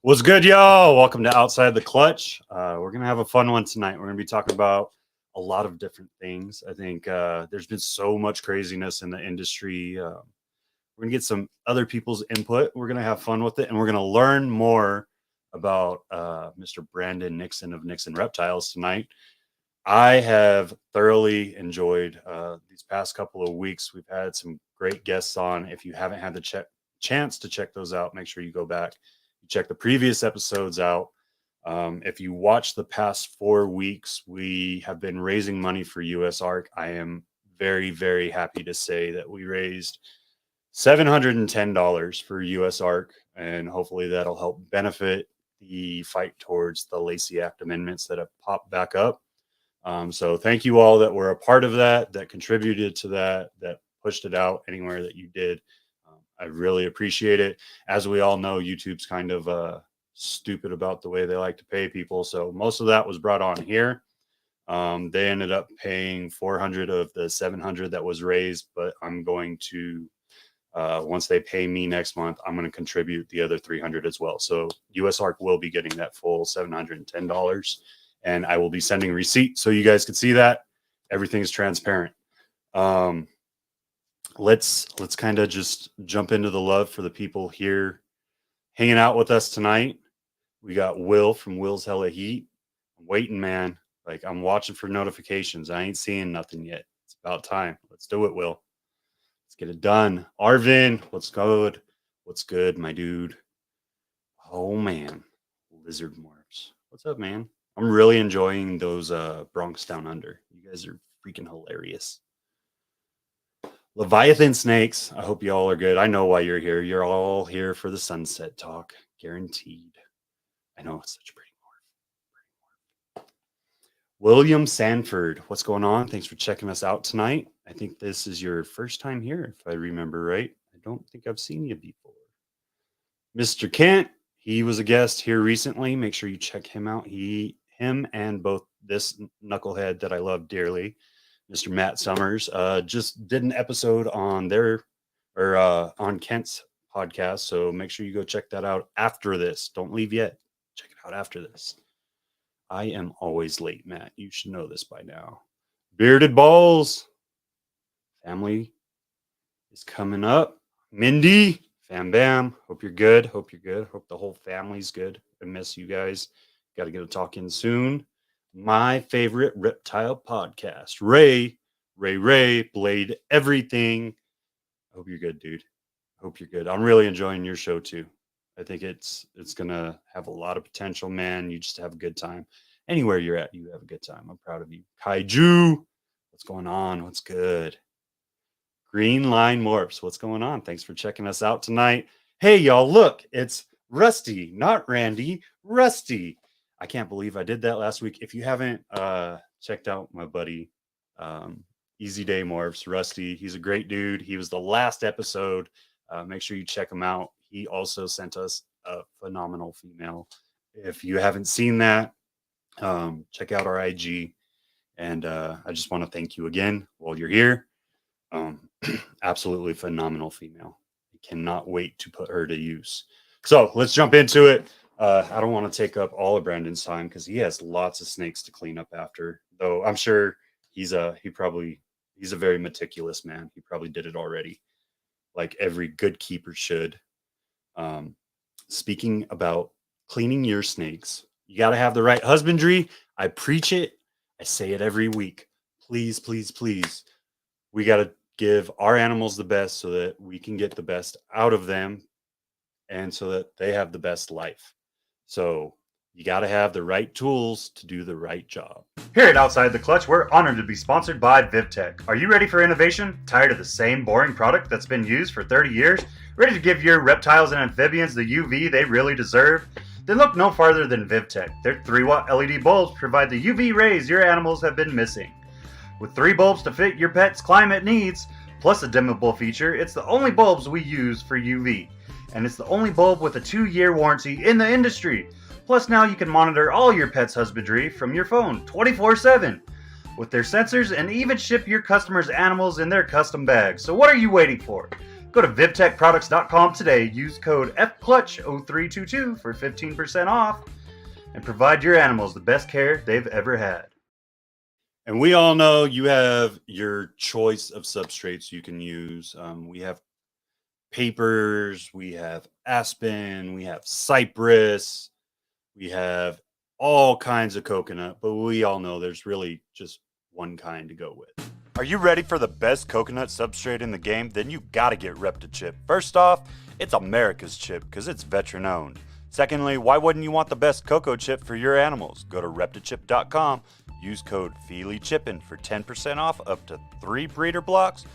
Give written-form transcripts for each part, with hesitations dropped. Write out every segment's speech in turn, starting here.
What's good, y'all? Welcome to Outside the Clutch. We're going to have a fun one tonight. We're going to be talking about a lot of different things. I think there's been so much craziness in the industry. We're going to get some other people's input. We're going to have fun with it, and we're going to learn more about Mr. Brandon Nixon of Nixon Reptiles tonight. I have thoroughly enjoyed these past couple of weeks. We've had some great guests on. If you haven't had the chance to check those out, make sure you go back. Check the previous episodes out. If you watch the past 4 weeks, we have been raising money for US ARC. I am very, very happy to say that we raised $710 for US ARC, and hopefully that'll help benefit the fight towards the Lacey Act amendments that have popped back up. So thank you all that were a part of that contributed to that pushed it out anywhere that you did. I really appreciate it. As we all know, YouTube's kind of stupid about the way they like to pay people. So most of that was brought on here. They ended up paying 400 of the 700 that was raised, but I'm going to, once they pay me next month, I'm going to contribute the other 300 as well. So US ARC will be getting that full $710, and I will be sending receipts so you guys can see that. Everything's transparent. Let's kind of just jump into the love for the people here hanging out with us tonight. We got Will from Will's Hella Heat. I'm waiting, man. Like, I'm watching for notifications. I ain't seeing nothing yet. It's about time. Let's do it, Will. Let's get it done. Arvin, what's good? What's good, my dude? Oh, man. Lizard Morphs. What's up, man? I'm really enjoying those Bronx Down Under. You guys are freaking hilarious. Leviathan Snakes, I hope you all are good. I know why you're here. You're all here for the sunset talk. Guaranteed. I know it's such a pretty morph. William Sanford, what's going on? Thanks for checking us out tonight. I think this is your first time here, if I remember right. I don't think I've seen you before. Mr. Kent, he was a guest here recently. Make sure you check him out. Him and both this knucklehead that I love dearly, Mr. Matt Summers, just did an episode on on Kent's podcast. So make sure you go check that out after this. Don't leave yet. Check it out after this. I am always late, Matt. You should know this by now. Bearded Balls. Family is coming up. Mindy, Fam Bam. Hope you're good. Hope you're good. Hope the whole family's good. I miss you guys. Got to get a talk in soon. My favorite reptile podcast, Ray, Blade Everything. I hope you're good, dude. Hope you're good. I'm really enjoying your show too. I think it's gonna have a lot of potential, man. You just have a good time. Anywhere you're at, you have a good time. I'm proud of you. Kaiju, what's going on? What's good? Green Line Morphs, what's going on? Thanks for checking us out tonight. Hey, y'all, look, it's Rusty, not Randy, Rusty. I can't believe I did that last week. If you haven't checked out my buddy, Easy Day Morphs, Rusty, he's a great dude. He was the last episode. Make sure you check him out. He also sent us a phenomenal female. If you haven't seen that, check out our IG. And I just want to thank you again while you're here. Absolutely phenomenal female. I cannot wait to put her to use. So let's jump into it. I don't want to take up all of Brandon's time because he has lots of snakes to clean up after. Though I'm sure he's a very meticulous man. He probably did it already, like every good keeper should. Speaking about cleaning your snakes, you got to have the right husbandry. I preach it. I say it every week. Please, please, please. We got to give our animals the best so that we can get the best out of them and so that they have the best life. So you got to have the right tools to do the right job. Here at Outside the Clutch, we're honored to be sponsored by VivTech. Are you ready for innovation? Tired of the same boring product that's been used for 30 years? Ready to give your reptiles and amphibians the UV they really deserve? Then look no farther than VivTech. Their 3-watt LED bulbs provide the UV rays your animals have been missing. With 3 bulbs to fit your pet's climate needs, plus a dimmable feature, it's the only bulbs we use for UV. And it's the only bulb with a 2-year warranty in the industry. Plus now you can monitor all your pet's husbandry from your phone 24/7 with their sensors and even ship your customers' animals in their custom bags. So what are you waiting for? Go to vivtechproducts.com today. Use code FCLUTCH0322 for 15% off and provide your animals the best care they've ever had. And we all know you have your choice of substrates you can use. We have papers, we have aspen, we have cypress, we have all kinds of coconut, but we all know there's really just one kind to go with. Are you ready for the best coconut substrate in the game? Then you gotta get ReptiChip. First off, it's America's chip because it's veteran owned. Secondly, why wouldn't you want the best cocoa chip for your animals? Go to reptichip.com, use code FEELYCHIPPIN for 10% off up to 3 breeder blocks,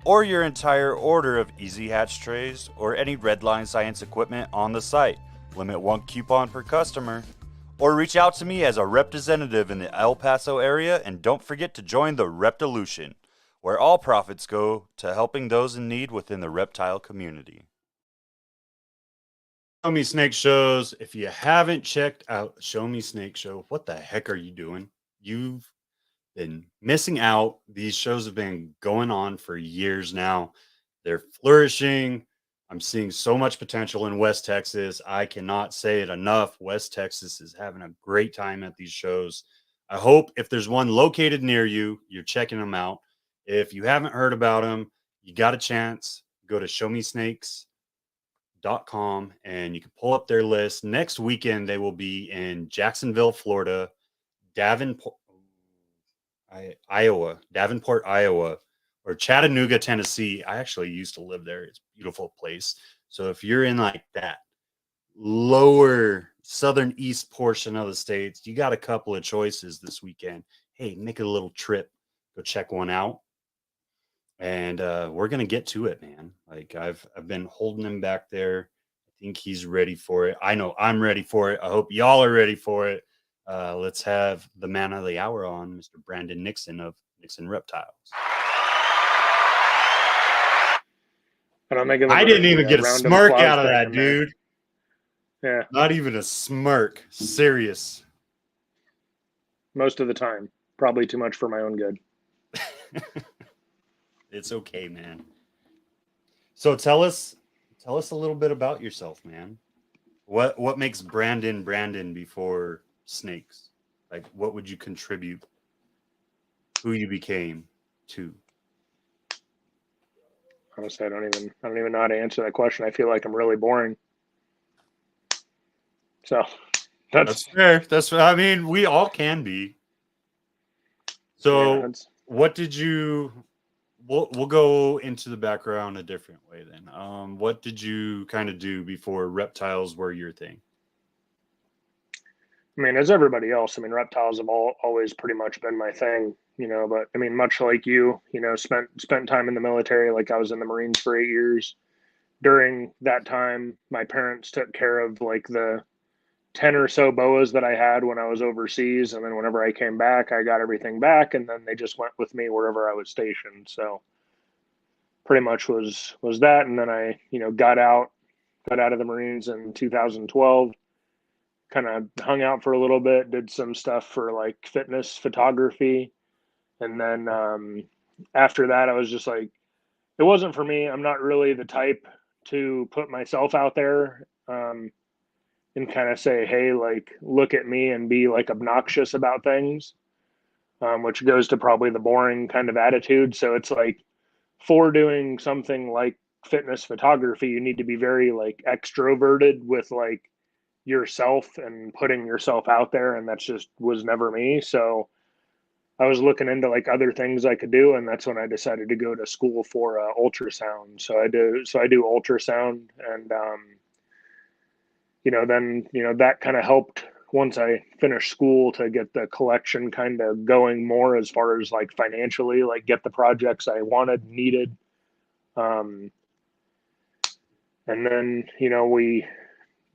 or your entire order of Easy Hatch trays or any Redline Science equipment on the site. Limit 1 coupon per customer. Or reach out to me as a representative in the El Paso area, and don't forget to join the Reptilution, where all profits go to helping those in need within the reptile community. Show Me Snake shows. If you haven't checked out Show Me Snake show, what the heck are you doing? You've been missing out. These shows have been going on for years now. They're flourishing. I'm seeing so much potential in West Texas. I cannot say it enough. West Texas is having a great time at these shows. I hope if there's one located near you, you're checking them out. If you haven't heard about them, you got a chance, go to showmesnakes.com and you can pull up their list. Next weekend, they will be in Jacksonville, Florida, Davenport, Iowa, or Chattanooga, Tennessee. I actually used to live there. It's a beautiful place. So if you're in like that lower southern east portion of the states, you got a couple of choices this weekend. Hey, make a little trip, go check one out. And we're gonna get to it, man. Like I've been holding him back there. I think he's ready for it. I know I'm ready for it. I hope y'all are ready for it. Let's have the man of the hour on, Mr. Brandon Nixon of Nixon Reptiles. I didn't even get a smirk out of that, dude. Yeah. Not even a smirk. Serious. Most of the time. Probably too much for my own good. It's okay, man. So tell us a little bit about yourself, man. What makes Brandon before snakes? Like, what would you contribute? Who you became to? Honestly, I don't even know how to answer that question. I feel like I'm really boring. So that's fair. I mean, we all can be. So yeah, what did you? We'll go into the background a different way then. What did you kind of do before reptiles were your thing? I mean, as everybody else, I mean, reptiles have always pretty much been my thing, you know, but I mean, much like you know, spent time in the military. Like I was in the Marines for 8 years. During that time, my parents took care of like the 10 or so boas that I had when I was overseas. And then whenever I came back, I got everything back, and then they just went with me wherever I was stationed. So pretty much was that. And then I, you know, got out of the Marines in 2012, kind of hung out for a little bit, did some stuff for like fitness photography. And then after that, I was just like, it wasn't for me. I'm not really the type to put myself out there and kind of say, hey, like, look at me and be like obnoxious about things, which goes to probably the boring kind of attitude. So it's like, for doing something like fitness photography, you need to be very like extroverted with like yourself and putting yourself out there. And that's just was never me. So I was looking into like other things I could do. And that's when I decided to go to school for ultrasound. So I do ultrasound, and, you know, then, you know, that kind of helped once I finished school to get the collection kind of going more as far as like financially, like get the projects I wanted, needed. And then, you know, we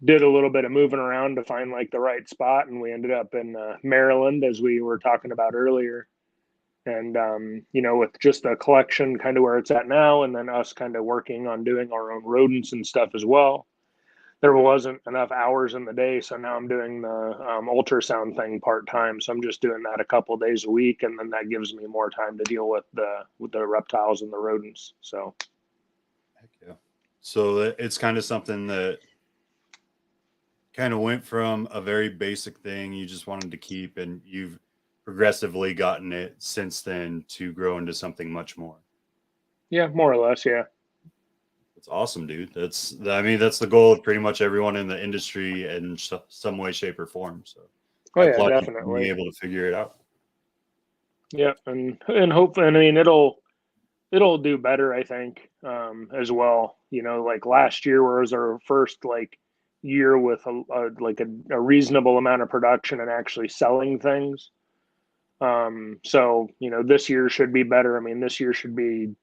did a little bit of moving around to find like the right spot, and we ended up in Maryland, as we were talking about earlier. And, you know, with just the collection kind of where it's at now, and then us kind of working on doing our own rodents and stuff as well, there wasn't enough hours in the day. So now I'm doing the ultrasound thing part-time. So I'm just doing that a couple of days a week. And then that gives me more time to deal with the reptiles and the rodents. So. So it's kind of something that kind of went from a very basic thing you just wanted to keep, and you've progressively gotten it since then to grow into something much more. Yeah, more or less. Yeah. That's awesome, dude. I mean, that's the goal of pretty much everyone in the industry in some way, shape, or form. So Oh I yeah, applaud you for being definitely. able to figure it out. Yeah, and hope, and I mean it'll do better, I think, as well. You know, like last year was our first like year with a reasonable amount of production and actually selling things. So you know, this year should be better. I mean, this year should be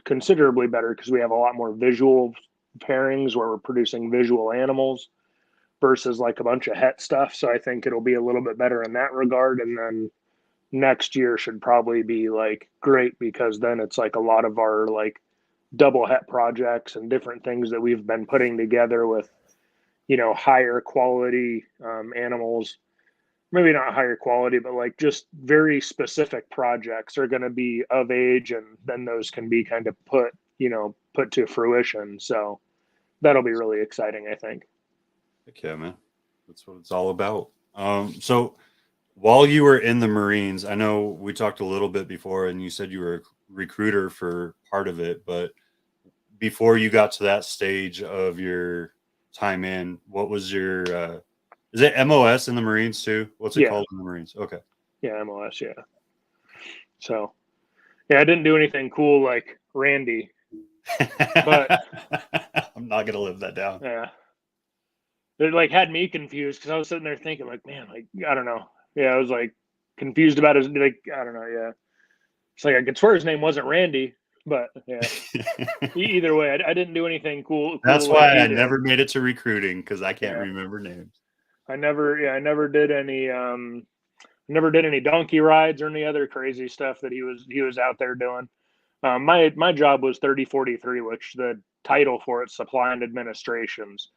considerably better because we have a lot more visual pairings where we're producing visual animals versus like a bunch of het stuff. So I think it'll be a little bit better in that regard. And then next year should probably be like great because then it's like a lot of our like double het projects and different things that we've been putting together with, you know, higher quality animals. Maybe not higher quality, but like just very specific projects are going to be of age, and then those can be kind of put, you know, put to fruition. So that'll be really exciting, I think. Heck yeah, man. That's what it's all about. So while you were in the Marines, I know we talked a little bit before, and you said you were a recruiter for part of it, but before you got to that stage of your time in, what was your is it MOS in the Marines too? What's it Yeah, called in the Marines? Okay. yeah, MLS, yeah. So yeah, I didn't do anything cool like Randy, but I'm not gonna live that down. yeah, it like had me confused because I was sitting there thinking like, man, like I don't know. Yeah, I was like confused about his like I don't know. Yeah, it's like I could swear his name wasn't Randy, but yeah. Either way, I didn't do anything That's cool like why he I did. never made it to recruiting because I can't Yeah, remember names. I never did any never did any donkey rides or any other crazy stuff that he was out there doing. My job was 3043, which the title for it, supply and administrations.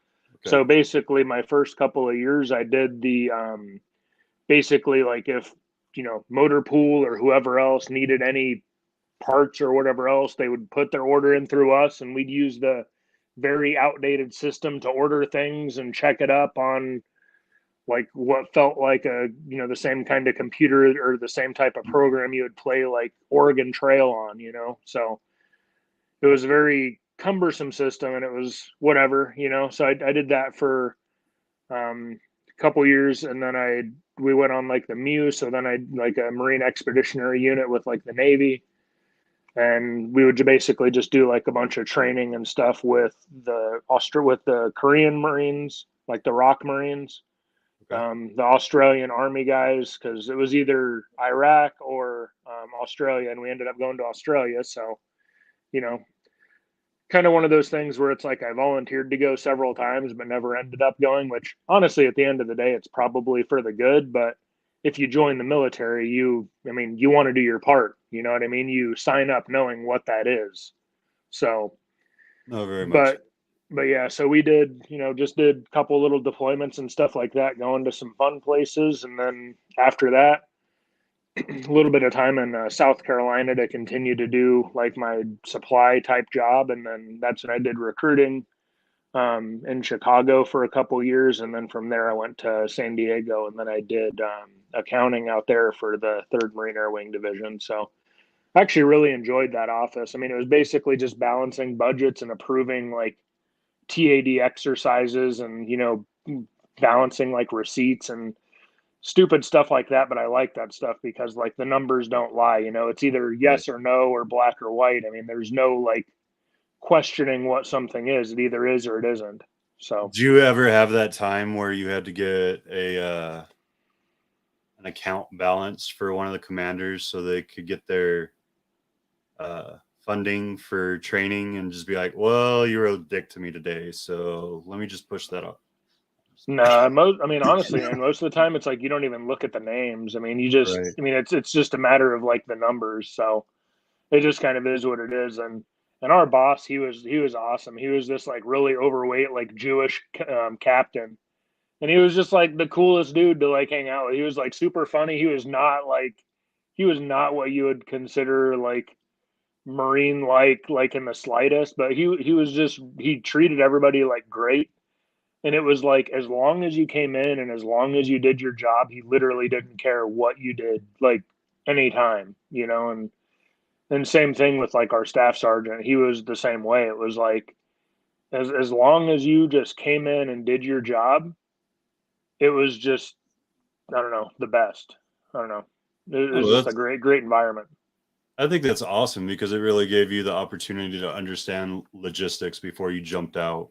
Okay. So basically, my first couple of years, I did the basically like if you know motor pool or whoever else needed any parts or whatever else, they would put their order in through us, and we'd use the very outdated system to order things and check it up on like what felt like a you know the same kind of computer or the same type of program you would play like Oregon Trail on, you know. So it was a very cumbersome system, and it was whatever, you know. So I did that for a couple years, and then we went on like the Mew. So then I like a Marine Expeditionary Unit with like the Navy, and we would basically just do like a bunch of training and stuff with with the Korean Marines, like the ROC Marines, Okay. the Australian Army guys, because it was either Iraq or Australia, and we ended up going to Australia. So you know, kind of one of those things where it's like I volunteered to go several times, but never ended up going. Which honestly, at the end of the day, it's probably for the good. But if you join the military, I mean, you want to do your part. You know what I mean? You sign up knowing what that is. So, No, very much. but but yeah, so we did, you know, just did a couple little deployments and stuff like that, going to some fun places, and then after that, a little bit of time in South Carolina to continue to do like my supply type job, and then that's when I did recruiting in Chicago for a couple years, and then from there I went to San Diego, and then I did accounting out there for the Third Marine Air Wing Division. So I actually really enjoyed that office. I mean, it was basically just balancing budgets and approving like TAD exercises, and you know, balancing like receipts and stupid stuff like that. But I like that stuff because like the numbers don't lie. You know, it's either Right. yes or no or black or white. I mean, there's no like questioning what something is. It either is or it isn't. So Do you ever have that time where you had to get an account balance for one of the commanders so they could get their funding for training and just be like, well, you were a dick to me today, so let me just push that up. no, most I mean honestly, and most of the time it's like you don't even look at the names. I mean, you just Right. I mean it's just a matter of like the numbers. So it just kind of is what it is. And our boss, he was awesome. He was this like really overweight like Jewish captain, and he was just like the coolest dude to like hang out with. He was like super funny. He was not what you would consider like Marine like in the slightest, but he was just, he treated everybody like great. And it was like, as long as you came in and as long as you did your job, he literally didn't care what you did, like anytime, you know. And same thing with like our staff sergeant. He was the same way. It was like, as long as you just came in and did your job, it was just, I don't know, the best. I don't know. It was Oh, just a great environment. I think that's awesome because it really gave you the opportunity to understand logistics before you jumped out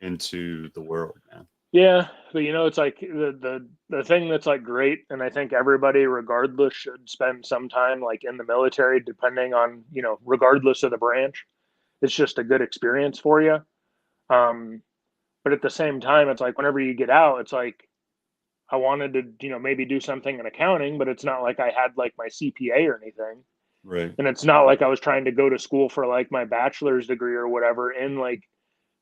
into the world, man. Yeah, but you know, it's like the thing that's like great, and I think everybody, regardless, should spend some time like in the military, depending on, you know, regardless of the branch. It's just a good experience for you. Um, but at the same time, it's like whenever you get out, it's like I wanted to, you know, maybe do something in accounting, but it's not like I had like my CPA or anything. Right. And it's not like I was trying to go to school for like my bachelor's degree or whatever in like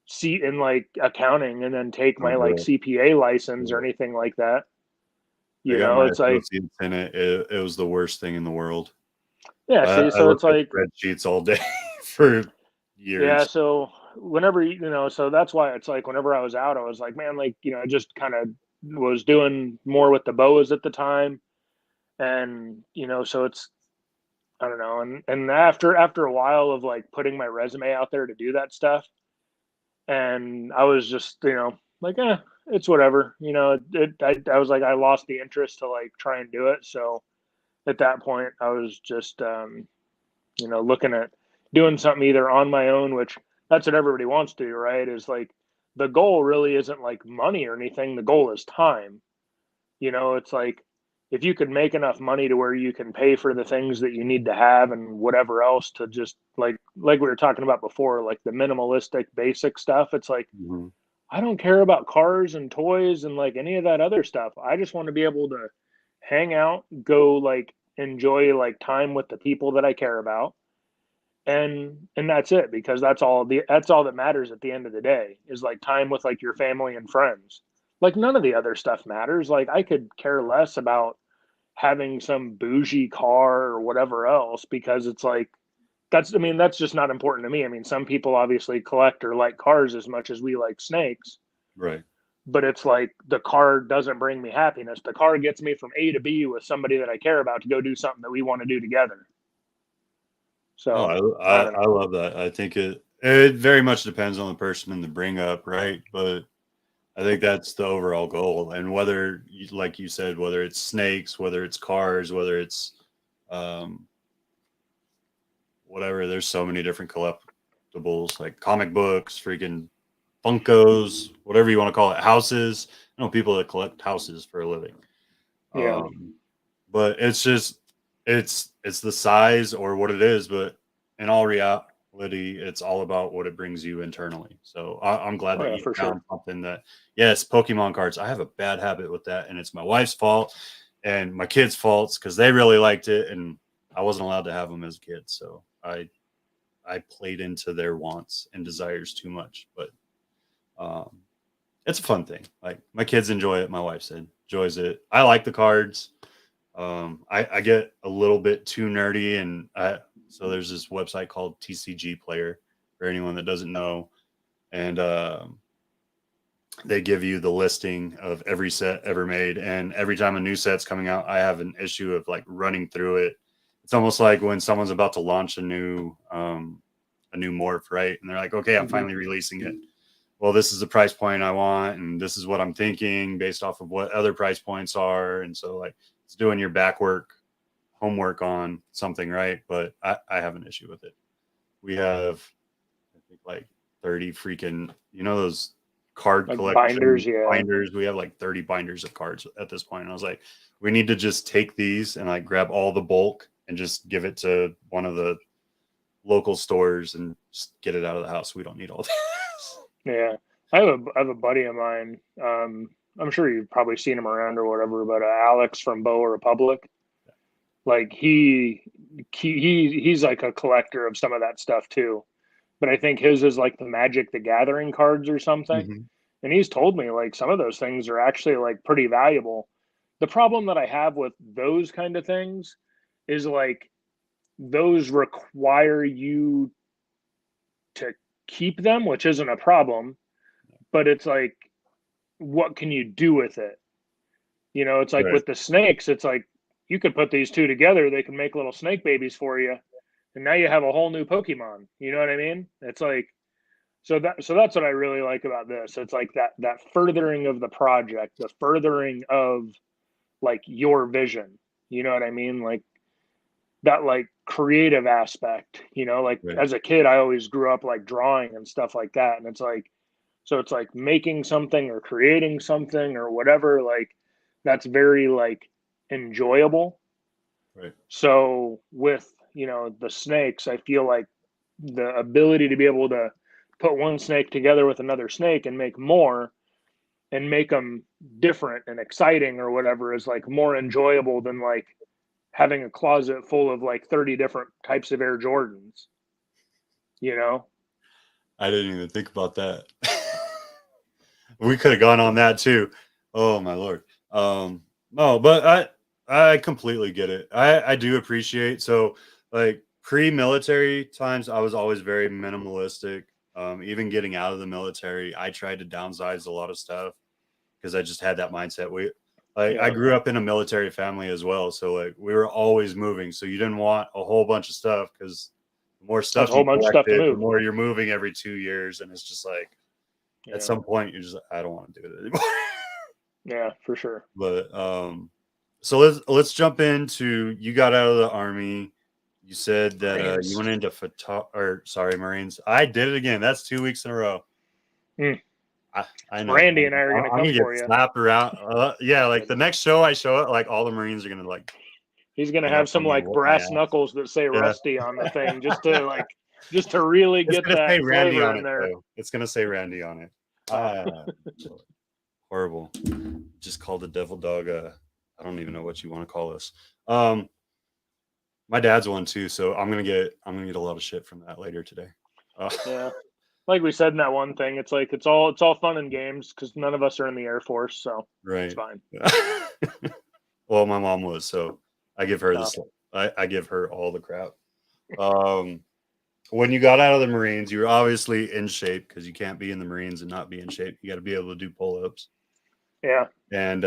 seat in like accounting and then take Oh, my like bro. CPA license or Bro. anything like that. I You got know, my it's like, associates in it. It was the worst thing in the world. yeah, I, see, I so it's looked at like, spreadsheets all day for yeah, years. so whenever, you know, so that's why it's like whenever I was out, I was like, man, like, you know, I just kind of was doing more with the boas at the time. And, you know, so it's, I don't know. And after a while of like putting my resume out there to do that stuff, and I was just, you know, like, it's whatever. You know, I was like, I lost the interest to like try and do it. So at that point, I was just, you know, looking at doing something either on my own, which that's what everybody wants to do, right? Is like the goal really isn't like money or anything. The goal is time. You know, it's like if you could make enough money to where you can pay for the things that you need to have and whatever else to just like we were talking about before, like the minimalistic basic stuff. It's like Mhm. I don't care about cars and toys and like any of that other stuff. I just want to be able to hang out, go like enjoy like time with the people that I care about, and that's it, because that's all that matters at the end of the day is like time with like your family and friends. Like none of the other stuff matters. Like I could care less about having some bougie car or whatever else, because it's like that's, I mean, that's just not important to me. I mean, some people obviously collect or like cars as much as we like snakes, Right. but it's like the car doesn't bring me happiness. The car gets me from A to B with somebody that I care about to go do something that we want to do together. Oh, So I I don't I know. love that. I think it very much depends on the person and the bring up, right? But I think that's the overall goal. And whether, like you said, whether it's snakes, whether it's cars, whether it's um, whatever, there's so many different collectibles like comic books, freaking Funkos, whatever you want to call it, houses. I know people that collect houses for a living. Yeah. Um, but it's just it's the size or what it is, but in all reality, it's all about what it brings you internally. So I'm glad Oh that yeah, you for found sure. something that, yes, Pokemon cards. I have a bad habit with that, and it's my wife's fault and my kids' faults because they really liked it, and I wasn't allowed to have them as a kid. So I played into their wants and desires too much, but um, it's a fun thing. Like my kids enjoy it. My wife said enjoys it. I like the cards. I get a little bit too nerdy, and so there's this website called TCG Player for anyone that doesn't know, and they give you the listing of every set ever made, and every time a new set's coming out, I have an issue of like running through it. It's almost like when someone's about to launch a new morph, right? And they're like, okay, I'm Hmm. finally releasing it. Well, this is the price point I want, and this is what I'm thinking based off of what other price points are. And so, like, it's doing your back work, homework on something, right? But I have an issue with it. We have, I think, like 30 freaking, those card Like binders, collection yeah. binders. We have like 30 binders of cards at this point. And I was like, we need to just take these and like grab all the bulk and just give it to one of the local stores and just get it out of the house. We don't need all this. Yeah. I have a buddy of mine. I'm sure you've probably seen him around or whatever, but Alex from Boa Republic. Like he's like a collector of some of that stuff too. But I think his is like the Magic the Gathering cards or something. Mhm. And he's told me like some of those things are actually like pretty valuable. The problem that I have with those kind of things is like those require you to keep them, which isn't a problem, but it's like, what can you do with it? You know, it's like Right. with the snakes, it's like you could put these two together, they can make little snake babies for you, and now you have a whole new Pokemon. You know what I mean? It's like, so that's what I really like about this. It's like that furthering of the project, the furthering of like your vision. You know what I mean? Like that like creative aspect, you know, like Right. as a kid I always grew up like drawing and stuff like that. And it's like, so it's like making something or creating something or whatever, like that's very like enjoyable. Right. So with, you know, the snakes, I feel like the ability to be able to put one snake together with another snake and make more and make them different and exciting or whatever is like more enjoyable than like having a closet full of like 30 different types of Air Jordans, you know? I didn't even think about that. We could have gone on that too. Oh my lord. No, but I completely get it. I do appreciate, so like pre-military times I was always very minimalistic. Even getting out of the military, I tried to downsize a lot of stuff because I just had that mindset. I Yeah. grew up in a military family as well, so like we were always moving. So you didn't want a whole bunch of stuff because the more That's a stuff whole you bunch of stuff to collected, the move. more you're moving every 2 years, and it's just like at Yeah. some point you're just like, I don't want to do it anymore. Yeah, for sure. But so let's jump into, you got out of the army. You said that you Marines. went into Marines. I did it again. That's 2 weeks in a row. Mm. I know. Randy and I are gonna I'm come gonna get for you. slapped around. Yeah, Just like the kidding. next show I show it, like all the Marines are gonna like He's gonna gang up have on some me and like whoop my brass ass. knuckles that say Yeah, Rusty on the thing, just to really it's get gonna say that Randy flavor on in it there. though. It's gonna say Randy on it. Oh. Ah, horrible. Just called the devil dog. I don't even know what you want to call this. Um, my dad's one too, so I'm gonna get a lot of shit from that later today. Uh, Yeah. Like we said in that one thing, it's like it's all fun and games because none of us are in the Air Force, so it's right. fine. Well, my mom was, so I give her No. this. I give her all the crap. Um, when you got out of the Marines, you were obviously in shape because you can't be in the Marines and not be in shape. You got to be able to do pull-ups. Yeah. And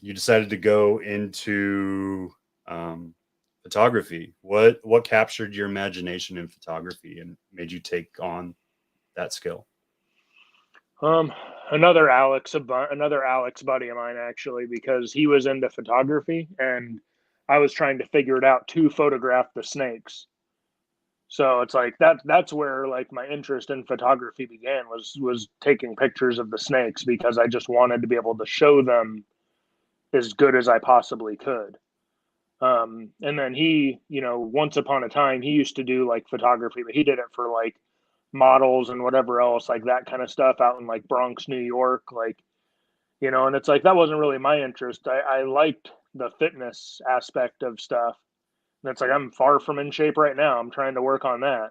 you decided to go into um, photography. What captured your imagination in photography and made you take on that skill? Um, another Alex buddy of mine actually, because he was into photography and I was trying to figure it out to photograph the snakes. So it's like that's where like my interest in photography began was taking pictures of the snakes because I just wanted to be able to show them as good as I possibly could. And then he, you know, once upon a time, he used to do like photography, but he did it for like models and whatever else, like that kind of stuff out in like Bronx, New York, like, you know, and it's like that wasn't really my interest. I liked the fitness aspect of stuff. And it's like I'm far from in shape right now. I'm trying to work on that.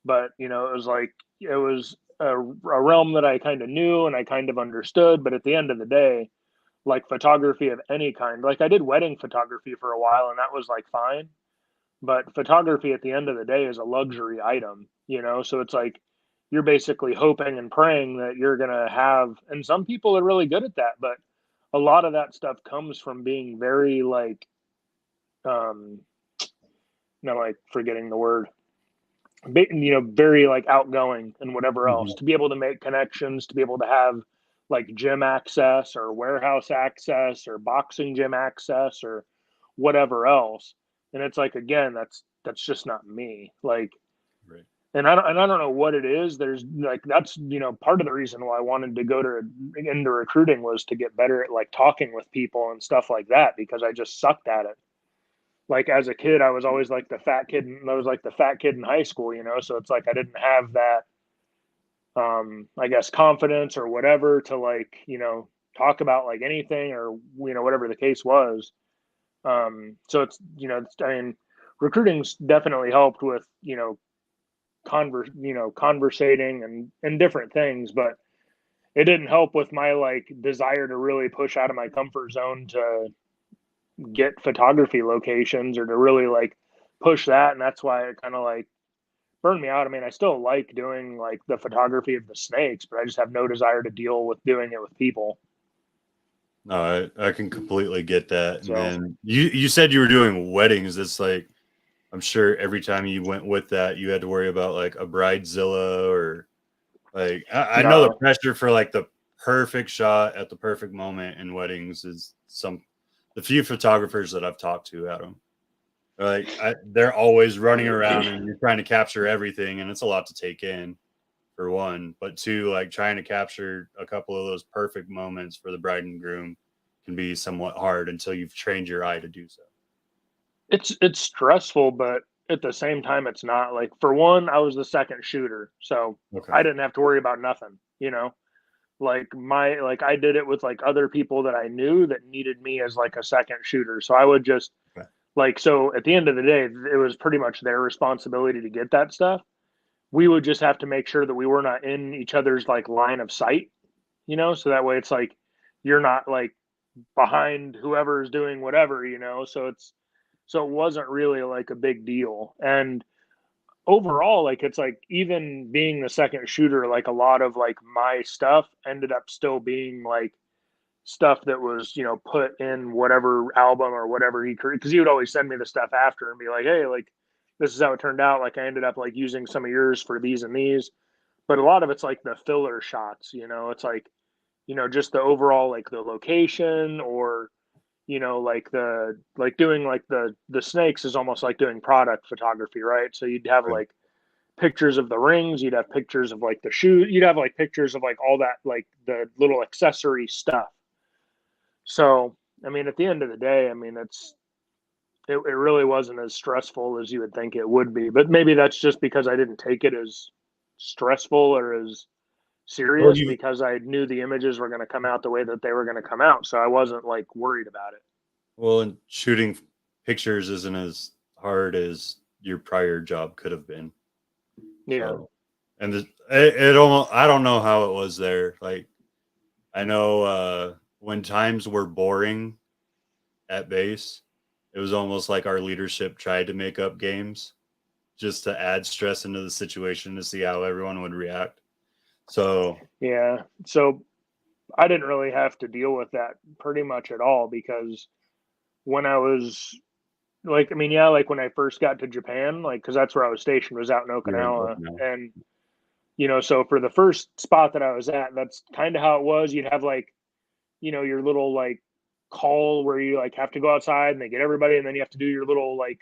But, you know, it was like it was a realm that I kind of knew and I kind of understood. But at the end of the day, like photography of any kind, like I did wedding photography for a while and that was like fine, but photography at the end of the day is a luxury item, you know? So it's like you're basically hoping and praying that you're going to have, and some people are really good at that, but a lot of that stuff comes from being very like, um, not like forgetting the word, you know, very like outgoing and whatever else Mhm. to be able to make connections, to be able to have like gym access or warehouse access or boxing gym access or whatever else. And it's like, again, that's just not me. Like, Right. and I don't know what it is. There's like, that's, you know, part of the reason why I wanted to go to into recruiting was to get better at like talking with people and stuff like that, because I just sucked at it. Like as a kid, I was always like the fat kid. I was like the fat kid in high school, you know. So it's like I didn't have that, I guess, confidence or whatever to like, you know, talk about like anything or you know whatever the case was. So it's you know, I mean, recruiting's definitely helped with conversating and different things, but it didn't help with my like desire to really push out of my comfort zone to get photography locations or to really like push that, and that's why it kind of like burned me out. I mean, I still like doing like the photography of the snakes, but I just have no desire to deal with doing it with people. No, I can completely get that. And So then you said you were doing weddings. It's like I'm sure every time you went with that, you had to worry about like a bridezilla or like I know the no, pressure for like the perfect shot at the perfect moment in weddings is the few photographers that I've talked to, Adam. Like they're always running around and you're trying to capture everything, and it's a lot to take in for one. But two, like trying to capture a couple of those perfect moments for the bride and groom can be somewhat hard until you've trained your eye to do so. it's stressful, but at the same time, it's not. Like for one, I was the second shooter, so Okay. I didn't have to worry about nothing. You know, like I did it with like other people that I knew that needed me as like a second shooter. So I would just Okay. like so at the end of the day, it was pretty much their responsibility to get that stuff. We would just have to make sure that we were not in each other's like line of sight, you know, so that way it's like you're not like behind whoever's doing whatever, you know. So it wasn't really like a big deal. And overall, like it's like even being the second shooter, like a lot of like my stuff ended up still being like stuff that was, you know, put in whatever album or whatever he created. Because he would always send me the stuff after and be like, hey, like this is how it turned out. Like I ended up like using some of yours for these and these. But a lot of it's like the filler shots, you know, it's like, you know, just the overall like the location or you know like the like doing like the snakes is almost like doing product photography, right? So you'd have Right. like pictures of the rings, you'd have pictures of like the shoe, you'd have like pictures of like all that like the little accessory stuff. So I mean at the end of the day, I mean it really wasn't as stressful as you would think it would be, but maybe that's just because I didn't take it as stressful or as Well, serious because I knew the images were going to come out the way that they were going to come out, so I wasn't like worried about it. and shooting pictures isn't as hard as your prior job could have been. Yeah. So, and it almost I don't know how it was there. Like I know when times were boring at base, it was almost like our leadership tried to make up games just to add stress into the situation to see how everyone would react. So, Yeah. So I didn't really have to deal with that pretty much at all because when I was like, I mean, yeah, like when I first got to Japan, like, cause that's where I was stationed was out in you're in Okinawa. now. And, you know, so for the first spot that I was at, that's kind of how it was. You'd have like, you know, your little like call where you like have to go outside and they get everybody. And then you have to do your little like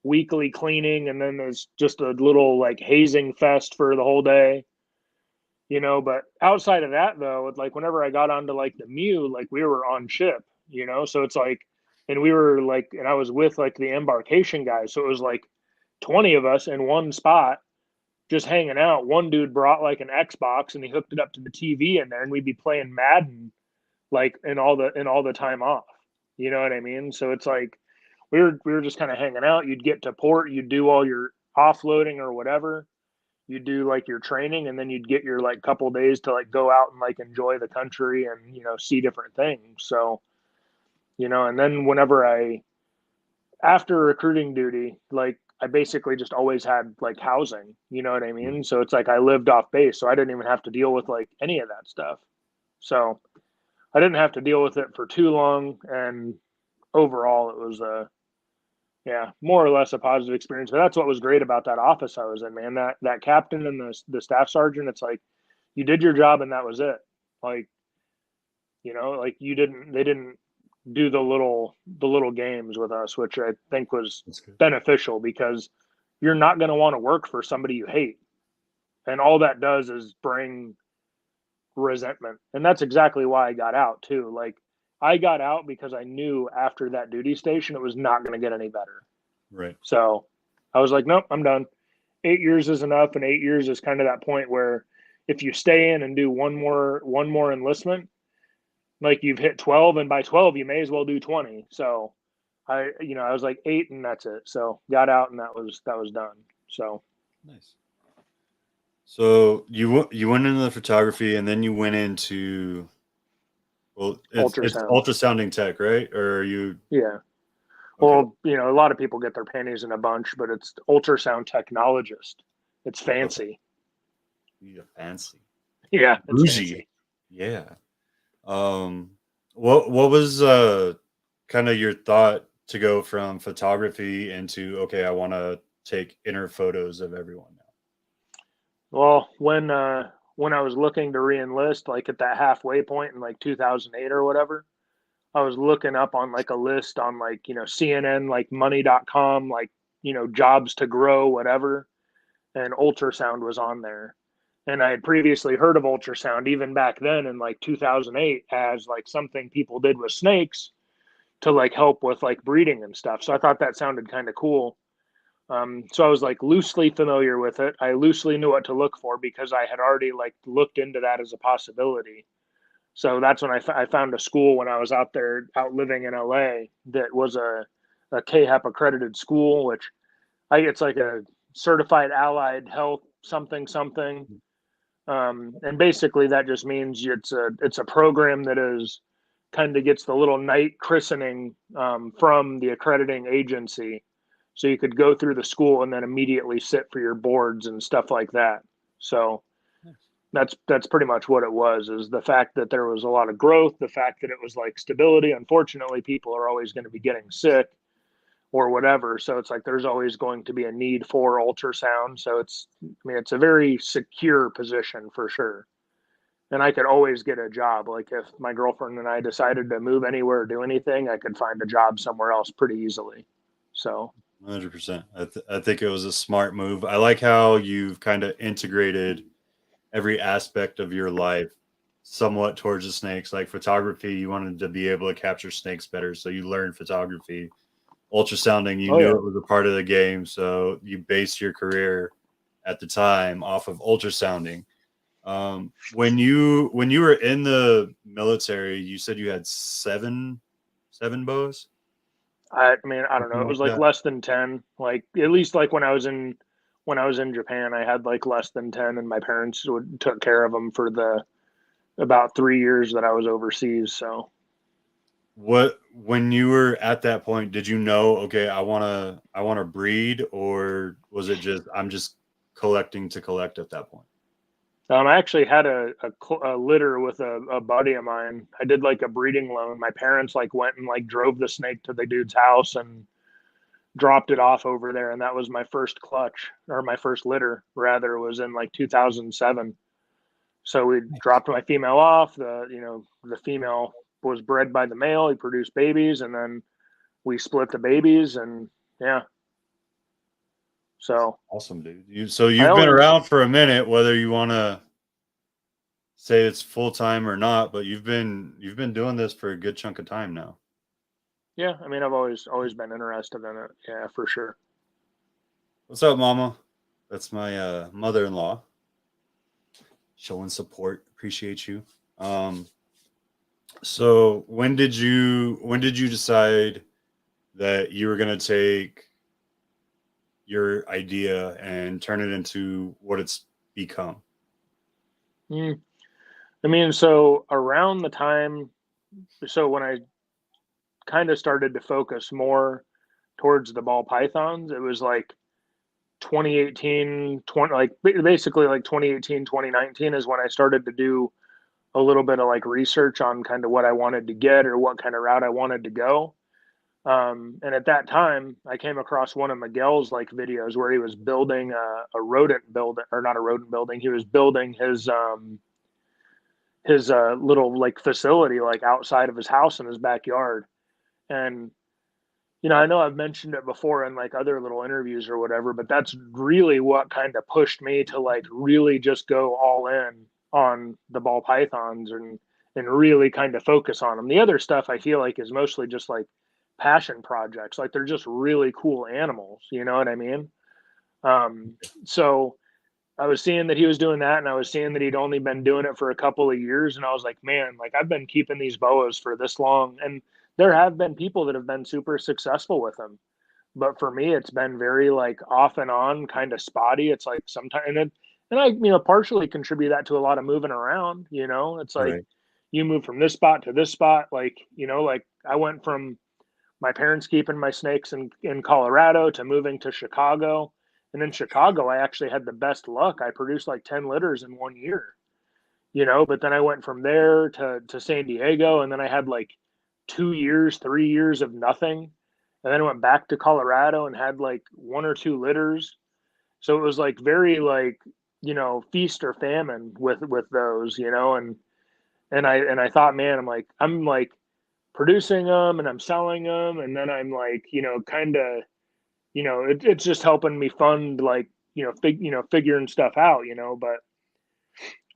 weekly cleaning. And then there's just a little like hazing fest for the whole day, you know. But outside of that though, like whenever I got onto like the Mew, like we were on ship, you know, so it's like and we were like and I was with like the embarkation guys, so it was like 20 of us in one spot just hanging out. One dude brought like an Xbox and he hooked it up to the TV in there and we'd be playing Madden like in all the time off, you know what I mean? So it's like we were just kind of hanging out. You'd get to port, you'd do all your offloading or whatever, you do like your training, and then you'd get your like couple days to like go out and like enjoy the country and you know see different things. So you know, and then whenever I after recruiting duty, like I basically just always had like housing, you know what I mean? So it's like I lived off base, so I didn't even have to deal with like any of that stuff. So I didn't have to deal with it for too long, and overall it was a yeah, more or less a positive experience. But that's what was great about that office I was in, man. That captain and the staff sergeant, it's like you did your job and that was it. Like, you know, like you didn't they didn't do the little games with us, which I think was That's good. beneficial because you're not going to want to work for somebody you hate. And all that does is bring resentment. And that's exactly why I got out too. Like I got out because I knew after that duty station it was not going to get any better. Right. So I was like, nope, I'm done. 8 years is enough, and 8 years is kind of that point where if you stay in and do one more enlistment, like you've hit 12, and by 12 you may as well do 20. So I you know I was like 8 and that's it. So got out and that was done. So Nice. So you went into the photography and then you went into well it's ultrasound, ultrasounding tech, right? Or are you yeah. Okay. Well, you know, a lot of people get their panties in a bunch, but it's ultrasound technologist. It's Okay. fancy. Yeah, fancy. Yeah, it's Bougie. fancy. Yeah. Um, what was kind of your thought to go from photography into, okay, I want to take inner photos of everyone now? Well, when I was looking to reenlist, like at that halfway point in like 2008 or whatever, I was looking up on like a list on like, you know, CNN, like money.com, like, you know, jobs to grow, whatever. And ultrasound was on there. And I had previously heard of ultrasound even back then in like 2008 as like something people did with snakes to like help with like breeding and stuff. So I thought that sounded kind of cool. So I was like loosely familiar with it. I loosely knew what to look for because I had already like looked into that as a possibility. So that's when I found a school when I was out there, out living in LA, that was a KHAP accredited school, which it's like a certified allied health something something. And basically that just means it's a program that is kind of gets the little night christening from the accrediting agency, so you could go through the school and then immediately sit for your boards and stuff like that. So that's pretty much what it was, is the fact that there was a lot of growth, the fact that it was like stability. Unfortunately, people are always going to be getting sick or whatever, so it's like there's always going to be a need for ultrasound. So it's a very secure position for sure, and I could always get a job. Like if my girlfriend and I decided to move anywhere or do anything, I could find a job somewhere else pretty easily. So 100%. I think it was a smart move. I like how you've kind of integrated every aspect of your life somewhat towards the snakes. Like photography, you wanted to be able to capture snakes better, so you learned photography. Ultrasounding, you oh knew yeah. it was a part of the game, so you based your career at the time off of ultrasounding. When you were in the military, you said you had seven bows, I mean, I don't know. something It was like like that. less than 10. Like at least like when I was in Japan, I had like less than 10, and my parents took care of them for the about 3 years that I was overseas. So What when you were at that point, did you know, okay, I wanna breed, or was it just I'm just collecting to collect at that point? I actually had a litter with a buddy of mine. I did like a breeding loan. My parents like went and like drove the snake to the dude's house and dropped it off over there, and that was my first clutch, or my first litter rather, was in like 2007. So we Nice. dropped my female off. The female was bred by the male. He produced babies, and then we split the babies, and yeah. That's So awesome, dude. So I you've been always, around for a minute, whether you wanna say it's full time or not, but you've been doing this for a good chunk of time now. yeah. I mean, I've always been interested in it. Yeah, for sure. What's up, mama? That's my mother-in-law showing support. Appreciate you. Um, so when did you decide that you were gonna take your idea and turn it into what it's become? Mm. I mean, so around the time, so when I kind of started to focus more towards the ball pythons, it was like 2018, 20, like basically like 2018, 2019 is when I started to do a little bit of like research on kind of what I wanted to get or what kind of route I wanted to go. And at that time, I came across one of Miguel's like videos where he was building a rodent building, or not a rodent building. He was building his little like facility like outside of his house in his backyard. And I know I've mentioned it before in like other little interviews or whatever, but that's really what kind of pushed me to like really just go all in on the ball pythons and really kind of focus on them. The other stuff I feel like is mostly just like passion projects. Like they're just really cool animals, you know what I mean? Um, so I was seeing that he was doing that, and I was seeing that he'd only been doing it for a couple of years, and I was like, man, like I've been keeping these boas for this long, and there have been people that have been super successful with them, but for me, it's been very like off and on, kind of spotty. It's like sometimes, and I partially contribute that to a lot of moving around. It's like Right. you move from this spot to this spot, like like I went from my parents keeping my snakes in Colorado to moving to Chicago. And in Chicago, I actually had the best luck. I produced like 10 litters in 1 year, but then I went from there to San Diego, and then I had like 2 years, 3 years of nothing. And then I went back to Colorado and had like 1 or 2 litters. So it was like very like, feast or famine with those, and I thought, man, I'm like producing them and I'm selling them, and then I'm like, kind of, it's just helping me fund like, figuring stuff out, but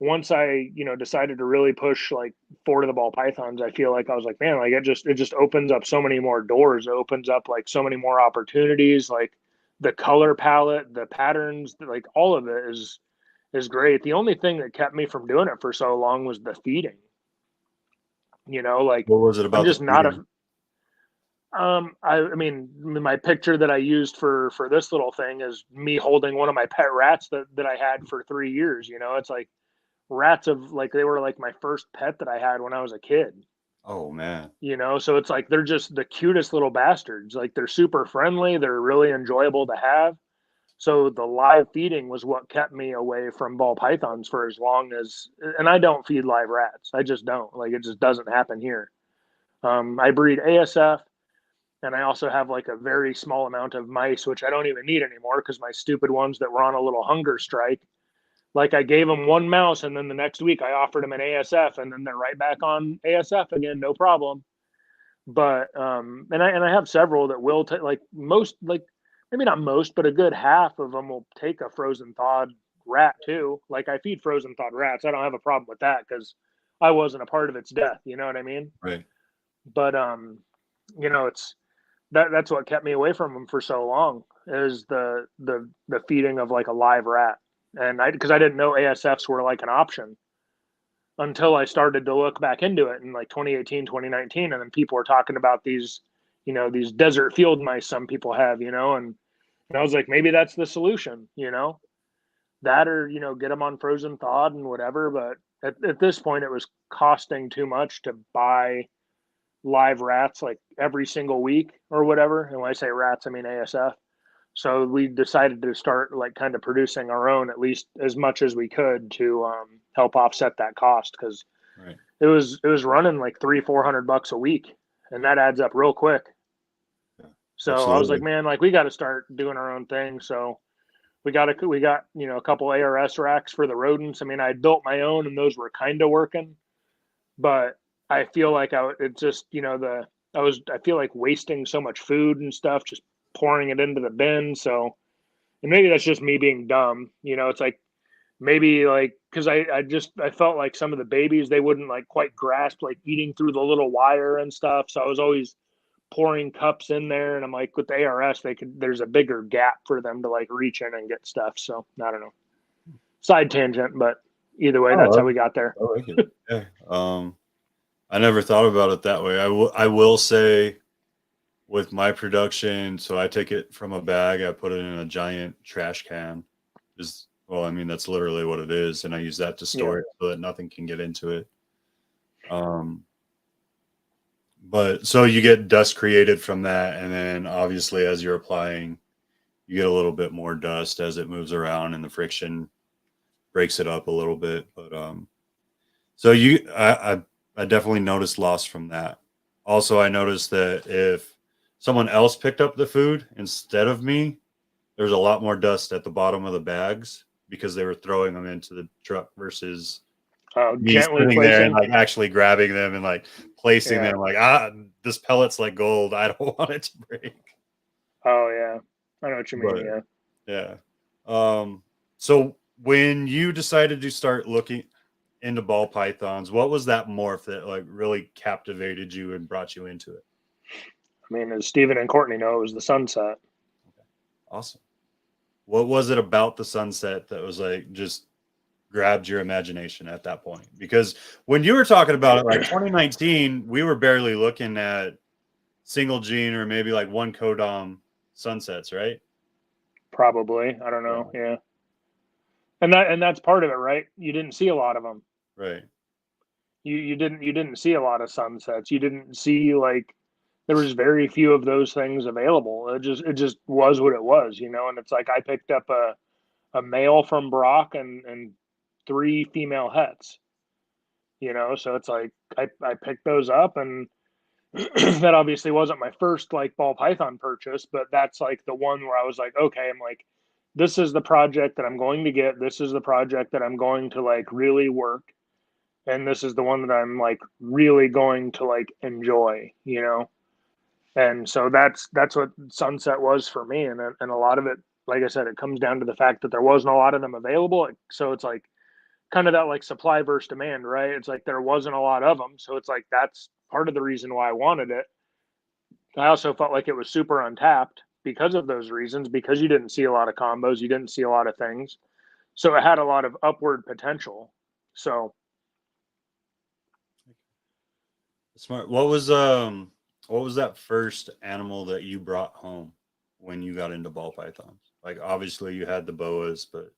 once I, decided to really push like 4 to the ball pythons, I feel like I was like, man, like it just opens up so many more doors. It opens up like so many more opportunities, like the color palette, the patterns, like all of it is great. The only thing that kept me from doing it for so long was the feeding. Like What was it I'm about the just not feeding? a I mean, my picture that I used for this little thing is me holding one of my pet rats that I had for 3 years. It's like rats of like they were like my first pet that I had when I was a kid. Oh man. So it's like they're just the cutest little bastards. Like they're super friendly. They're really enjoyable to have. So the live feeding was what kept me away from ball pythons for as long as. And I don't feed live rats. I just don't. Like it just doesn't happen here. I breed ASF, and I also have like a very small amount of mice, which I don't even need anymore because my stupid ones that were on a little hunger strike. Like I gave them one mouse, and then the next week I offered them an ASF, and then they're right back on ASF again, no problem. But and I have several that will take, like most, like maybe not most, but a good half of them will take a frozen thawed rat too. Like I feed frozen thawed rats. I don't have a problem with that because I wasn't a part of its death. You know what I mean? Right. But it's that's what kept me away from them for so long is the feeding of like a live rat. And because I didn't know ASFs were like an option until I started to look back into it in like 2018, 2019. And then people were talking about these, these desert field mice some people have, and I was like, maybe that's the solution, that, or, get them on frozen thawed and whatever. But at this point, it was costing too much to buy live rats like every single week or whatever. And when I say rats, I mean ASF. So we decided to start like kind of producing our own, at least as much as we could to help offset that cost, because Right. it was running like 300-400 bucks a week, and that adds up real quick. Yeah. So I was like, Absolutely. man, like we got to start doing our own thing. So we got a couple ARS racks for the rodents. I mean, I built my own, and those were kind of working, but I feel like it just I feel like wasting so much food and stuff, just pouring it into the bin. So, and maybe that's just me being dumb. It's like maybe like because I felt like some of the babies, they wouldn't like quite grasp like eating through the little wire and stuff. So I was always pouring cups in there, and I'm like with the ARS, there's a bigger gap for them to like reach in and get stuff. So I don't know. Side tangent, but either way, that's how Oh, we got there. I like it. Yeah. I never thought about it that way. I will say with my production, so I take it from a bag, I put it in a giant trash can. Is well, I mean that's literally what it is, and I use that to Yeah. store it so that nothing can get into it. Um, but so you get dust created from that, and then obviously as you're applying, you get a little bit more dust as it moves around, and the friction breaks it up a little bit. But so I definitely noticed loss from that. Also, I noticed that if someone else picked up the food instead of me, there's a lot more dust at the bottom of the bags because they were throwing them into the truck versus me Gently sitting there and placing. like actually grabbing them and like placing Yeah. them like this pellet's like gold. I don't want it to break. Oh yeah. I know what you mean. But Yeah. yeah. So when you decided to start looking into ball pythons, what was that morph that like really captivated you and brought you into it? I mean, as Stephen and Courtney know, it was the sunset. Awesome. What was it about the sunset that was like just grabbed your imagination at that point? Because when you were talking about it, like 2019, we were barely looking at single gene or maybe like one codom sunsets, right? Probably. I don't know. Yeah. Yeah. And that's part of it, right? You didn't see a lot of them. Right. You didn't see a lot of sunsets. You didn't see like there was very few of those things available. It just was what it was, you know. And it's like I picked up a male from Brock and 3 female hets, you know. So it's like I picked those up, and that obviously wasn't my first like ball python purchase, but that's like the one where I was like, okay, I'm like, this is the project that I'm going to get. This is the project that I'm going to like really work. And this is the one that I'm like really going to like enjoy, you know? And so that's what Sunset was for me. And a lot of it, like I said, it comes down to the fact that there wasn't a lot of them available. So it's like kind of that like supply versus demand, right? It's like there wasn't a lot of them. So it's like that's part of the reason why I wanted it. I also felt like it was super untapped because of those reasons, because you didn't see a lot of combos, you didn't see a lot of things. So it had a lot of upward potential. So Smart. What was that first animal that you brought home when you got into ball pythons? Like obviously you had the boas, but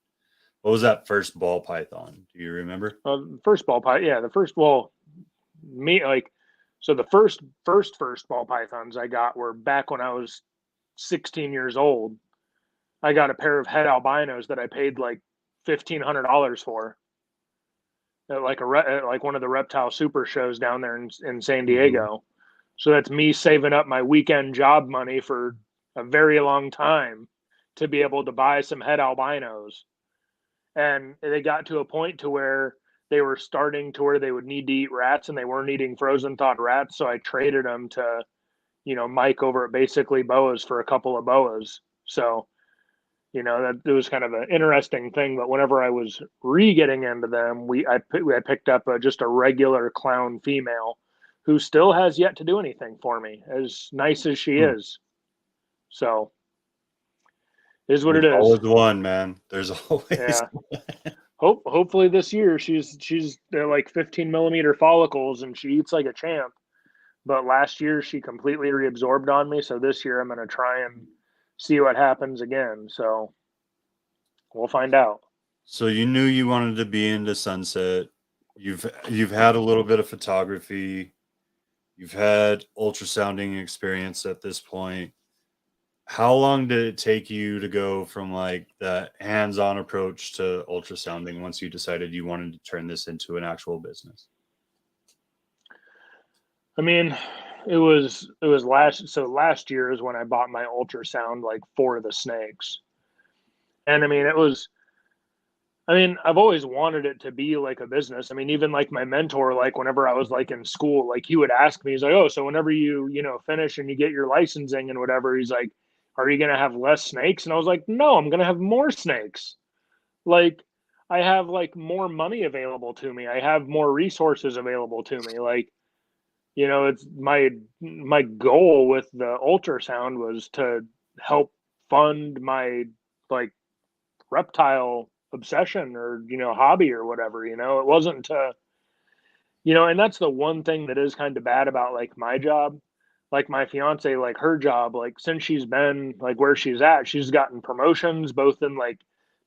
what was that first ball python? Do you remember? first ball python, yeah, the first, well, me like, so the first ball pythons I got were back when I was 16 years old. I got a pair of het albinos that I paid like $1,500 for at like at like one of the reptile super shows down there in San Diego. So that's me saving up my weekend job money for a very long time to be able to buy some het albinos. And they got to a point to where they were starting to where they would need to eat rats, and they weren't eating frozen thawed rats. So I traded them to, you know, Mike over at Basically Boas for a couple of boas. So, you know, that it was kind of an interesting thing. But whenever I was getting into them, I picked up just a regular clown female who still has yet to do anything for me, as nice as she is. So, is what There's it is. always one, man. There's always Yeah. Hopefully this year she's like 15 millimeter follicles and she eats like a champ. But last year she completely reabsorbed on me, so this year I'm gonna try and see what happens again. So we'll find out. So you knew you wanted to be into sunset. You've had a little bit of photography. You've had ultrasounding experience at this point. How long did it take you to go from like that hands-on approach to ultrasounding once you decided you wanted to turn this into an actual business? I mean, it was last year is when I bought my ultrasound like for the snakes. And I mean, I've always wanted it to be like a business. I mean, even like my mentor, like whenever I was like in school, like he would ask me, he's like, oh, so whenever you know, finish and you get your licensing and whatever, he's like, are you going to have less snakes? And I was like, no, I'm going to have more snakes. Like, I have like more money available to me. I have more resources available to me. Like, you know, it's my goal with the ultrasound was to help fund my like reptile obsession or, you know, hobby or whatever. You know, it wasn't to, you know, and that's the one thing that is kind of bad about like my job. Like my fiance, like her job, like since she's been like where she's at, she's gotten promotions both in like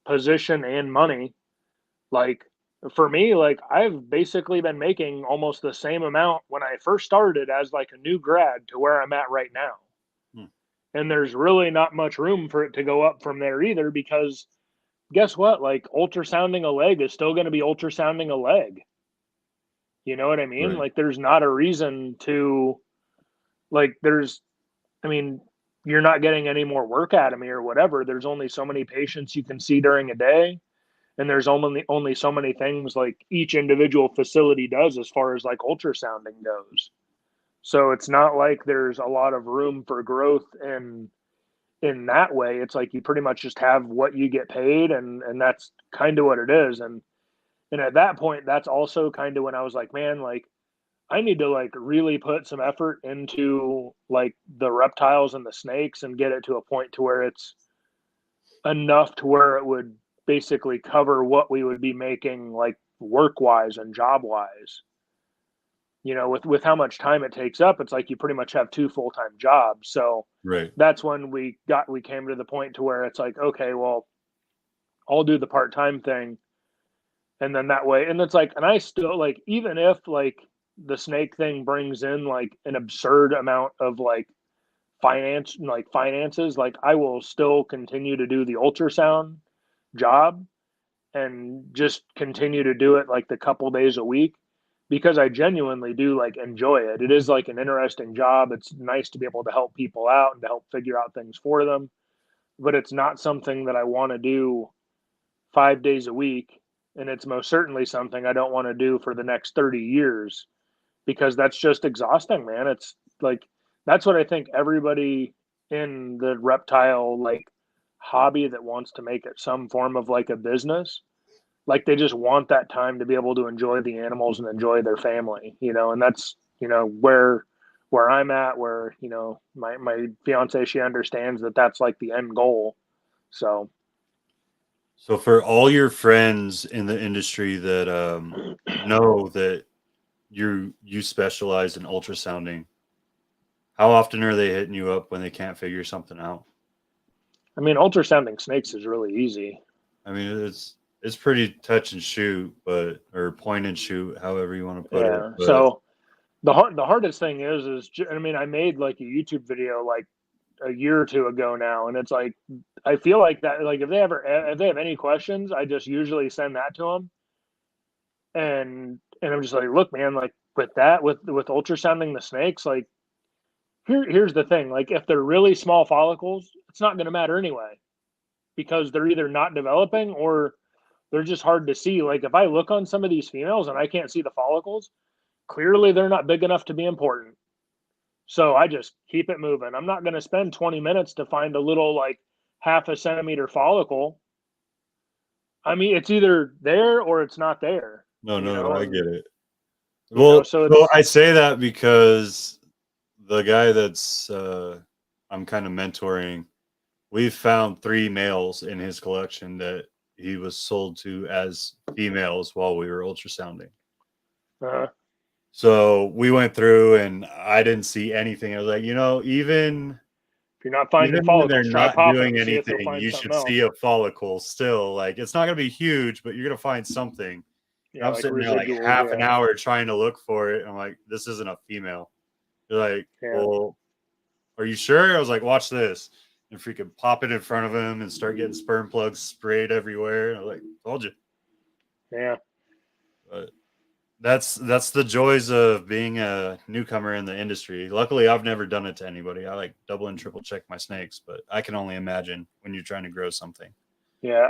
position and money. Like for me, like I've basically been making almost the same amount when I first started as like a new grad to where I'm at right now. Hmm. And there's really not much room for it to go up from there either, because guess what? Like ultrasounding a leg is still going to be ultrasounding a leg. You know what I mean? Right. Like there's not a reason to like I mean, you're not getting any more work out of me or whatever. There's only so many patients you can see during a day, and there's only so many things like each individual facility does as far as like ultrasounding goes. So it's not like there's a lot of room for growth in that way. It's like you pretty much just have what you get paid, and that's kind of what it is. And at that point, that's also kind of when I was like, man, like I need to like really put some effort into like the reptiles and the snakes and get it to a point to where it's enough to where it would basically cover what we would be making like work wise and job wise. You know, with how much time it takes up, it's like you pretty much have 2 full-time jobs. So Right. that's when we came to the point to where it's like, okay, well, I'll do the part-time thing. And then that way, and it's like, and I still like, even if like the snake thing brings in like an absurd amount of like finances, like I will still continue to do the ultrasound job and just continue to do it like the couple days a week because I genuinely do like enjoy it. It is like an interesting job. It's nice to be able to help people out and to help figure out things for them, but it's not something that I want to do 5 days a week. And it's most certainly something I don't want to do for the next 30 years because that's just exhausting, man. It's like, that's what I think everybody in the reptile like hobby that wants to make it some form of like a business, like they just want that time to be able to enjoy the animals and enjoy their family, and that's, where I'm at, where, my fiance, she understands that that's like the end goal. So, So for all your friends in the industry that know that you specialize in ultrasounding, how often are they hitting you up when they can't figure something out? I mean, ultrasounding snakes is really easy. I mean, it's pretty touch and shoot, or point and shoot, however you want to put it. Yeah. But So the hardest thing I mean, I made like a YouTube video like a year or two ago now, and it's like I feel like that, like if they have any questions, I just usually send that to them, and I'm just like, look, man, like with ultrasounding the snakes, like here's the thing, like if they're really small follicles, it's not going to matter anyway because they're either not developing or they're just hard to see. Like if I look on some of these females and I can't see the follicles, clearly they're not big enough to be important. So I just keep it moving. I'm not going to spend 20 minutes to find a little like half a centimeter follicle. I mean, it's either there or it's not there, no, I get it. and Well, so so it's, I say that because the guy that's I'm kind of mentoring, we've found 3 males in his collection that he was sold to as females while we were ultrasounding. uh, So we went through and I didn't see anything. I was like, if you're not finding even when they're follicles, try not popping doing them, see if you'll anything, find you something should see else. a follicle still. Like it's not going to be huge, but you're going to find something. And Yeah, I'm like sitting there like residuals. half an Yeah, hour trying to look for it. And I'm like, this isn't a female. They're like, yeah, well, are you sure? I was like, watch this. And freaking pop it in front of him and start getting sperm plugs sprayed everywhere. And I was like, told you. yeah. But that's the joys of being a newcomer in the industry. Luckily, I've never done it to anybody. I like double and triple check my snakes, but I can only imagine when you're trying to grow something. Yeah,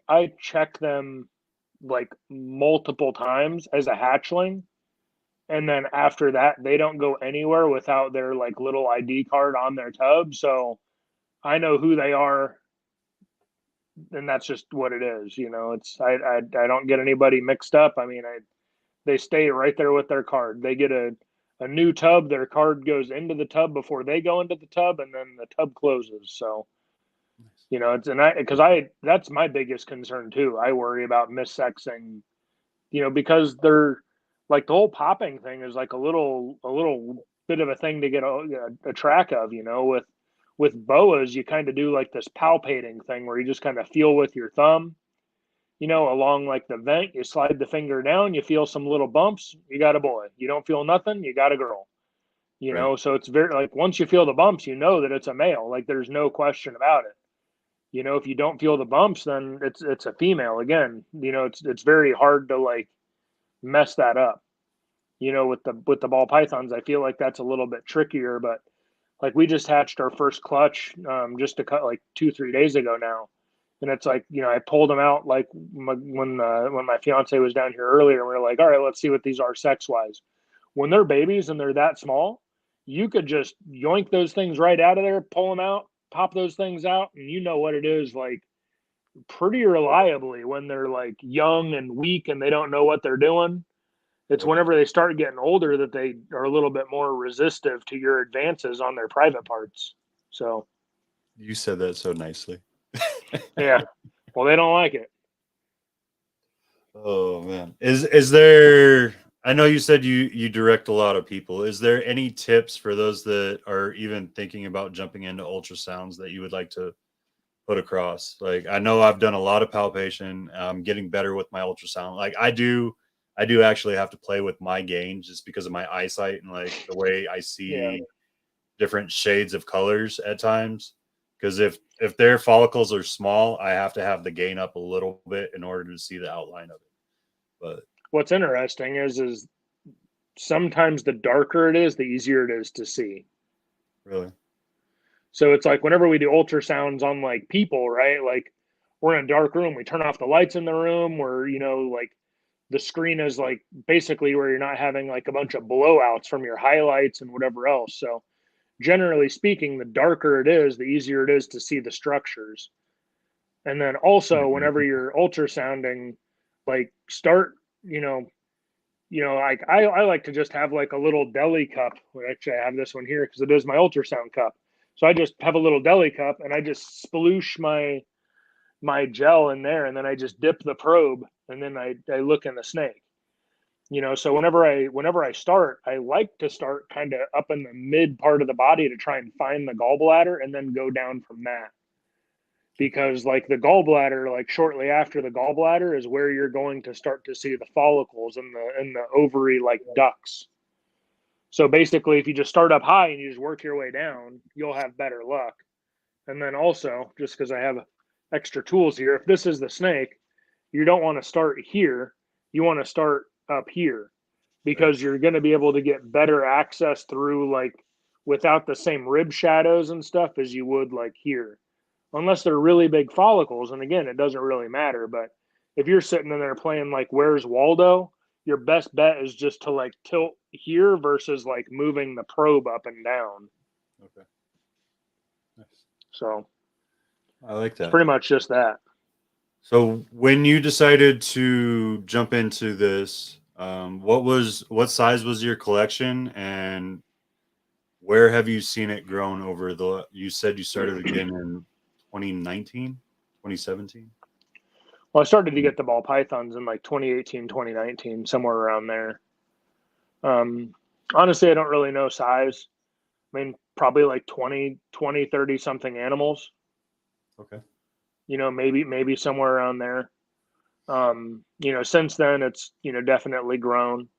I check them like multiple times as a hatchling, and then after that, they don't go anywhere without their like little ID card on their tub. So I know who they are, and that's just what it is. It's I don't get anybody mixed up. I mean, they stay right there with their card. They get a new tub. Their card goes into the tub before they go into the tub, and then the tub closes. So it's and I because I that's my biggest concern too. I worry about missexing, because they're like the whole popping thing is like a little bit of a thing to get a track of. With boas, you kind of do like this palpating thing where you just kind of feel with your thumb, along like the vent. You slide the finger down, you feel some little bumps, you got a boy. You don't feel nothing, you got a girl. Right. So it's very like once you feel the bumps, you know that it's a male. Like there's no question about it. If you don't feel the bumps, then it's a female again. It's very hard to like mess that up. With the ball pythons, I feel like that's a little bit trickier. But like we just hatched our first clutch just to cut like 2-3 days ago now, and it's like I pulled them out like when my fiance was down here earlier. And we were like, all right, let's see what these are sex wise. When they're babies and they're that small, you could just yoink those things right out of there, pull them out, pop those things out, and you know what it is like pretty reliably when they're like young and weak and they don't know what they're doing. It's Yep. whenever they start getting older that they are a little bit more resistive to your advances on their private parts. So, You said that so nicely. yeah. Well, they don't like it. Oh man. Is there, I know you said you direct a lot of people. Is there any tips for those that are even thinking about jumping into ultrasounds that you would like to put across? Like I know I've done a lot of palpation. I'm getting better with my ultrasound. Like I I do actually have to play with my gain just because of my eyesight and like the way I see different shades of colors at times. Because if their follicles are small, I have to have the gain up a little bit in order to see the outline of it. But what's interesting is sometimes the darker it is, the easier it is to see. really, So it's like whenever we do ultrasounds on like people, right? Like we're in a dark room, we turn off the lights in the room, where like the screen is like basically where you're not having like a bunch of blowouts from your highlights and whatever else. So generally speaking, the darker it is, the easier it is to see the structures. And then also whenever you're ultrasounding, like start, like I like to just have like a little deli cup. Well, actually, I have this one here because it is my ultrasound cup. So I just have a little deli cup and I just sploosh my gel in there, and then I just dip the probe, and then I look in the snake. So whenever I start, I like to start kind of up in the mid part of the body to try and find the gallbladder, and then go down from that. Because like the gallbladder, like shortly after the gallbladder is where you're going to start to see the follicles and the ovary like ducts. So basically, if you just start up high and you just work your way down, you'll have better luck. And then also, just because I have extra tools here, if this is the snake, you don't want to start here. You want to start up here, because you're going to be able to get better access through, like, without the same rib shadows and stuff as you would like here. Unless they're really big follicles. And again, it doesn't really matter. But if you're sitting in there playing like Where's Waldo, your best bet is just to like tilt here versus like moving the probe up and down. okay, nice. So I like it's that. pretty much just that. So when you decided to jump into this, what size was your collection, and where have you seen it grown over the? You said you started again in 2019, 2017. Well, I started to get the ball pythons in like 2018, 2019, somewhere around there. Honestly, I don't really know size. I mean, probably like 20, 30 something animals. Okay. Maybe somewhere around there. Since then it's, definitely grown.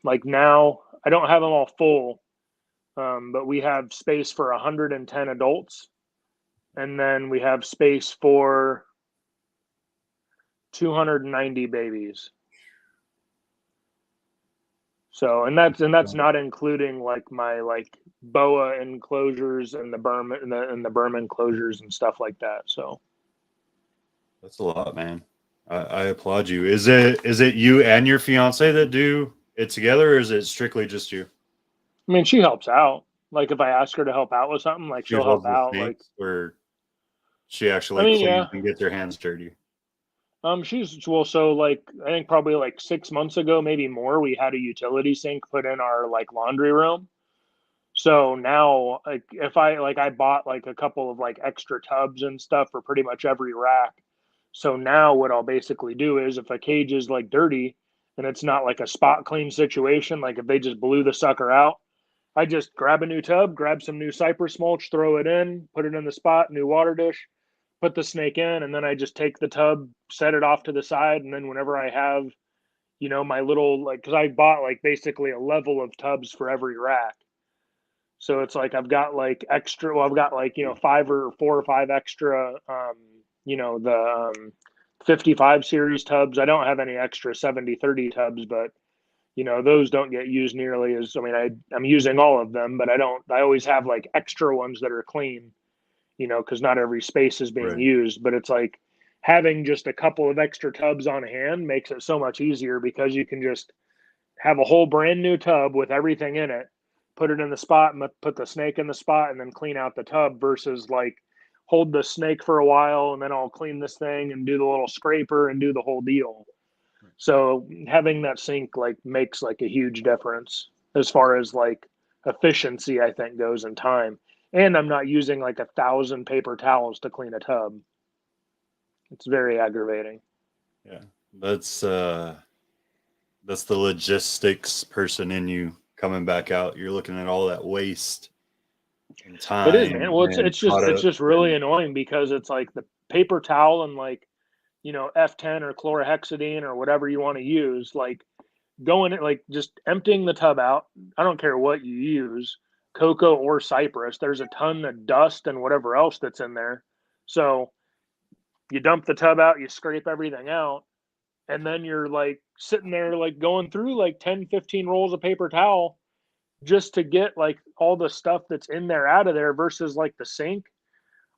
Like now I don't have them all full, but we have space for 110 adults, and then we have space for 290 babies. So, and that's not including like my like boa enclosures and the berm and the berm enclosures and stuff like that. So That's a lot, man. I applaud you. Is it you and your fiance that do it together, or is it strictly just you? I mean, she helps out. Like if I ask her to help out with something, like She she'll help holds the out. Like, snakes, or she I actually mean, cleans yeah. and gets her hands dirty? She's well, so like I think probably like 6 months ago, maybe more, we had a utility sink put in our like laundry room. So now, like if I bought like a couple of like extra tubs and stuff for pretty much every rack. So now what I'll basically do is if a cage is like dirty and it's not like a spot clean situation, like if they just blew the sucker out, I just grab a new tub, grab some new cypress mulch, throw it in, put it in the spot, new water dish, put the snake in, and then I just take the tub, set it off to the side, and then whenever I have, my little like, because I bought like basically a level of tubs for every rack. So it's like I've got like extra. Well, I've got like 4 or 5 extra. The 55 series tubs. I don't have any extra 70-30 tubs, but those don't get used nearly as. I mean, I'm using all of them, but I don't. I always have like extra ones that are clean. Because not every space is being Right. used. But it's like having just a couple of extra tubs on hand makes it so much easier, because you can just have a whole brand new tub with everything in it, put it in the spot, and put the snake in the spot, and then clean out the tub, versus like hold the snake for a while and then I'll clean this thing and do the little scraper and do the whole deal. So having that sink like makes like a huge difference as far as like efficiency, I think, goes in time. And I'm not using like 1,000 paper towels to clean a tub. It's very aggravating. Yeah, that's the logistics person in you coming back out. You're looking at all that waste and It is, man. time Well, and it's just product. really annoying, because it's like the paper towel and like F10 or chlorhexidine or whatever you want to use, like going like just emptying the tub out. I don't care what you use, cocoa or cypress. There's a ton of dust and whatever else that's in there. So you dump the tub out, you scrape everything out, and then you're like sitting there like going through like 10, 15 rolls of paper towel just to get like all the stuff that's in there out of there versus like the sink.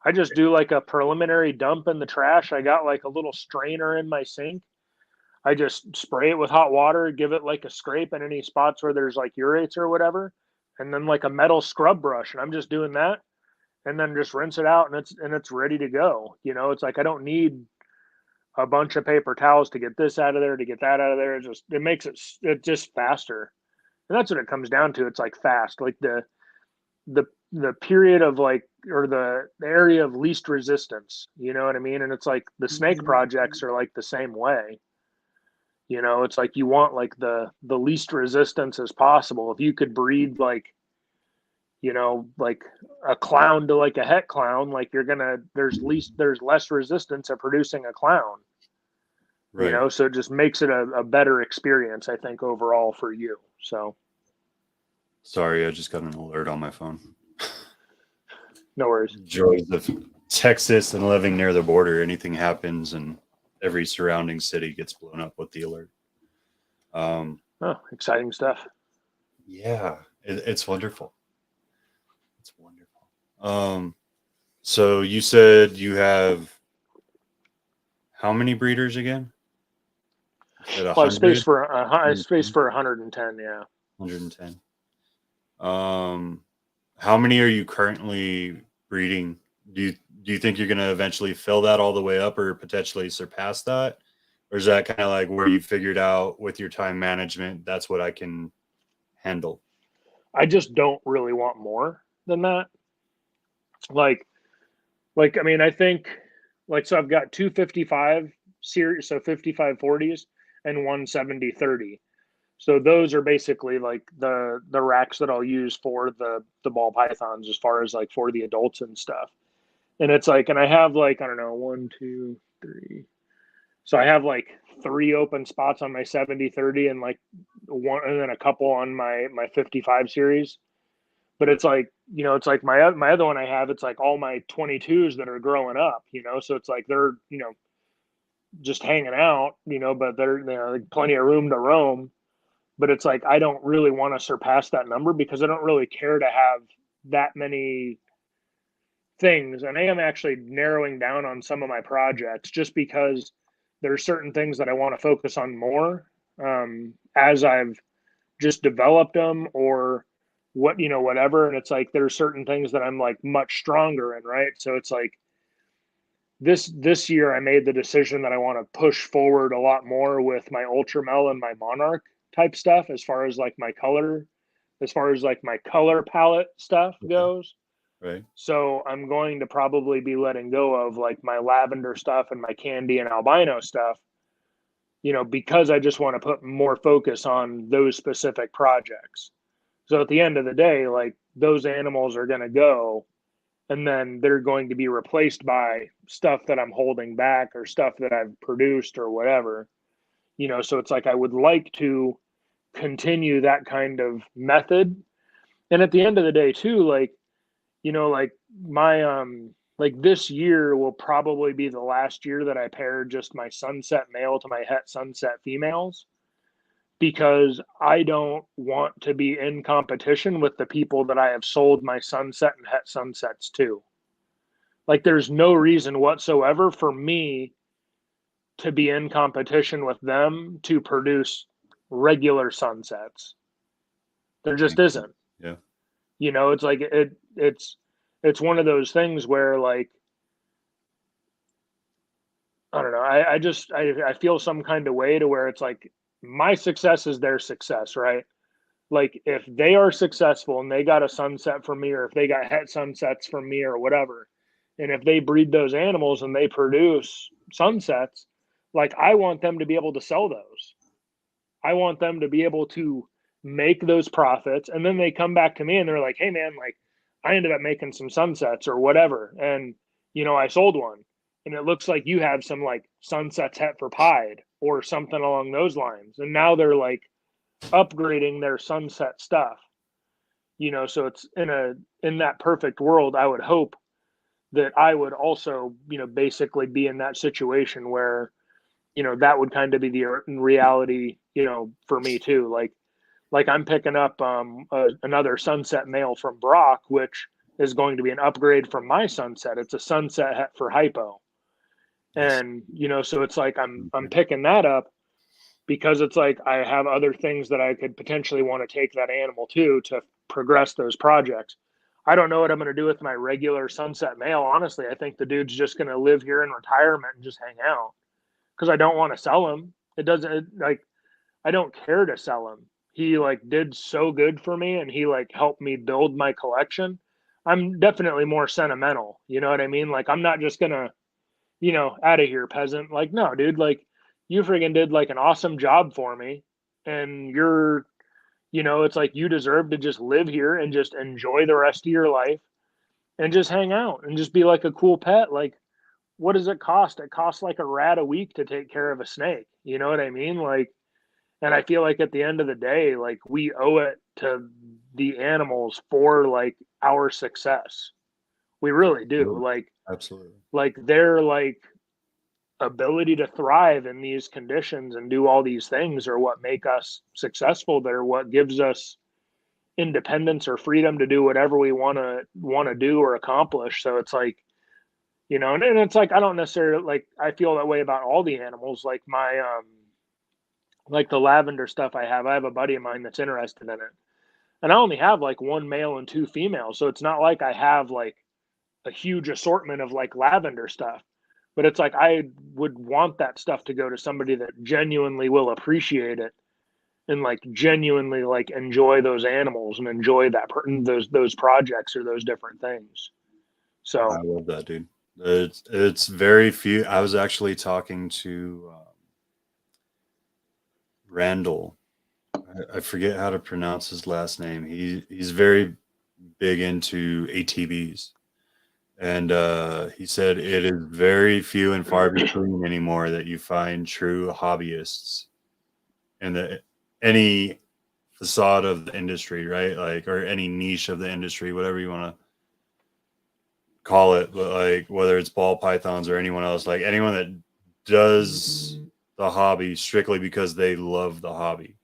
I just do like a preliminary dump in the trash. I got like a little strainer in my sink. I just spray it with hot water, give it like a scrape in any spots where there's like urates or whatever, and then like a metal scrub brush. And I'm just doing that and then just rinse it out, and it's ready to go. It's like I don't need a bunch of paper towels to get this out of there, to get that out of there. It makes it just faster. And that's what it comes down to. It's like fast, like the period of like, or the area of least resistance, you know what I mean? And it's like the snake projects are like the same way. It's like you want like the least resistance as possible. If you could breed like, like a clown to like a het clown, like there's less resistance of producing a clown. Right. So it just makes it a better experience, I think, overall for you. So Sorry, I just got an alert on my phone. no worries. Joys of Texas and living near the border. Anything happens and every surrounding city gets blown up with the alert. Oh, exciting stuff. Yeah, it's wonderful. It's wonderful. So you said you have how many breeders again? Well, I have space for 110. Yeah. 110. How many are you currently breeding? Do you think you're going to eventually fill that all the way up or potentially surpass that? Or is that kind of like where you figured out with your time management, that's what I can handle? I just don't really want more than that. Like, I mean, I think like, so I've got 255 series, so 55 40s and 170/30. So those are basically like the racks that I'll use for the ball pythons as far as like for the adults and stuff. And it's like, and I have like, I don't know, 1, 2, 3. So I have like 3 open spots on my 70/30 and like one, and then a couple on my 55 series. But it's like, it's like my other one I have, it's like all my 22s that are growing up, so it's like they're, just hanging out, but they're, like plenty of room to roam. But it's like I don't really want to surpass that number because I don't really care to have that many things. And I am actually narrowing down on some of my projects just because there are certain things that I want to focus on more as I've just developed them or whatever. And it's like there are certain things that I'm like much stronger in, right? So it's like this year I made the decision that I want to push forward a lot more with my Ultramel and my Monarch type stuff as far as like my color palette stuff goes. Right. So I'm going to probably be letting go of like my lavender stuff and my candy and albino stuff, because I just want to put more focus on those specific projects. So at the end of the day, like those animals are going to go and then they're going to be replaced by stuff that I'm holding back or stuff that I've produced or whatever, so it's like I would like to continue that kind of method. And at the end of the day too, like, like my like this year will probably be the last year that I pair just my sunset male to my het sunset females, because I don't want to be in competition with the people that I have sold my sunset and het sunsets to. Like there's no reason whatsoever for me to be in competition with them to produce regular sunsets. There just isn't. Yeah. It's like it's one of those things where like I don't know, I feel some kind of way to where it's like my success is their success, right? Like if they are successful and they got a sunset from me, or if they got het sunsets from me or whatever, and if they breed those animals and they produce sunsets, like I want them to be able to sell those. I want them to be able to make those profits, and then they come back to me and they're like, hey man, like I ended up making some sunsets or whatever, and I sold one, and it looks like you have some like sunsets het for pied or something along those lines. And now they're like upgrading their sunset stuff, you know, so it's in that perfect world, I would hope that I would also, you know, basically be in that situation where, you know, that would kind of be the reality, you know, for me too. Like I'm picking up another sunset male from Brock, which is going to be an upgrade from my sunset. It's a sunset for hypo. Nice. And, you know, so it's like I'm Okay. picking that up because it's like I have other things that I could potentially want to take that animal to progress those projects. I don't know what I'm going to do with my regular sunset male. Honestly, I think the dude's just going to live here in retirement and just hang out because I don't want to sell him. Like, I don't care to sell him. He like did so good for me and he like helped me build my collection. I'm definitely more sentimental. You know what I mean? Like, I'm not just going to, you know, out of here, peasant. Like, no, dude, like you friggin' did like an awesome job for me. And you're, you know, it's like you deserve to just live here and just enjoy the rest of your life and just hang out and just be like a cool pet. Like, what does it cost? It costs like a rat a week to take care of a snake. You know what I mean? Like, and I feel like at the end of the day, like we owe it to the animals for like our success. We really do. Absolutely. Like they're like ability to thrive in these conditions and do all these things are what make us successful. They're what gives us independence or freedom to do whatever we want to do or accomplish. So it's like, you know, and it's like I don't necessarily like I feel that way about all the animals. Like my like the lavender stuff I have a buddy of mine that's interested in it. And I only have like one male and two females. So it's not like I have like a huge assortment of like lavender stuff. But it's like I would want that stuff to go to somebody that genuinely will appreciate it and like genuinely like enjoy those animals and enjoy those projects or those different things. I So love that, dude. It's very few. I was actually talking to Randall. I forget how to pronounce his last name. He's very big into ATVs, and he said it is very few and far between anymore that you find true hobbyists in the any facade of the industry, right? Like, or any niche of the industry, whatever you want to call it, but like whether it's ball pythons or anyone else, like anyone that does the hobby strictly because they love the hobby.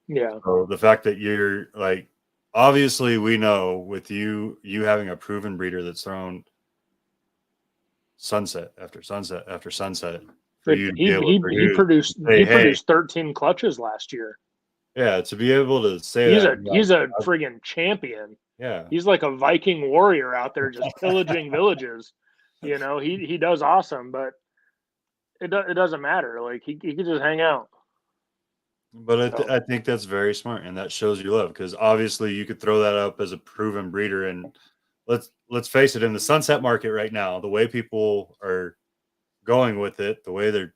yeah, So the fact that you're like, obviously we know with you having a proven breeder that's thrown sunset after sunset after sunset for it, you to he be able to he he produce produced and say, he hey, produced 13 clutches last year. yeah, to be able to say that, He's a friggin' champion. yeah. He's like a Viking warrior out there just pillaging villages. You know, he does awesome, but it doesn't matter. Like he can just hang out. But So I think that's very smart, and that shows you love because obviously you could throw that up as a proven breeder, and let's face it, in the sunset market right now, the way people are going with it, the way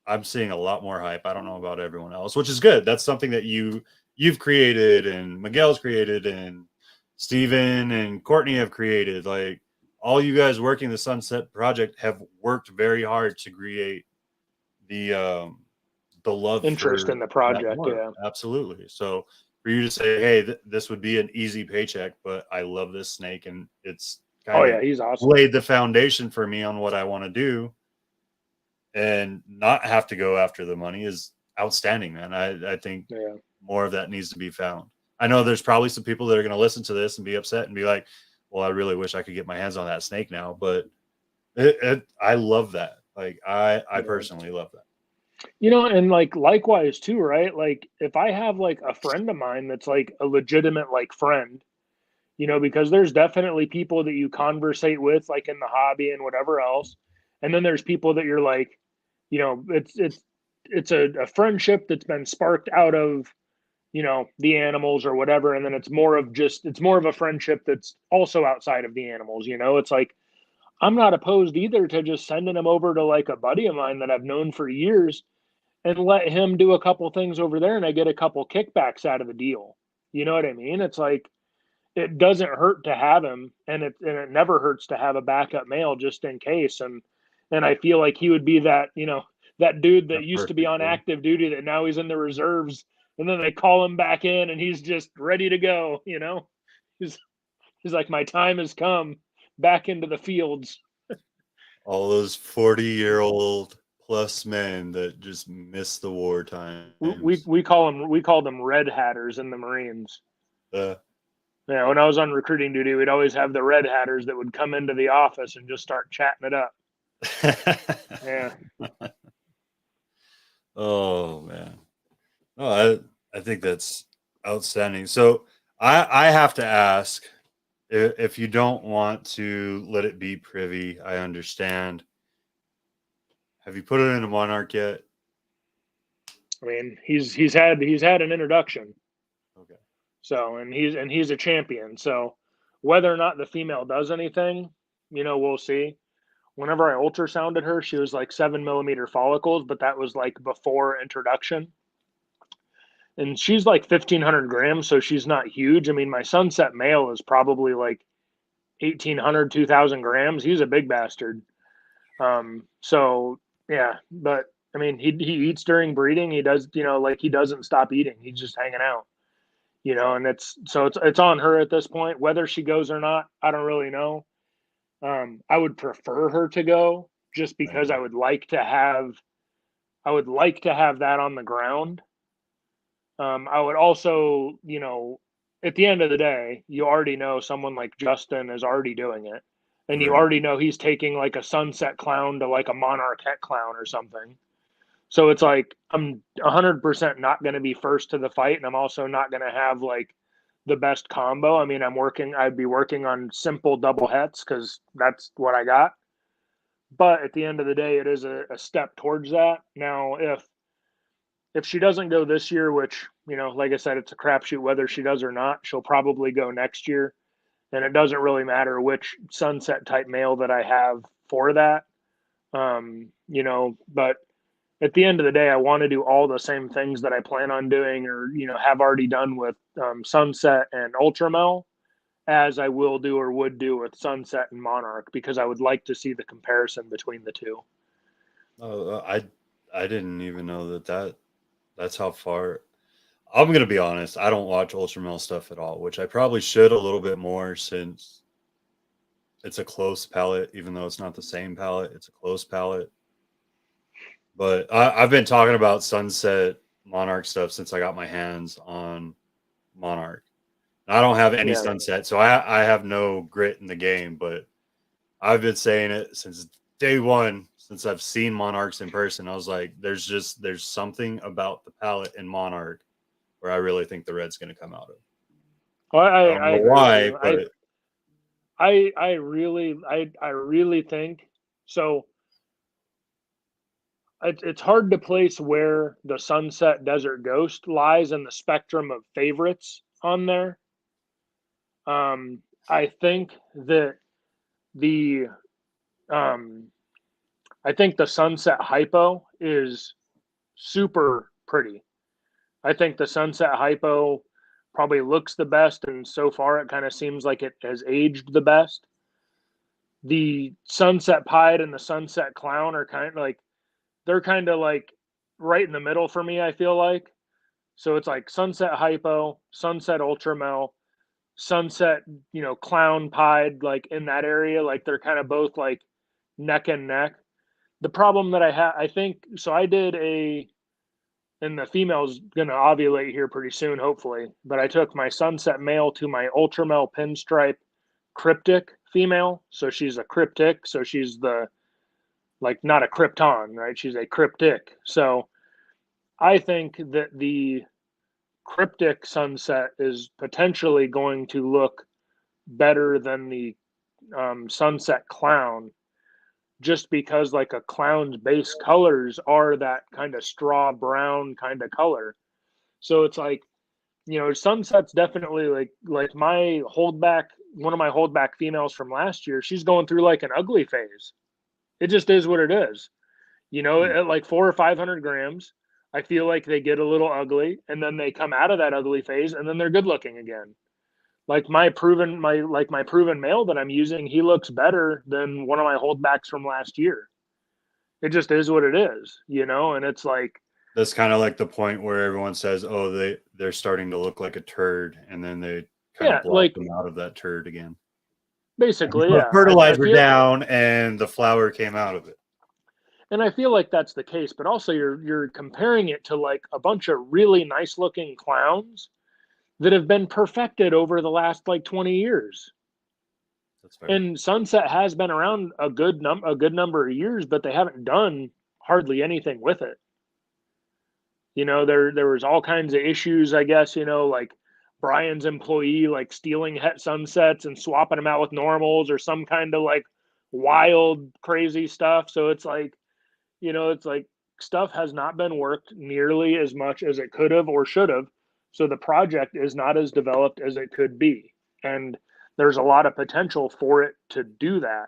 I'm seeing a lot more hype. I don't know about everyone else, which is good. That's something that you've created, and Miguel's created, and Steven and Courtney have created. Like all you guys working the Sunset Project have worked very hard to create the the love interest for in the that project, work. yeah. Absolutely. So for you to say, hey, this would be an easy paycheck, but I love this snake and it's Oh kind yeah, of he's awesome. laid the foundation for me on what I want to do and not have to go after the money is outstanding, man. I think Yeah. more of that needs to be found. I know there's probably some people that are going to listen to this and be upset and be like, well, I really wish I could get my hands on that snake now, but I love that. Like I Yeah. personally love that. You know, and like likewise too, right? Like if I have like a friend of mine that's like a legitimate like friend, you know, because there's definitely people that you conversate with like in the hobby and whatever else. And then there's people that you're like, you know, it's a friendship that's been sparked out of, you know, the animals or whatever. And then it's more of a friendship that's also outside of the animals, you know. It's like I'm not opposed either to just sending them over to like a buddy of mine that I've known for years and let him do a couple things over there and I get a couple kickbacks out of the deal. You know what I mean? It's like it doesn't hurt to have him and it never hurts to have a backup male just in case. And And I feel like he would be that, that dude that That used to be perfect on one. active duty that now he's in the reserves, and then they call him back in and he's just ready to go. He's he's like, my time has come back into the fields. All those 40-year-old plus men that just miss the war times. We called them red hatters in the Marines. Uh, Yeah, when I was on recruiting duty, we'd always have the red hatters that would come into the office and just start chatting it up. Yeah. oh man. No, I think that's outstanding. So I have to ask, if you don't want to let it be privy, I understand. Have you put it in a monarch yet? I mean, he's had an introduction. Okay. So, and he's a champion. So, whether or not the female does anything, we'll see. Whenever I ultrasounded her, she was like 7 millimeter follicles, but that was like before introduction. And she's like 1,500 grams, so she's not huge. I mean, my sunset male is probably like 1,800, 2,000 grams. He's a big bastard. So yeah, but I mean, he eats during breeding. He does, like he doesn't stop eating. He's just hanging out, and it's on her at this point. Whether she goes or not, I don't really know. I would prefer her to go just because Right. I would like to have that on the ground. I would also, at the end of the day, you already know someone like Justin is already doing it. And you Right. already know he's taking like a sunset clown to like a monarch het clown or something. So it's like I'm 100% not going to be first to the fight, and I'm also not going to have like the best combo. I mean, I'd be working on simple double hets because that's what I got. But at the end of the day, it is a step towards that. Now, if she doesn't go this year, which, like I said, it's a crapshoot whether she does or not, she'll probably go next year. And it doesn't really matter which sunset type male that I have for that. But at the end of the day, I want to do all the same things that I plan on doing or, have already done with sunset and ultramel as I will do or would do with sunset and monarch, because I would like to see the comparison between the two. Oh, I didn't even know that's how far. I'm gonna be honest. I don't watch ultramel stuff at all, which I probably should a little bit more since it's a close palette. Even though it's not the same palette, it's a close palette. But I've been talking about Sunset Monarch stuff since I got my hands on Monarch. I don't have any Yeah. Sunset, so I have no grit in the game. But I've been saying it since day one, since I've seen Monarchs in person. I was like, there's something about the palette in Monarch where I really think the red's going to come out of. Well, I don't I know agree with why, you. but I really think so. It's hard to place where the Sunset Desert Ghost lies in the spectrum of favorites on there. I think that the um, I think the Sunset Hypo is super pretty. I think the Sunset Hypo probably looks the best, and so far it kind of seems like it has aged the best. The Sunset Pied and the Sunset Clown are kind of like right in the middle for me, I feel like. So it's like Sunset Hypo, Sunset Ultramel, Sunset, Clown Pied, like in that area. Like they're kind of both like neck and neck. The problem that I think, so I did and the female's going to ovulate here pretty soon, hopefully. But I took my Sunset male to my Ultramel Pinstripe Cryptic female. So she's a cryptic. So she's like not a Krypton, right? She's a cryptic. So I think that the cryptic sunset is potentially going to look better than the sunset clown, just because like a clown's base colors are that kind of straw brown kind of color. So it's like, sunset's definitely like my holdback, one of my holdback females from last year. She's going through like an ugly phase. It just is what it is. hmm, At like 400 or 500 grams, I feel like they get a little ugly, and then they come out of that ugly phase, and then they're good looking again. Like my proven male that I'm using, he looks better than one of my holdbacks from last year. It just is what it is, you know? And it's like, That's kind of like the point where everyone says, "Oh, they're starting to look like a turd," and then they kind yeah, of like blossom out of that turd again. And we basically, put yeah. I fertilizer feel, down, and the flower came out of it. and I feel like that's the case, but also you're comparing it to like a bunch of really nice looking clowns that have been perfected over the last like 20 years. That's fair. And Sunset has been around a good number of years, but they haven't done hardly anything with it. You know, there was all kinds of issues, I guess, you know, like Brian's employee like stealing het sunsets and swapping them out with normals or some kind of like wild crazy stuff. So it's like, you know, it's like stuff has not been worked nearly as much as it could have or should have. So the project is not as developed as it could be. And there's a lot of potential for it to do that.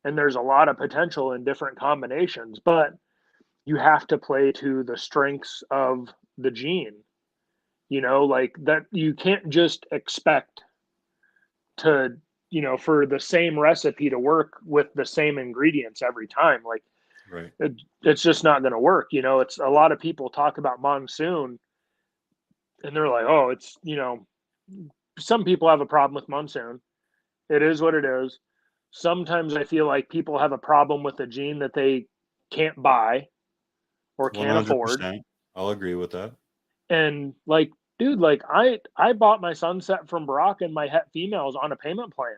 And there's a lot of potential in different combinations, but you have to play to the strengths of the gene. You know, like that you can't just expect to, you know, for the same recipe to work with the same ingredients every time. Like Right. it's just not going to work. You know, it's a lot of people talk about monsoon and they're like, oh, it's, you know, some people have a problem with monsoon. It is what it is. Sometimes I feel like people have a problem with a gene that they can't buy or can't afford. 100%. I'll agree with that. And like, dude, like I bought my sunset from Brock and my het females on a payment plan.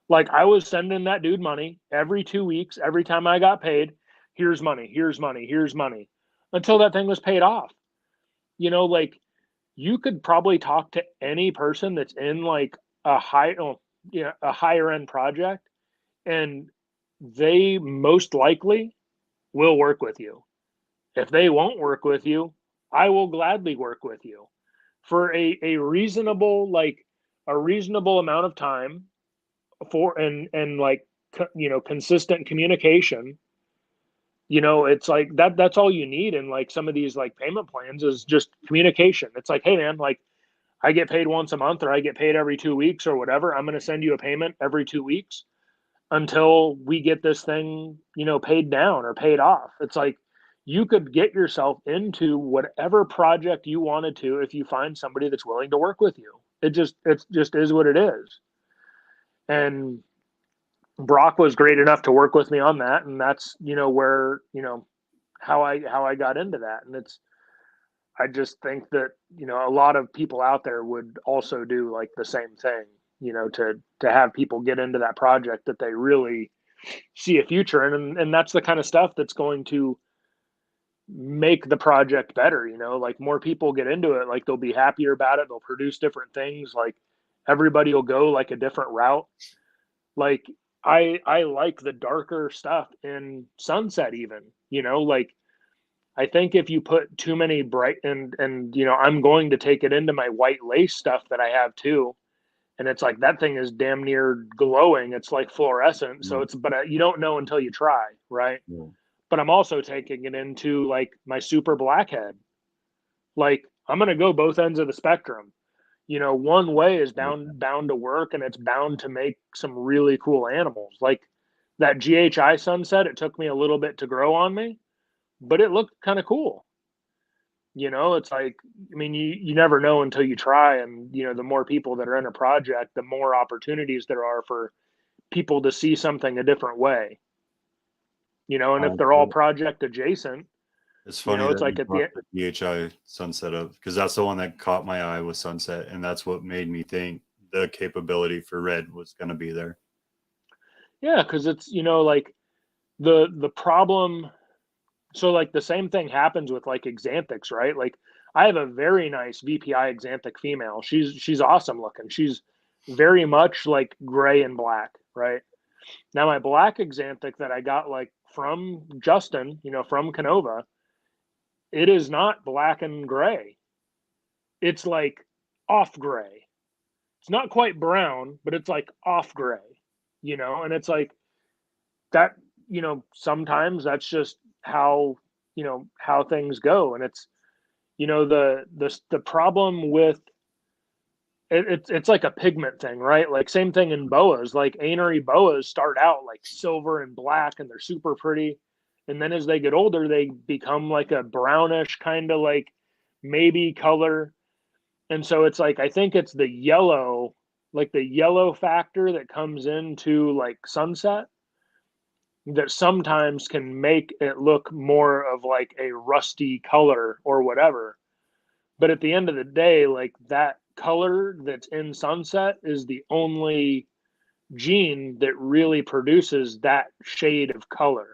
Like I was sending that dude money every 2 weeks, every time I got paid. Here's money, here's money, here's money, until that thing was paid off. You know, like you could probably talk to any person that's in like a high, oh, yeah, a higher end project, and they most likely will work with you. If they won't work with you, I will gladly work with you for a reasonable, like a reasonable amount of time for and like you know, consistent communication. You know, it's like that's all you need in like some of these like payment plans is just communication. It's like, hey man, like I get paid once a month or I get paid every 2 weeks or whatever. I'm going to send you a payment every 2 weeks until we get this thing, you know, paid down or paid off. It's like you could get yourself into whatever project you wanted to if you find somebody that's willing to work with you. It just is what it is. And Brock was great enough to work with me on that, and that's, you know, where, you know, how I got into that. And it's I just think that, you know, a lot of people out there would also do like the same thing, you know, to have people get into that project that they really see a future in. And that's the kind of stuff that's going to make the project better, you know, like more people get into it, like they'll be happier about it, they'll produce different things, like everybody will go like a different route. Like I like the darker stuff in Sunset even, you know, like I think if you put too many bright and you know, I'm going to take it into my white lace stuff that I have too. And it's like that thing is damn near glowing. It's like fluorescent. So Mm. it's but you don't know until you try, right? Yeah. But I'm also taking it into like my super blackhead. Like I'm gonna go both ends of the spectrum. You know, one way is bound to work and it's bound to make some really cool animals. Like that GHI sunset, it took me a little bit to grow on me, but it looked kind of cool. You know, it's like, I mean, you never know until you try. And, you know, the more people that are in a project, the more opportunities there are for people to see something a different way, you know, and if they're all project adjacent, It's you funny know, it's that you like at the brought the DHI Sunset up because that's the one that caught my eye with Sunset, and that's what made me think the capability for Red was going to be there. yeah, because it's, you know, like the problem. So like the same thing happens with like Xanthics, right? Like I have a very nice VPI Xanthic female. She's awesome looking. She's very much like gray and black, right? Now my black Xanthic that I got like from Justin, you know, from Canova, it is not black and gray. It's like off gray. It's not quite brown, but it's like off gray, you know, and it's like that, you know, sometimes that's just how, you know, how things go. And it's, you know, the problem with it's like a pigment thing, right? Like same thing in boas. Like anery boas start out like silver and black, and they're super pretty, And then as they get older, they become like a brownish kind of like maybe color. And so it's like, I think it's the yellow, like the yellow factor that comes into like sunset that sometimes can make it look more of like a rusty color or whatever. But at the end of the day, like that color that's in sunset is the only gene that really produces that shade of color.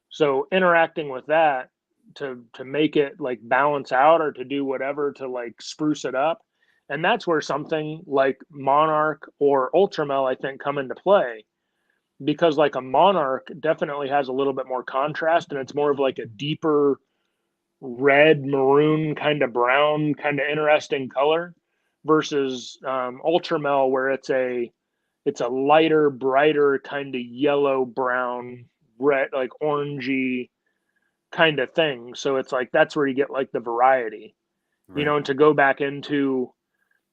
So interacting with that to make it like balance out or to do whatever to like spruce it up. And that's where something like Monarch or Ultramel, I think, come into play. Because like a Monarch definitely has a little bit more contrast and it's more of like a deeper red, maroon, kind of brown, kind of interesting color versus Ultramel where it's a lighter, brighter kind of yellow, brown, red, like orangey kind of thing. So it's like that's where you get like the variety, Right. and to go back into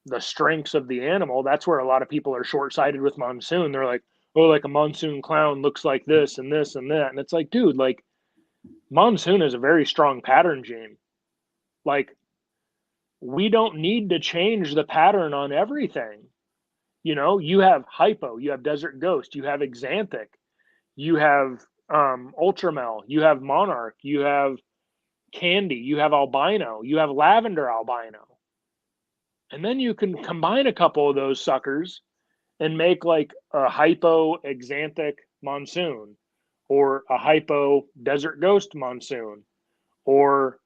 the strengths of the animal, that's where a lot of people are short sighted with Monsoon. They're like, oh, like a Monsoon clown looks like this and this and that. And it's like, dude, like Monsoon is a very strong pattern gene. Like, we don't need to change the pattern on everything. You have hypo, you have desert ghost, you have exanthic, you have ultramel, you have monarch, you have candy, you have albino, you have lavender albino. And then you can combine a couple of those suckers and make like a hypo exanthic monsoon or a hypo desert ghost monsoon or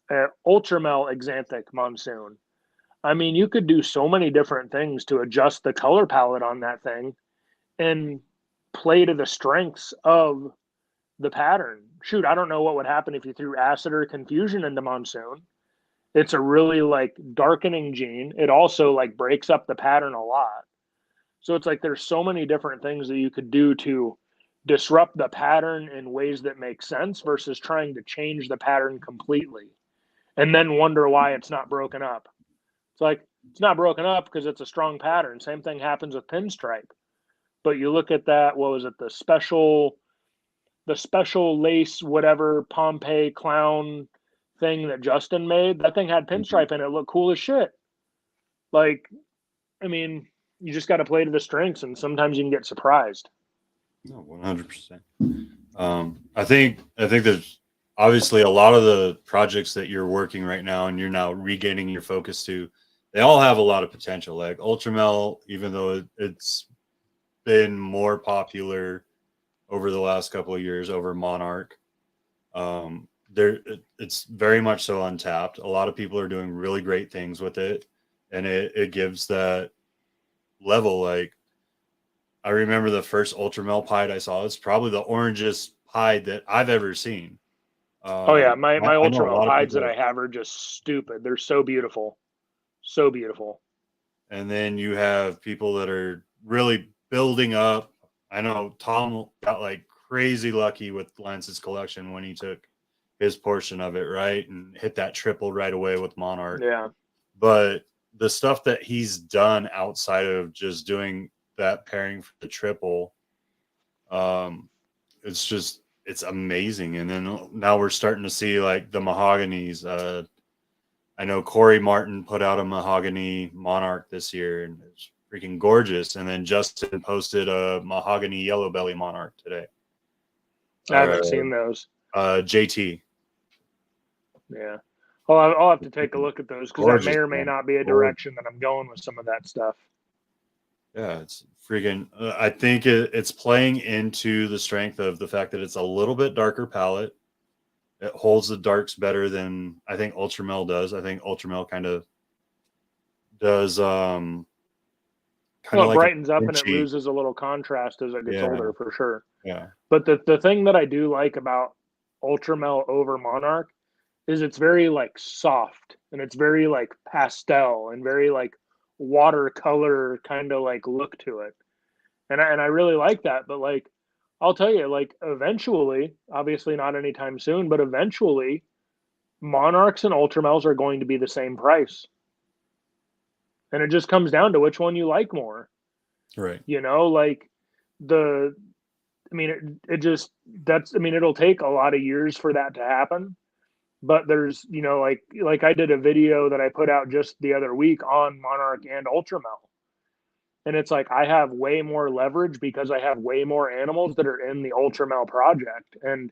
a ultramel exanthic monsoon. I mean, you could do so many different things to adjust the color palette on that thing and play to the strengths of the pattern. Shoot, I don't know what would happen if you threw acid or confusion into monsoon. It's a really like darkening gene. It also like breaks up the pattern a lot. So it's like there's so many different things that you could do to disrupt the pattern in ways that make sense versus trying to change the pattern completely and then wonder why it's not broken up. It's like it's not broken up because it's a strong pattern. Same thing happens with pinstripe. But you look at that, what was it, the special lace, whatever, Pompeii clown thing that Justin made? That thing had Mhm. pinstripe in it. It looked cool as shit. Like, I mean, you just got to play to the strengths, and sometimes you can get surprised. No, 100%. I think there's obviously a lot of the projects that you're working right now and you're now regaining your focus to. They all have a lot of potential. Like Ultramel, even though it's been more popular over the last couple of years over Monarch, it's very much so untapped. A lot of people are doing really great things with it, and it gives that level. Like I remember the first Ultramel pied I saw. It's probably the orangest pied that I've ever seen. Oh yeah, my I know a ultramel lot of pieds that people, I have are just stupid. They're so beautiful, so beautiful. and then you have people that are really building up. I know Tom got like crazy lucky with Lance's collection when he took his portion of it, right, and hit that triple right away with Monarch. Yeah. But the stuff that he's done outside of just doing that pairing for the triple, um, it's amazing. And then now we're starting to see like the mahoganies. I know Corey Martin put out a mahogany Monarch this year, and it's freaking gorgeous. And then Justin posted a mahogany yellow belly Monarch today. I Or haven't seen those. JT, Yeah. I'll have to take a look at those because that may gorgeous or may man. not be a Gorgeous. direction that I'm going with some of that stuff. Yeah, it's freaking. I think it's playing into the strength of the fact that it's a little bit darker palette. It holds the darks better than I think Ultramel does. I think Ultramel kind of does kind Well, of it like a brightens up and it Vinci. loses a little contrast as it gets Yeah, older for sure. yeah. But the thing that I do like about Ultramel over Monarch is it's very like soft and it's very like pastel and very like watercolor kind of like look to it. And I really like that, but like I'll tell you, like eventually, obviously not anytime soon, but eventually Monarchs and Ultramels are going to be the same price. And it just comes down to which one you like more. Right. Like the I mean, it just, I mean, it'll take a lot of years for that to happen. But there's, like I did a video that I put out just the other week on Monarch and Ultramel. And it's like I have way more leverage because I have way more animals that are in the Ultramel project. And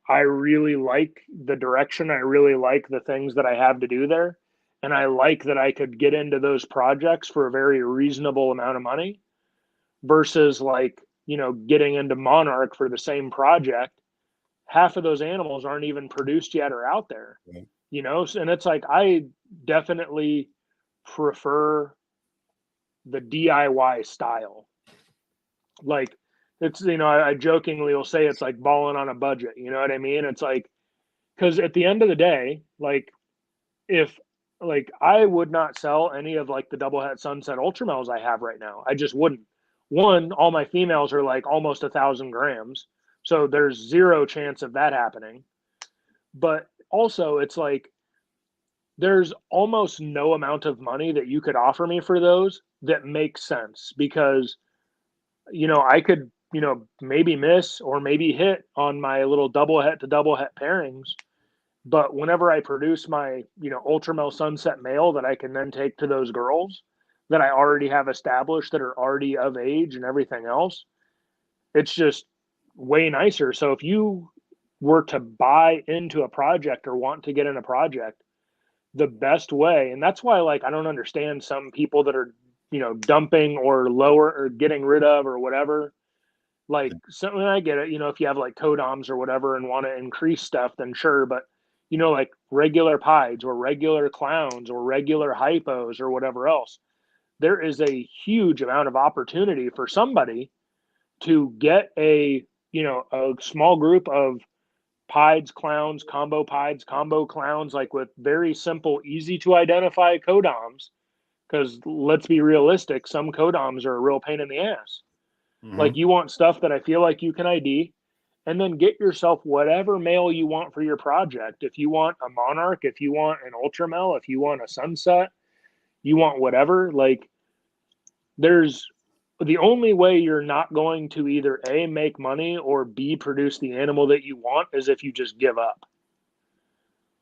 I really like the direction. I really like the things that I have to do there. And I like that I could get into those projects for a very reasonable amount of money versus like, getting into Monarch for the same project. Half of those animals aren't even produced yet or out there, Right. and it's like I definitely prefer the DIY style. Like it's, I jokingly will say it's like balling on a budget. You know what I mean? It's like, because at the end of the day, like if like I would not sell any of like the double het sunset ultramels I have right now. I just wouldn't. One, all my females are like almost 1,000 grams. So there's zero chance of that happening. But also it's like there's almost no amount of money that you could offer me for those that makes sense because I could, maybe miss or maybe hit on my little double het to double het pairings. But whenever I produce my, Ultramel Sunset male that I can then take to those girls that I already have established that are already of age and everything else, it's just way nicer. So if you were to buy into a project or want to get in a project, the best way, and that's why like I don't understand some people that are, dumping or lower or getting rid of or whatever. Like, so I get it, if you have like codoms or whatever and want to increase stuff, then sure. But, like regular pieds or regular clowns or regular hypos or whatever else, there is a huge amount of opportunity for somebody to get a small group of pieds, clowns, combo clowns, like with very simple, easy to identify codoms. Because let's be realistic, some codoms are a real pain in the ass. Like Mhm. you want stuff that I feel like you can ID, and then get yourself whatever male you want for your project. If you want a monarch, if you want an ultramel, if you want a sunset, you want whatever. Like there's the only way you're not going to either A, make money or B, produce the animal that you want is if you just give up.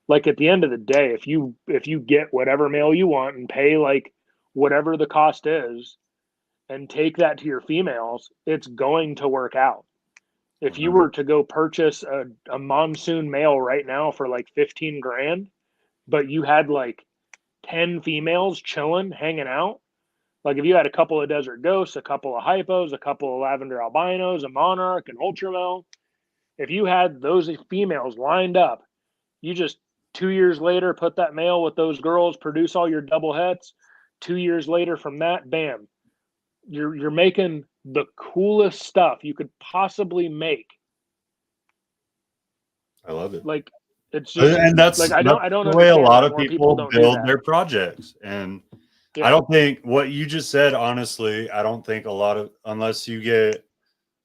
Like at the end of the day, if you get whatever male you want and pay like whatever the cost is and take that to your females, it's going to work out. If you 100. were to go purchase a monsoon male right now for like 15 grand, but you had like 10 females chilling, hanging out, like if you had a couple of desert ghosts, a couple of hypos, a couple of lavender albinos, a monarch, an ultramel, if you had those females lined up, you just 2 years later put that male with those girls, produce all your double hets. 2 years later from that, bam, you're making the coolest stuff you could possibly make. I love it. Like it's just And that's like I that's don't the way a understand lot why of more people people don't do build that. their projects. And I Yeah. don't think what you just said, honestly, I don't think a lot of, unless you get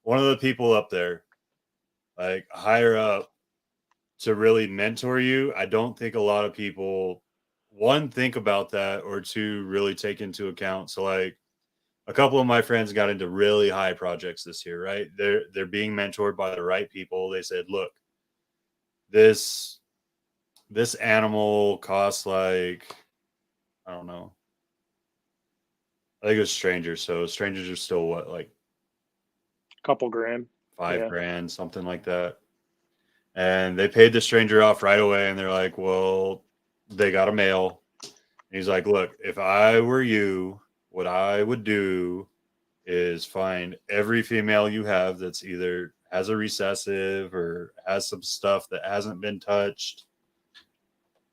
one of the people up there, like higher up, to really mentor you, I don't think a lot of people, one, think about that, or two, really take into account. So like a couple of my friends got into really high projects this year, right? They're being mentored by the right people. They said, look, this this animal costs like, I don't know. I think it was strangers. So strangers are still what, like Couple grand. 5 Yeah. grand, something like that. And they paid the stranger off right away. And they're like, well, they got a male. And he's like, look, if I were you, what I would do is find every female you have that's either has a recessive or has some stuff that hasn't been touched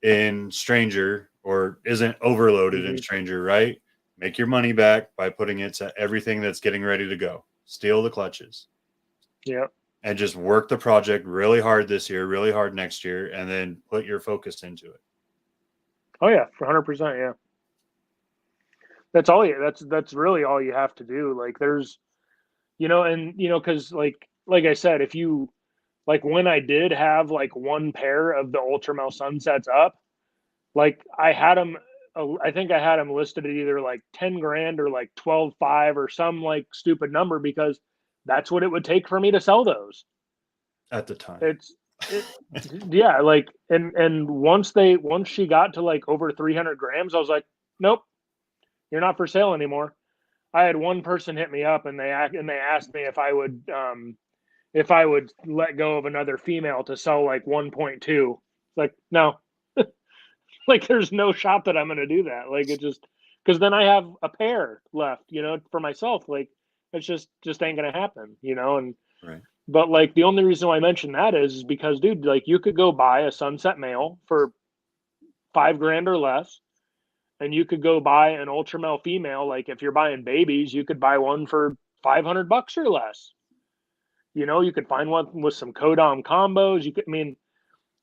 in stranger or isn't overloaded in Mm-hmm. stranger, right? Make your money back by putting it to everything that's getting ready to go. Steal the clutches Yeah. and just work the project really hard this year, really hard next year, and then put your focus into it. Oh yeah, for 100%. Yeah. That's all you. That's really all you have to do. Like there's, and because like I said, if you like when I did have like one pair of the Ultramel sunsets up, like I had them. I think I had them listed at either like 10 grand or like 12.5 or some like stupid number because that's what it would take for me to sell those at the time. Yeah, like, and once she got to like over 300 grams, I was like, nope, you're not for sale anymore. I had one person hit me up and they asked me if I would let go of another female to sell like 1.2. Like, no, like there's no shot that I'm going to do that. Like, it just, because then I have a pair left, for myself. Like, it's just ain't going to happen, and Right. but like the only reason why I mention that is because, dude, like you could go buy a sunset male for $5,000 or less, and you could go buy an ultra male female. Like if you're buying babies, you could buy one for $500 or less. You could find one with some codom combos.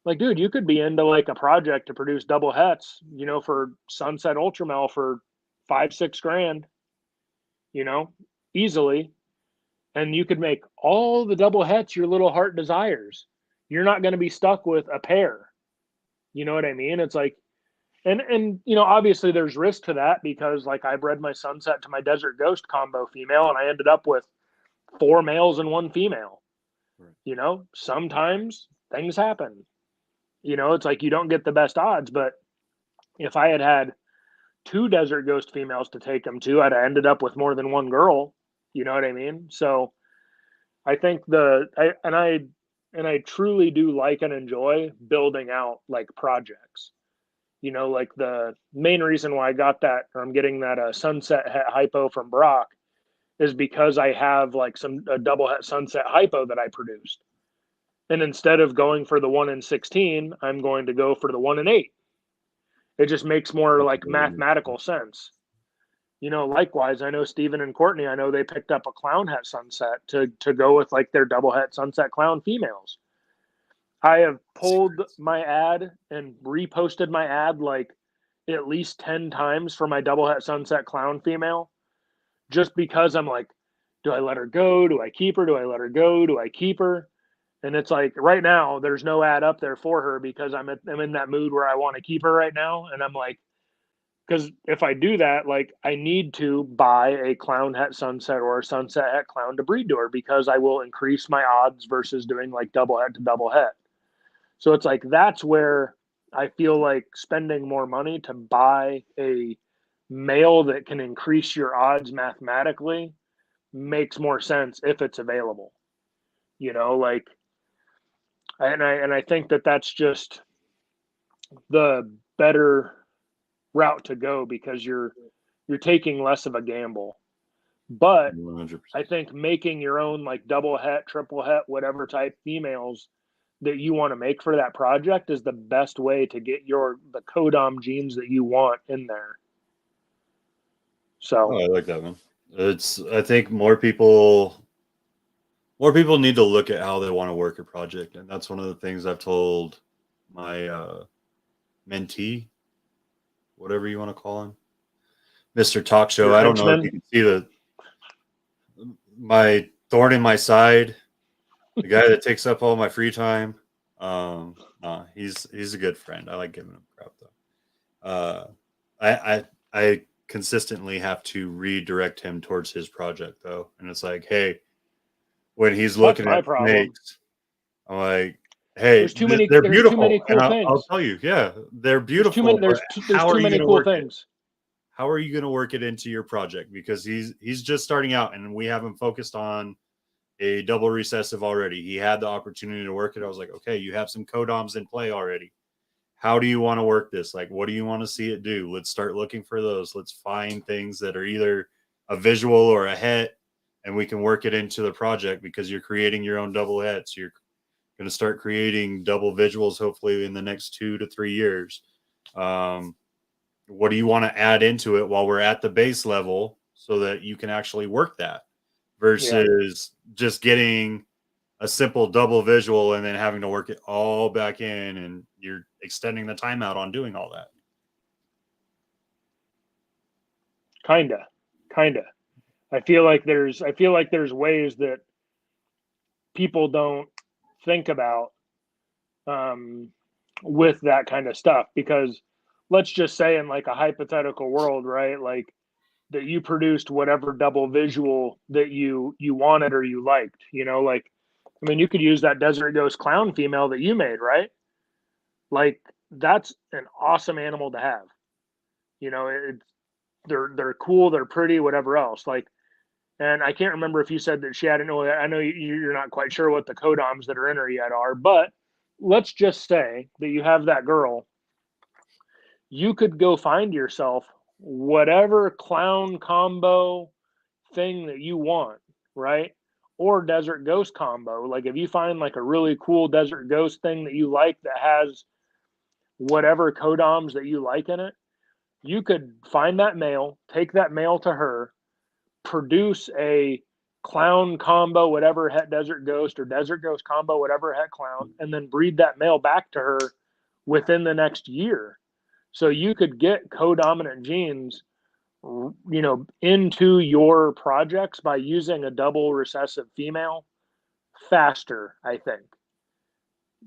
Like, dude, you could be into like a project to produce double hets, for sunset ultra male for 5-6 grand, easily. And you could make all the double hets your little heart desires. You're not going to be stuck with a pair. You know what I mean? It's like, and obviously there's risk to that because like I bred my sunset to my desert ghost combo female and I ended up with 4 males and 1 female. Right. Sometimes things happen. It's like you don't get the best odds, but if I had 2 desert ghost females to take them to, I'd have ended up with more than 1 girl. You know what I mean? So I think I truly do like and enjoy building out like projects. Like the main reason why I got that, or I'm getting that sunset het hypo from Brock, is because I have like a double het sunset hypo that I produced, and instead of going for the 1 in 16, I'm going to go for the 1 in 8. It just makes more like mathematical sense. Likewise, I know Steven and Courtney, I know they picked up a clown het sunset to go with like their double het sunset clown females. I have pulled my ad and reposted my ad like at least 10 times for my double het sunset clown female, just because I'm like, do I let her go? Do I keep her? Do I let her go? Do I keep her? And it's like right now there's no ad up there for her because I'm in that mood where I want to keep her right now. And I'm like, because if I do that, like I need to buy a clown het sunset or a sunset het clown to breed to her because I will increase my odds versus doing like double het to double het. So it's like that's where I feel like spending more money to buy a male that can increase your odds mathematically makes more sense if it's available. Like, and I think that that's just the better route to go because you're taking less of a gamble. But 100%. I think making your own like double het, triple het, whatever type females that you want to make for that project is the best way to get the codom genes that you want in there. So I like that, man. I think more people need to look at how they want to work a project, and that's one of the things I've told my mentee, whatever you want to call him, Mr. Talk Show. Your I don't know if you can see my thorn in my side, the guy that takes up all my free time. He's a good friend. I like giving him crap though. I consistently have to redirect him towards his project though, and it's like, hey, when he's looking at snakes, I'm like, hey, they're beautiful. Too many cool things. I'll tell you, yeah, they're beautiful. There's too many cool things. How are you going to work it into your project? Because he's just starting out, and we haven't focused on a double recessive already. He had the opportunity to work it. I was like, okay, you have some codoms in play already. How do you want to work this? Like, what do you want to see it do? Let's start looking for those. Let's find things that are either a visual or a het, and we can work it into the project because you're creating your own double hets. You're going to start creating double visuals hopefully in the next 2 to 3 years. What do you want to add into it while we're at the base level so that you can actually work that versus just getting a simple double visual and then having to work it all back in, and you're extending the timeout on doing all that. Kinda. I feel like there's ways that people don't think about with that kind of stuff, because let's just say in like a hypothetical world, right? Like that you produced whatever double visual that you wanted or you liked, you know, like, I mean, you could use that Desert Ghost clown female that you made, right? Like, that's an awesome animal to have. You know, they're cool, they're pretty, whatever else. Like, and I can't remember if you said that she had an. I know you're not quite sure what the codoms that are in her yet are, but let's just say that you have that girl. You could go find yourself whatever clown combo thing that you want, right? Or desert ghost combo. Like if you find like a really cool desert ghost thing that you like that has whatever codoms that you like in it, you could find that male, take that male to her, produce a clown combo, whatever het desert ghost or desert ghost combo, whatever het clown, and then breed that male back to her within the next year. So you could get co-dominant genes, you know, into your projects by using a double recessive female faster, I think.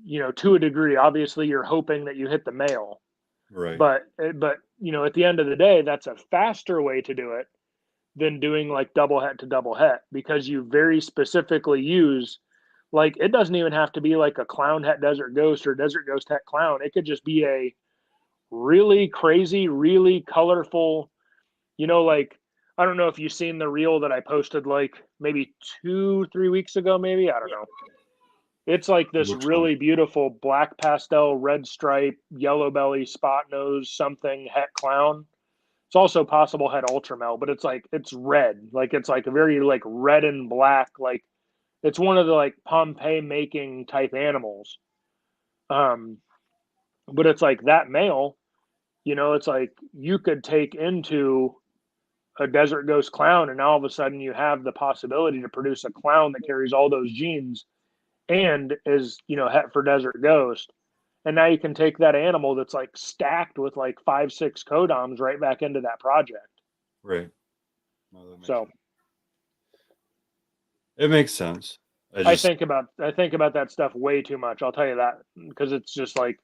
You know, to a degree. Obviously, you're hoping that you hit the male, Right. but you know, at the end of the day, that's a faster way to do it than doing like double het to double het, because you very specifically use, like, it doesn't even have to be like a clown het desert ghost or desert ghost het clown. It could just be a really crazy, really colorful, you know, like, I don't know if you've seen the reel that I posted like maybe 2-3 weeks ago, maybe, I don't know. It's like this Which one? really beautiful black pastel, red stripe, yellow belly, spot nose, something het clown. It's also possible het ultramel, but it's like, it's red. Like it's like a very like red and black, like it's one of the like Pompeii making type animals. Um, but it's like that male, you know, it's like you could take into a desert ghost clown, and now all of a sudden you have the possibility to produce a clown that carries all those genes and is, you know, het for desert ghost. And now you can take that animal that's like stacked with like 5-6 codoms right back into that project. Right. No, that makes So sense. It makes sense. I I just think about that stuff way too much. I'll tell you that, because it's just like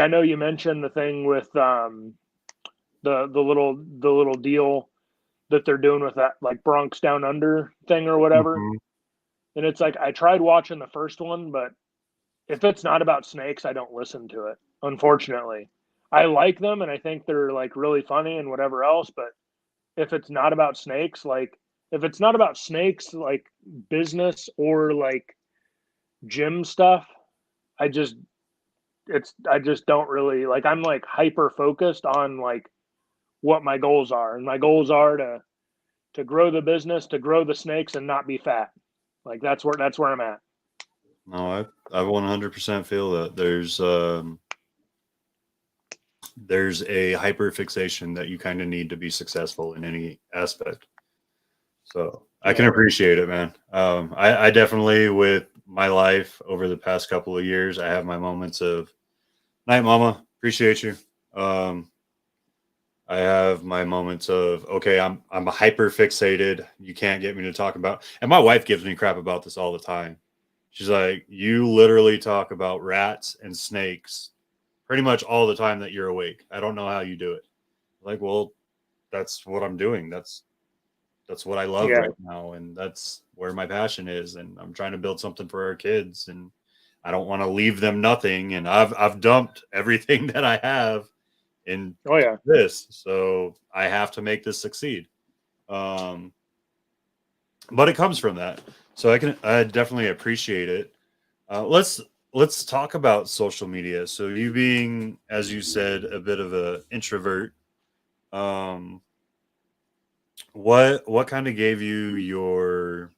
I know you mentioned the thing with the little deal that they're doing with that like Bronx Down Under thing or whatever. Mhm. And it's like I tried watching the first one, but if it's not about snakes, I don't listen to it. Unfortunately, I like them and I think they're like really funny and whatever else, but if it's not about snakes, like if it's not about snakes, like business or like gym stuff, I just I just don't really like, I'm like hyper focused on like what my goals are. And my goals are to grow the business, to grow the snakes and not be fat. Like that's where I'm at. no, I 100% feel that there's a hyper fixation that you kind of need to be successful in any aspect. So I can Yeah. appreciate it, man. I definitely, with my life over the past couple of years, I have my moments of night, mama, appreciate you. I have my moments of, okay, I'm hyper fixated. You can't get me to talk about, and my wife gives me crap about this all the time. She's like, you literally talk about rats and snakes pretty much all the time that you're awake. I don't know how you do it. Like, well, that's what I'm doing. That's what I love Yeah. right now, and that's where my passion is. And I'm trying to build something for our kids, and I don't want to leave them nothing. And I've dumped everything that I have in Oh yeah. this, so I have to make this succeed. Um, but it comes from that, so I definitely appreciate it. Let's talk about social media. So you being, as you said, a bit of a introvert, um, what kind of gave you your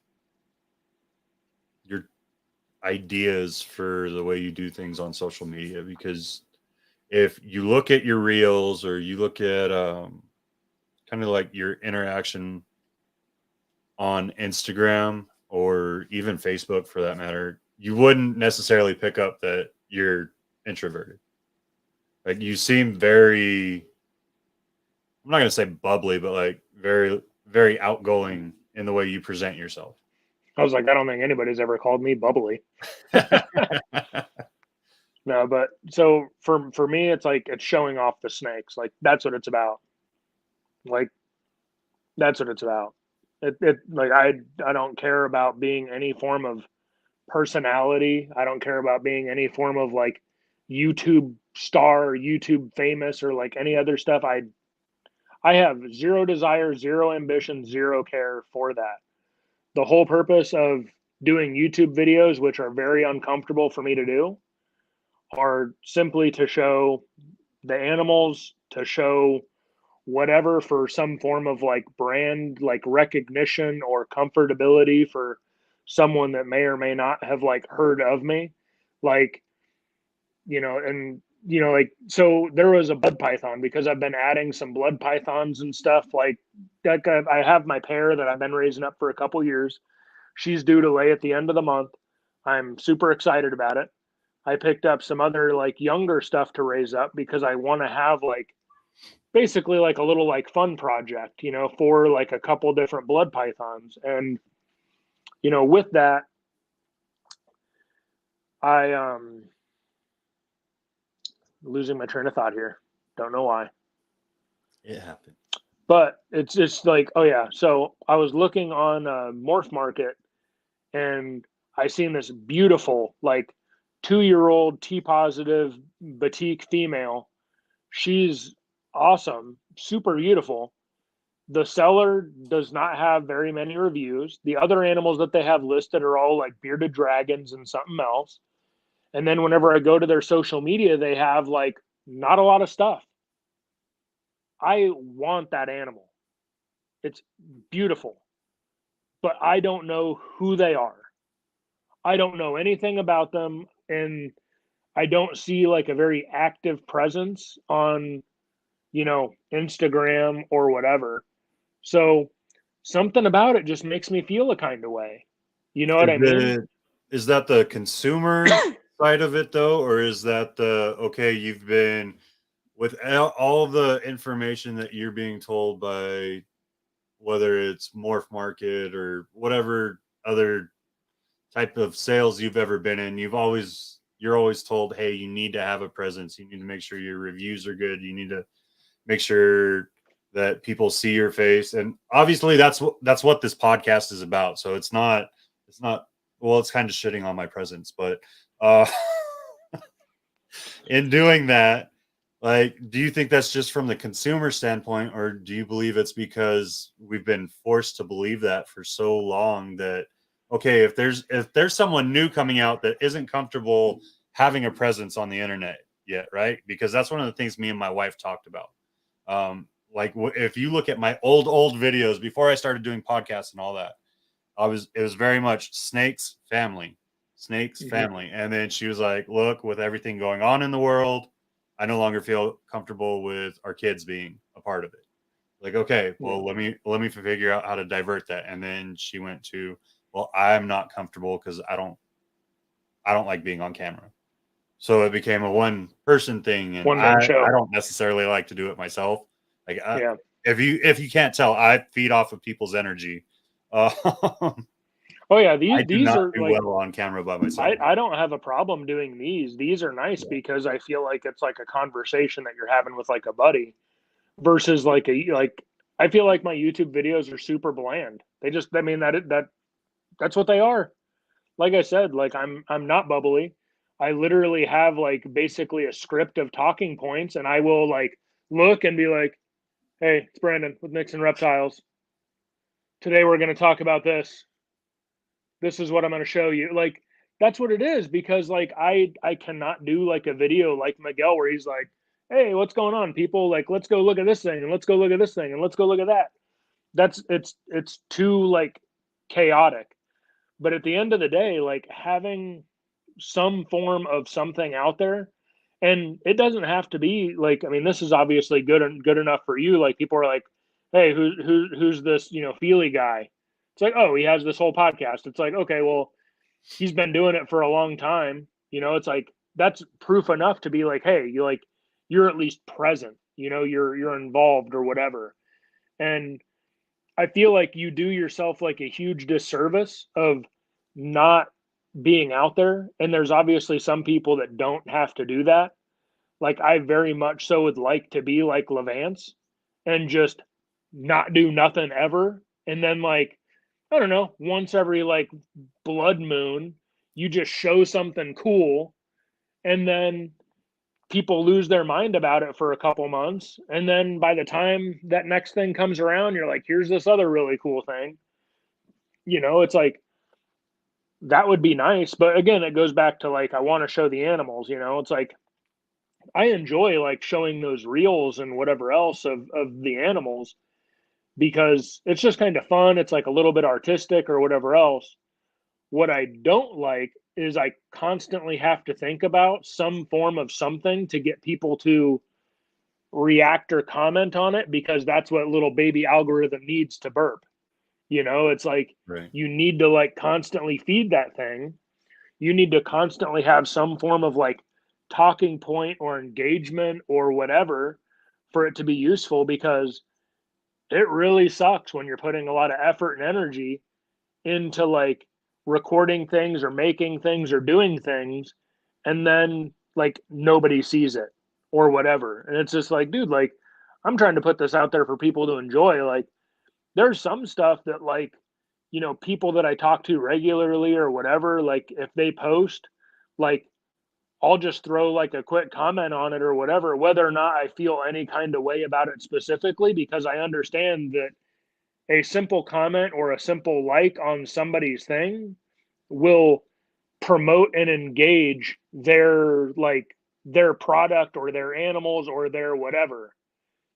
ideas for the way you do things on social media? Because if you look at your reels or you look at kind of like your interaction on Instagram or even Facebook for that matter, you wouldn't necessarily pick up that you're introverted. Like you seem very, I'm not going to say bubbly, but like very, very outgoing in the way you present yourself. I was like, I don't think anybody's ever called me bubbly. No, but so for me, it's like it's showing off the snakes. Like that's what it's about. Like That's what it's about. It like I don't care about being any form of personality. I don't care about being any form of like YouTube star or YouTube famous or like any other stuff. I have zero desire, zero ambition, zero care for that. The whole purpose of doing YouTube videos, which are very uncomfortable for me to do, are simply to show the animals, to show whatever for some form of like brand, like recognition or comfortability for someone that may or may not have like heard of me. Like, and like, so there was a blood python because I've been adding some blood pythons and stuff like that. I have my pair that I've been raising up for a couple years. She's due to lay at the end of the month. I'm super excited about it. I picked up some other like younger stuff to raise up because I want to have like basically like a little like fun project, for like a couple different blood pythons. And with that, I losing my train of thought here. Don't know why. It happened. But it's just like, oh yeah. So I was looking on Morph Market and I seen this beautiful like 2-year-old T positive batik female. She's awesome, super beautiful. The seller does not have very many reviews. The other animals that they have listed are all like bearded dragons and something else. And then whenever I go to their social media, they have like not a lot of stuff. I want that animal. It's beautiful, but I don't know who they are. I don't know anything about them. And I don't see like a very active presence on, Instagram or whatever. So something about it just makes me feel a kind of way. You know what Is I mean? is that the consumer side of it though, or is that the okay? You've been with all of the information that you're being told by whether it's Morph Market or whatever other type of sales you've ever been in, you're always told, hey, you need to have a presence. You need to make sure your reviews are good. You need to make sure that people see your face. And obviously that's what this podcast is about. So it's not well, it's kind of shitting on my presence, but in doing that, like, do you think that's just from the consumer standpoint, or do you believe it's because we've been forced to believe that for so long that okay, if there's someone new coming out that isn't comfortable having a presence on the internet yet, right? Because that's one of the things me and my wife talked about. Like if you look at my old videos before I started doing podcasts and all that, it was very much snakes family, and then she was like, look, with everything going on in the world, I no longer feel comfortable with our kids being a part of it. Like, okay, well, let me figure out how to divert that. And then she went to, well, I'm not comfortable because I don't like being on camera. So it became a one person thing, and One man show. I don't necessarily like to do it myself. Like, Yeah. if you can't tell, I feed off of people's energy. Oh yeah, I do these not are do like well on camera by myself. I don't have a problem doing these. These are nice because I feel like it's like a conversation that you're having with like a buddy versus like I feel like my YouTube videos are super bland. They just I mean that's what they are. Like I said, like I'm not bubbly. I literally have like basically a script of talking points and I will like look and be like, "Hey, it's Brandon with Nixon Reptiles. Today we're going to talk about this. This is what I'm going to show you." Like that's what it is because like I cannot do like a video like Miguel where he's like, "Hey, what's going on, people? Like let's go look at this thing and let's go look at this thing and let's go look at that." That's it's too like chaotic. But at the end of the day, like having some form of something out there, and it doesn't have to be like I mean, this is obviously good enough for you. Like people are like, "Hey, who's this Feely guy?" It's like, oh, he has this whole podcast. It's like, okay, well, he's been doing it for a long time. It's like that's proof enough to be like, hey, you're at least present. You're involved or whatever. And I feel like you do yourself like a huge disservice of not being out there. And there's obviously some people that don't have to do that. Like I very much so would like to be like Levance and just not do nothing ever. And then like, I don't know, once every like blood moon, you just show something cool, and then people lose their mind about it for a couple months. And then by the time that next thing comes around, you're like, here's this other really cool thing. It's like, that would be nice. But again, it goes back to like, I want to show the animals, it's like, I enjoy like showing those reels and whatever else of the animals, because it's just kind of fun. It's like a little bit artistic or whatever else. What I don't like is I constantly have to think about some form of something to get people to react or comment on it, because that's what little baby algorithm needs to burp. It's like, Right. you need to like constantly feed that thing. You need to constantly have some form of like talking point or engagement or whatever for it to be useful, because it really sucks when you're putting a lot of effort and energy into like recording things or making things or doing things, and then like nobody sees it or whatever. And it's just like, dude, like, I'm trying to put this out there for people to enjoy. Like, there's some stuff that like, people that I talk to regularly or whatever, like if they post, like I'll just throw like a quick comment on it or whatever, whether or not I feel any kind of way about it specifically, because I understand that a simple comment or a simple like on somebody's thing will promote and engage their product or their animals or their whatever.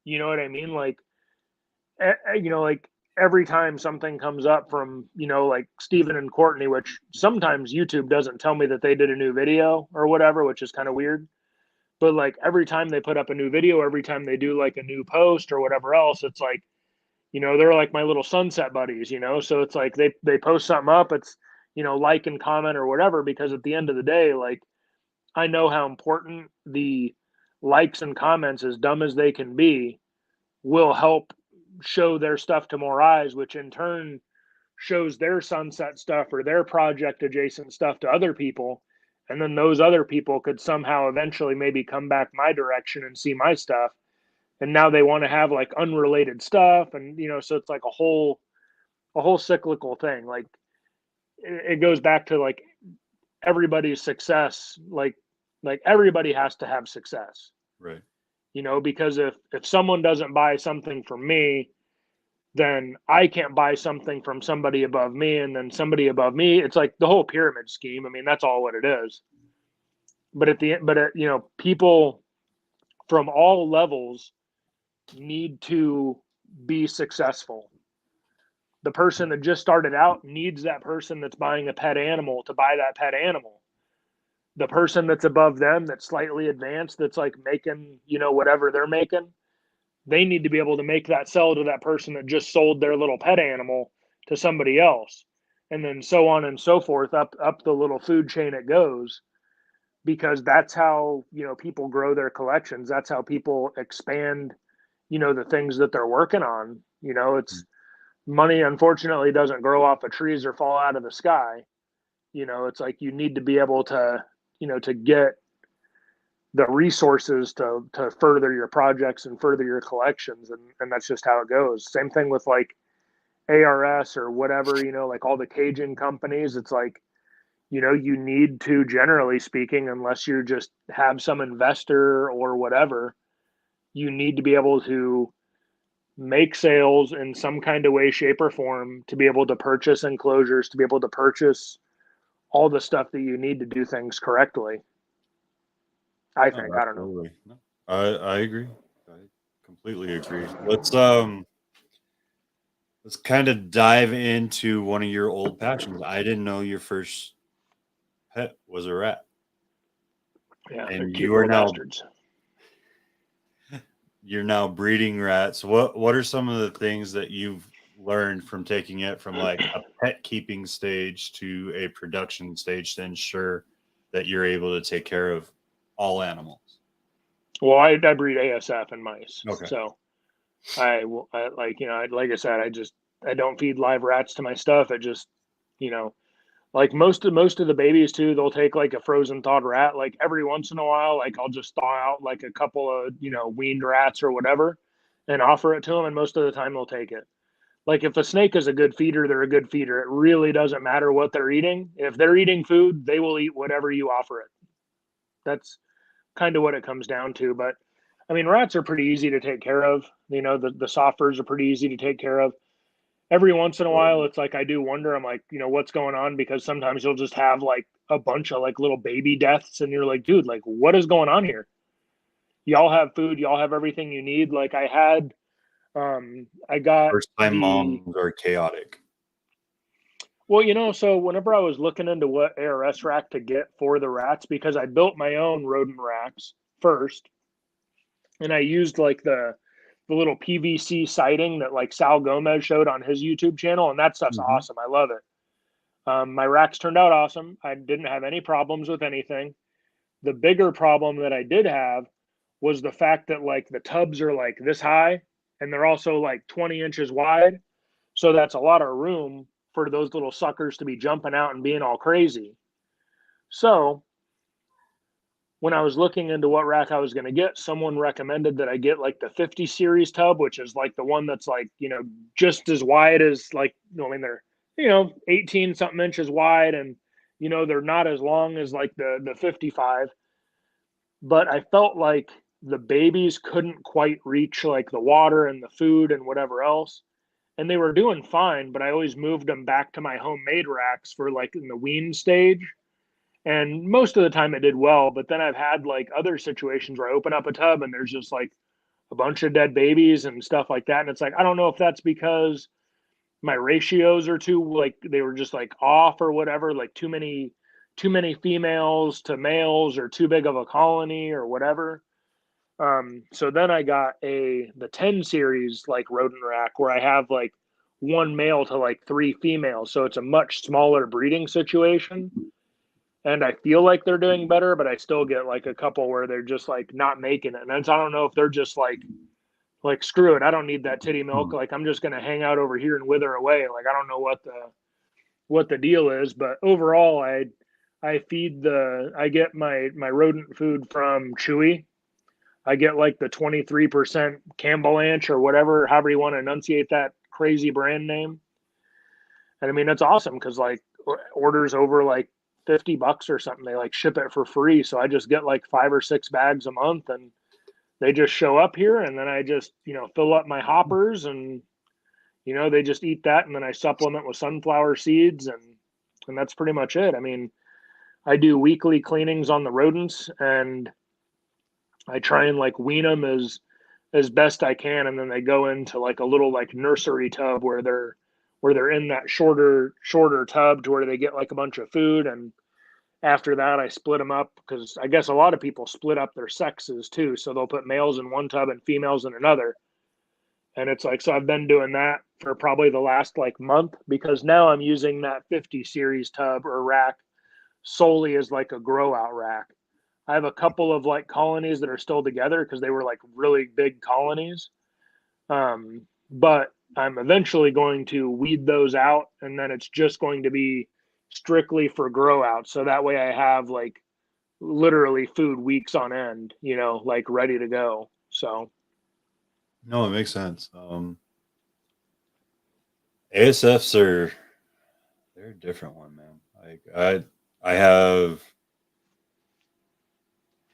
You know what I mean? Like, like every time something comes up from, like Steven and Courtney, which sometimes YouTube doesn't tell me that they did a new video or whatever, which is kind of weird. But like every time they put up a new video, every time they do like a new post or whatever else, it's like, they're like my little sunset buddies, so it's like they post something up, it's, like and comment or whatever, because at the end of the day, like, I know how important the likes and comments, as dumb as they can be, will help show their stuff to more eyes, which in turn shows their sunset stuff or their project adjacent stuff to other people. And then those other people could somehow eventually maybe come back my direction and see my stuff. And now they want to have like unrelated stuff. And, so it's like a whole cyclical thing. Like it goes back to like everybody's success. Like everybody has to have success, Right. because if someone doesn't buy something from me, then I can't buy something from somebody above me, and then somebody above me. It's like the whole pyramid scheme. I mean, that's all what it is. But at the end, people from all levels need to be successful. The person that just started out needs that person that's buying a pet animal to buy that pet animal. The person that's above them, that's slightly advanced, that's like making, whatever they're making, they need to be able to make that sell to that person that just sold their little pet animal to somebody else. And then so on and so forth, up the little food chain it goes, because that's how, people grow their collections. That's how people expand, the things that they're working on. It's money, unfortunately, doesn't grow off of trees or fall out of the sky. It's like you need to be able to, to get the resources to further your projects and further your collections, and that's just how it goes. Same thing with like ARS or whatever, like all the Cajun companies. It's like, you need to, generally speaking, unless you just have some investor or whatever, you need to be able to make sales in some kind of way, shape, or form, to be able to purchase enclosures, to be able to purchase all the stuff that you need to do things correctly. I No, think. I don't know. absolutely. No, I agree. I completely agree. Let's kind of dive into one of your old passions. I didn't know your first pet was a rat, Yeah, they're and cute little bastards. you're now breeding rats. What are some of the things that you've learned from taking it from like a pet keeping stage to a production stage to ensure that you're able to take care of all animals? Well, I breed ASF and mice, Okay. so I like, like I said, I don't feed live rats to my stuff. It just, you know, like most of the babies too, they'll take like a frozen thawed rat. Like every once in a while, like I'll just thaw out like a couple of, weaned rats or whatever, and offer it to them, and most of the time they'll take it. Like if a snake is a good feeder, they're a good feeder. It really doesn't matter what they're eating. If they're eating food, they will eat whatever you offer it. That's kind of what it comes down to. But I mean, rats are pretty easy to take care of. You know, the softers are pretty easy to take care of. Every once in a while, it's like I do wonder. I'm like, what's going on? Because sometimes you'll just have like a bunch of like little baby deaths, and you're like, dude, like what is going on here? Y'all have food, y'all have everything you need. Like I got First time the moms are chaotic. well, so whenever I was looking into what ARS rack to get for the rats, because I built my own rodent racks first, and I used like the little PVC siding that like Sal Gomez showed on his YouTube channel, and that stuff's Mm-hmm. awesome. I love it. My racks turned out awesome. I didn't have any problems with anything. The bigger problem that I did have was the fact that like the tubs are like this high and they're also like 20 inches wide. So that's a lot of room for those little suckers to be jumping out and being all crazy. So when I was looking into what rack I was going to get, someone recommended that I get like the 50 series tub, which is like the one that's like, just as wide as like, I mean, they're, 18 something inches wide, and, they're not as long as like the 55. But I felt like the babies couldn't quite reach like the water and the food and whatever else. And they were doing fine, but I always moved them back to my homemade racks for like in the wean stage, and most of the time it did well. But then I've had like other situations where I open up a tub and there's just like a bunch of dead babies and stuff like that. And it's like, I don't know if that's because my ratios are too, like, they were just like off or whatever, like too many females to males, or too big of a colony or whatever. So then I got the 10 series like rodent rack where I have like one male to like three females. So it's a much smaller breeding situation, and I feel like they're doing better, but I still get like a couple where they're just like not making it. And I don't know if they're just like screw it, I don't need that titty milk. Like I'm just gonna hang out over here and wither away. Like I don't know what the deal is, but overall, I get my rodent food from Chewy. I get like the 23% Campbell Anch or whatever, however you want to enunciate that crazy brand name. And I mean, it's awesome because like orders over like $50 or something, they like ship it for free. So I just get like 5 or 6 bags a month, and they just show up here, and then I just, fill up my hoppers, and, they just eat that. And then I supplement with sunflower seeds, and that's pretty much it. I mean, I do weekly cleanings on the rodents, and I try and like wean them as best I can, and then they go into like a little like nursery tub where they're in that shorter tub to where they get like a bunch of food. And after that I split them up, because I guess a lot of people split up their sexes too, so they'll put males in one tub and females in another. And it's like, so I've been doing that for probably the last like month, because now I'm using that 50 series tub or rack solely as like a grow out rack. I have a couple of like colonies that are still together because they were like really big colonies. But I'm eventually going to weed those out, and then it's just going to be strictly for grow out. So that way I have like literally food weeks on end, like ready to go. So No, it makes sense. ASFs they're a different one, man. Like I have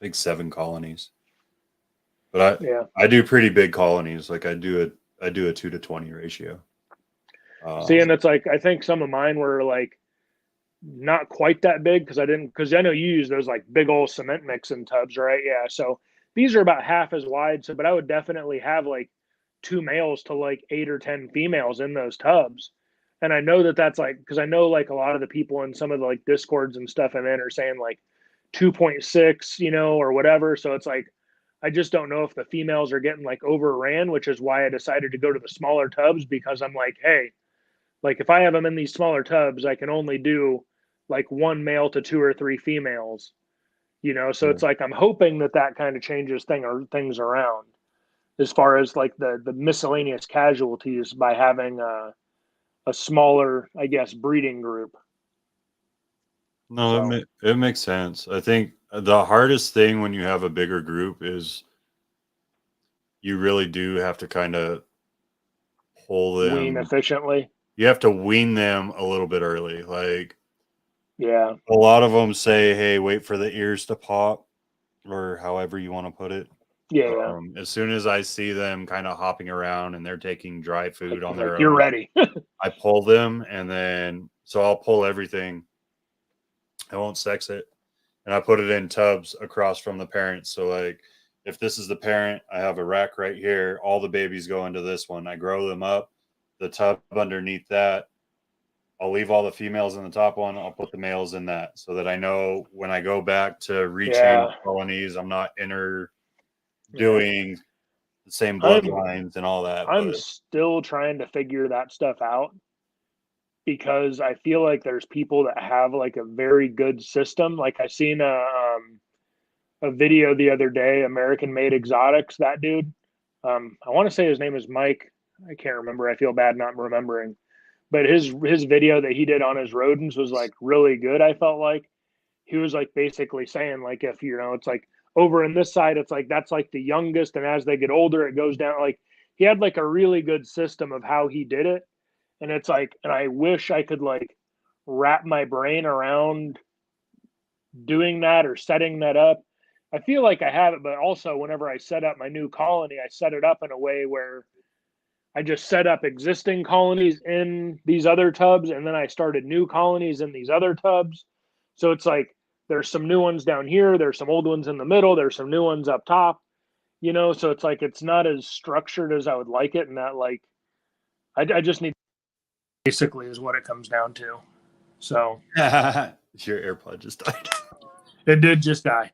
like 7 colonies, but yeah. I do pretty big colonies. Like I do a 2 to 20 ratio. See, Um, and it's like I think some of mine were like not quite that big, because I know you use those like big old cement mixing tubs, right? Yeah. So these are about half as wide. So, but I would definitely have like 2 males to like 8 or 10 females in those tubs. And I know that that's like, because I know like a lot of the people in some of the like discords and stuff I'm in are saying like 2.6, or whatever. So it's like, I just don't know if the females are getting like overran, which is why I decided to go to the smaller tubs, because I'm like, hey, like if I have them in these smaller tubs, I can only do like one male to two or three females, So yeah. it's like I'm hoping that kind of changes things around as far as like the miscellaneous casualties by having a smaller, I guess, breeding group. No, So it makes sense. I think the hardest thing when you have a bigger group is you really do have to kind of pull them. Wean efficiently. You have to wean them a little bit early. Like, yeah, a lot of them say, hey, wait for the ears to pop, or however you want to put it. yeah. As soon as I see them kind of hopping around and they're taking dry food on their You're own, ready. I pull them, and then so I'll pull everything. I won't sex it, and I put it in tubs across from the parents. So like, if this is the parent, I have a rack right here. All the babies go into this one. I grow them up. The tub underneath that, I'll leave all the females in the top one. I'll put the males in that, so that I know when I go back to rechange colonies, I'm not doing the same bloodlines and all that. I'm still trying to figure that stuff out, because I feel like there's people that have like a very good system. Like I seen a video the other day, American Made Exotics, that dude. I want to say his name is Mike. I can't remember. I feel bad not remembering. But his video that he did on his rodents was like really good. I felt like he was like basically saying like, if it's like over in this side, it's like that's like the youngest, and as they get older, it goes down. Like he had like a really good system of how he did it, and it's like, and I wish I could like wrap my brain around doing that or setting that up. I feel like I have it, but also whenever I set up my new colony, I set it up in a way where I just set up existing colonies in these other tubs, and then I started new colonies in these other tubs. So it's like there's some new ones down here, there's some old ones in the middle, there's some new ones up top, so it's like it's not as structured as I would like it, and that like I just need, basically is what it comes down to. So your AirPod just died. It did just die.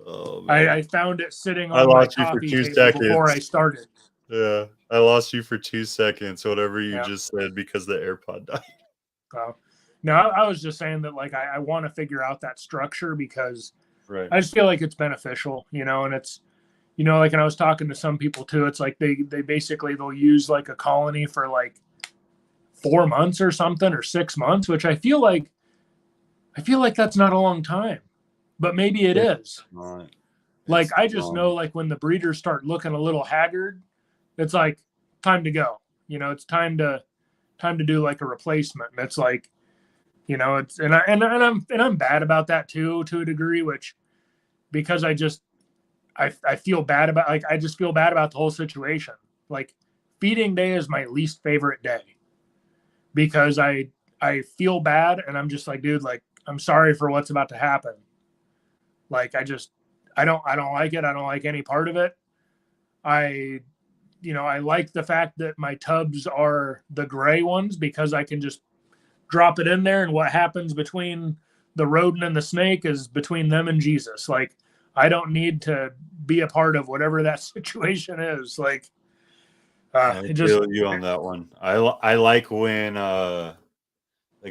Oh, man. I found it sitting on my coffee table before I started. Yeah, I lost you for 2 seconds, whatever you just said, because the AirPod died. Oh. No, I was just saying that like I want to figure out that structure, because I just feel like it's beneficial, and it's, like, and I was talking to some people too, it's like they basically they'll use like a colony for like 4 months or something, or 6 months, which I feel like that's not a long time, but maybe it is. Like I just know like when the breeders start looking a little haggard, it's like time to go. It's time to do like a replacement. And it's like, it's and I'm bad about that too, to a degree, which because I feel bad about, like, I just feel bad about the whole situation. Like feeding day is my least favorite day, because I feel bad, and I'm just like, dude, like I'm sorry for what's about to happen. Like I don't like it. I don't like any part of it. I like the fact that my tubs are the gray ones, because I can just drop it in there, and what happens between the rodent and the snake is between them and Jesus. Like I don't need to be a part of whatever that situation is. Like I feel you on that one. I like when the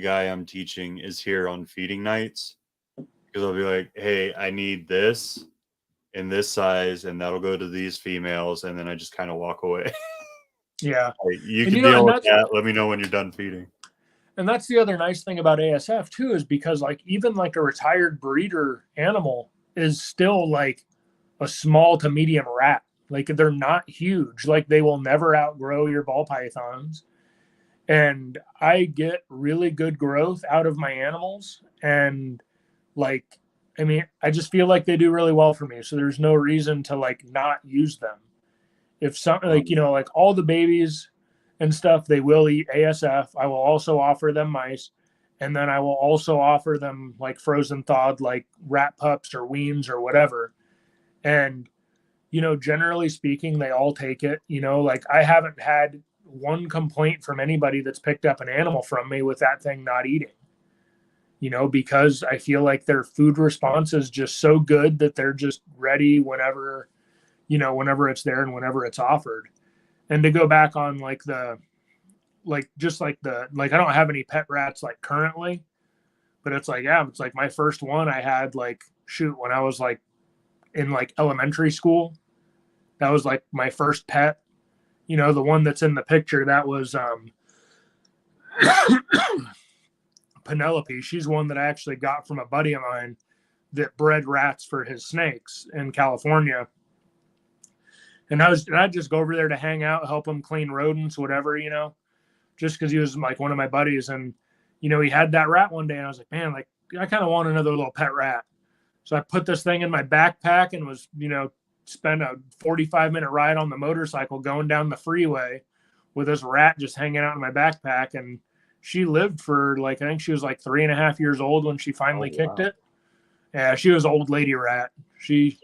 guy I'm teaching is here on feeding nights, because I'll be like, hey, I need this in this size, and that'll go to these females, and then I just kind of walk away. Yeah. Like, you can deal with that. Let me know when you're done feeding. And that's the other nice thing about ASF too, is because like even like a retired breeder animal is still like a small to medium rat. Like they're not huge. Like they will never outgrow your ball pythons. And I get really good growth out of my animals. And like, I mean, I just feel like they do really well for me. So there's no reason to like not use them. If something like, like all the babies and stuff, they will eat ASF. I will also offer them mice. And then I will also offer them like frozen thawed, like rat pups or weans or whatever. And, generally speaking, they all take it. Like I haven't had one complaint from anybody that's picked up an animal from me with that thing not eating, because I feel like their food response is just so good that they're just ready whenever, whenever it's there and whenever it's offered. And to go back on like I don't have any pet rats like currently, but it's like, yeah, it's like my first one I had like, when I was like in like elementary school. That was like my first pet, the one that's in the picture, that was Penelope. She's one that I actually got from a buddy of mine that bred rats for his snakes in California. And I'd just go over there to hang out, help him clean rodents, whatever, just because he was like one of my buddies. And, he had that rat one day, and I was like, man, like I kind of want another little pet rat. So I put this thing in my backpack and was, spend a 45-minute ride on the motorcycle going down the freeway with this rat just hanging out in my backpack. And she lived for I think she was like 3.5 years old when she finally kicked it. Yeah, she was old lady rat. She,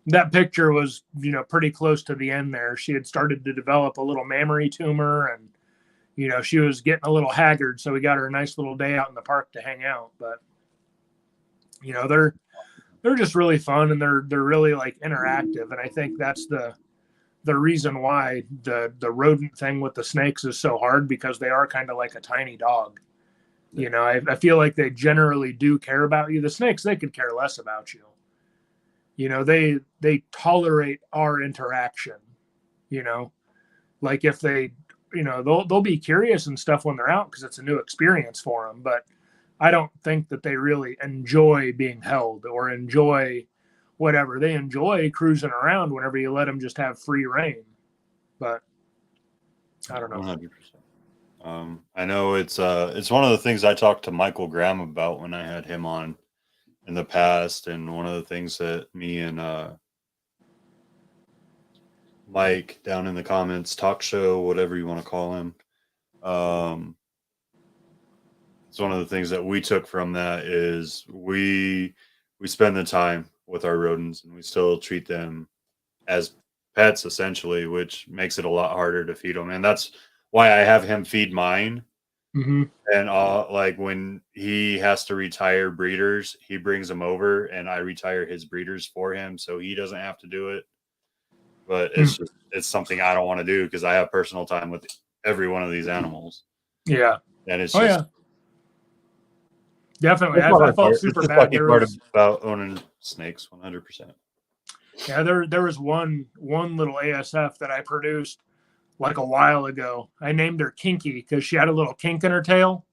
that picture was, pretty close to the end there. She had started to develop a little mammary tumor, and, she was getting a little haggard. So we got her a nice little day out in the park to hang out. But, they're just really fun, and they're really interactive. And I think that's the reason why the rodent thing with the snakes is so hard, because they are kind of like a tiny dog. I feel like they generally do care about you. The snakes, they could care less about you. They tolerate our interaction. Like if they, they'll be curious and stuff when they're out because it's a new experience for them. But I don't think that they really enjoy being held or enjoy whatever. They enjoy cruising around whenever you let them just have free reign. But I don't know. 100%. I know it's one of the things I talked to Michael Graham about when I had him on in the past, and one of the things that me and Mike down in the comments, talk show, whatever you want to call him, it's one of the things that we took from that is we spend the time with our rodents, and we still treat them as pets essentially, which makes it a lot harder to feed them. And that's why I have him feed mine. Mm-hmm. And when he has to retire breeders, he brings them over and I retire his breeders for him, so he doesn't have to do it. But it's something I don't want to do because I have personal time with every one of these animals. Yeah. And it's definitely. I felt super bad. There was about owning snakes, 100%. Yeah, there was one little ASF that I produced a while ago. I named her Kinky because she had a little kink in her tail.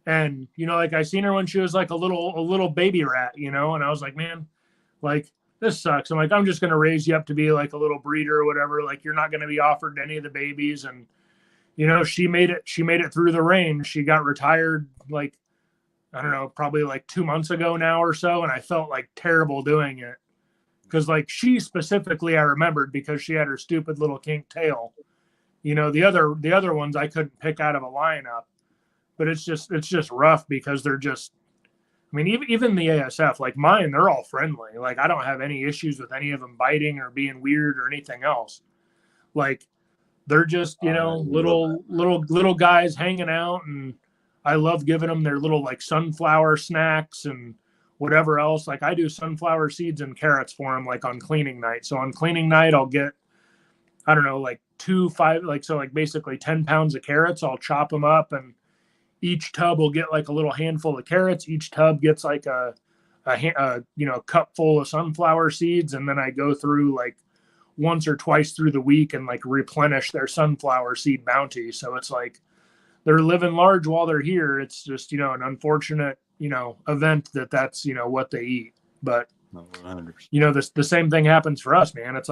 And, I seen her when she was a little baby rat, and I was like, man, this sucks. I'm I'm just going to raise you up to be a little breeder or whatever. You're not going to be offered any of the babies. And, she made it through the range. She got retired, I don't know, probably 2 months ago now or so. And I felt terrible doing it. Because she specifically I remembered because she had her stupid little kink tail. The other ones I couldn't pick out of a lineup, but it's just rough because they're just, I mean, even the ASF mine, they're all friendly. I don't have any issues with any of them biting or being weird or anything else. They're just little guys hanging out, and I love giving them their little sunflower snacks and whatever else. I do sunflower seeds and carrots for them on cleaning night. So on cleaning night I'll get, I don't know, 5 basically 10 pounds of carrots. I'll chop them up, and each tub will get a little handful of carrots. Each tub gets a cup full of sunflower seeds, and then I go through once or twice through the week and replenish their sunflower seed bounty. So it's they're living large while they're here. It's just an unfortunate event that's what they eat. But 100%. The same thing happens for us, man. It's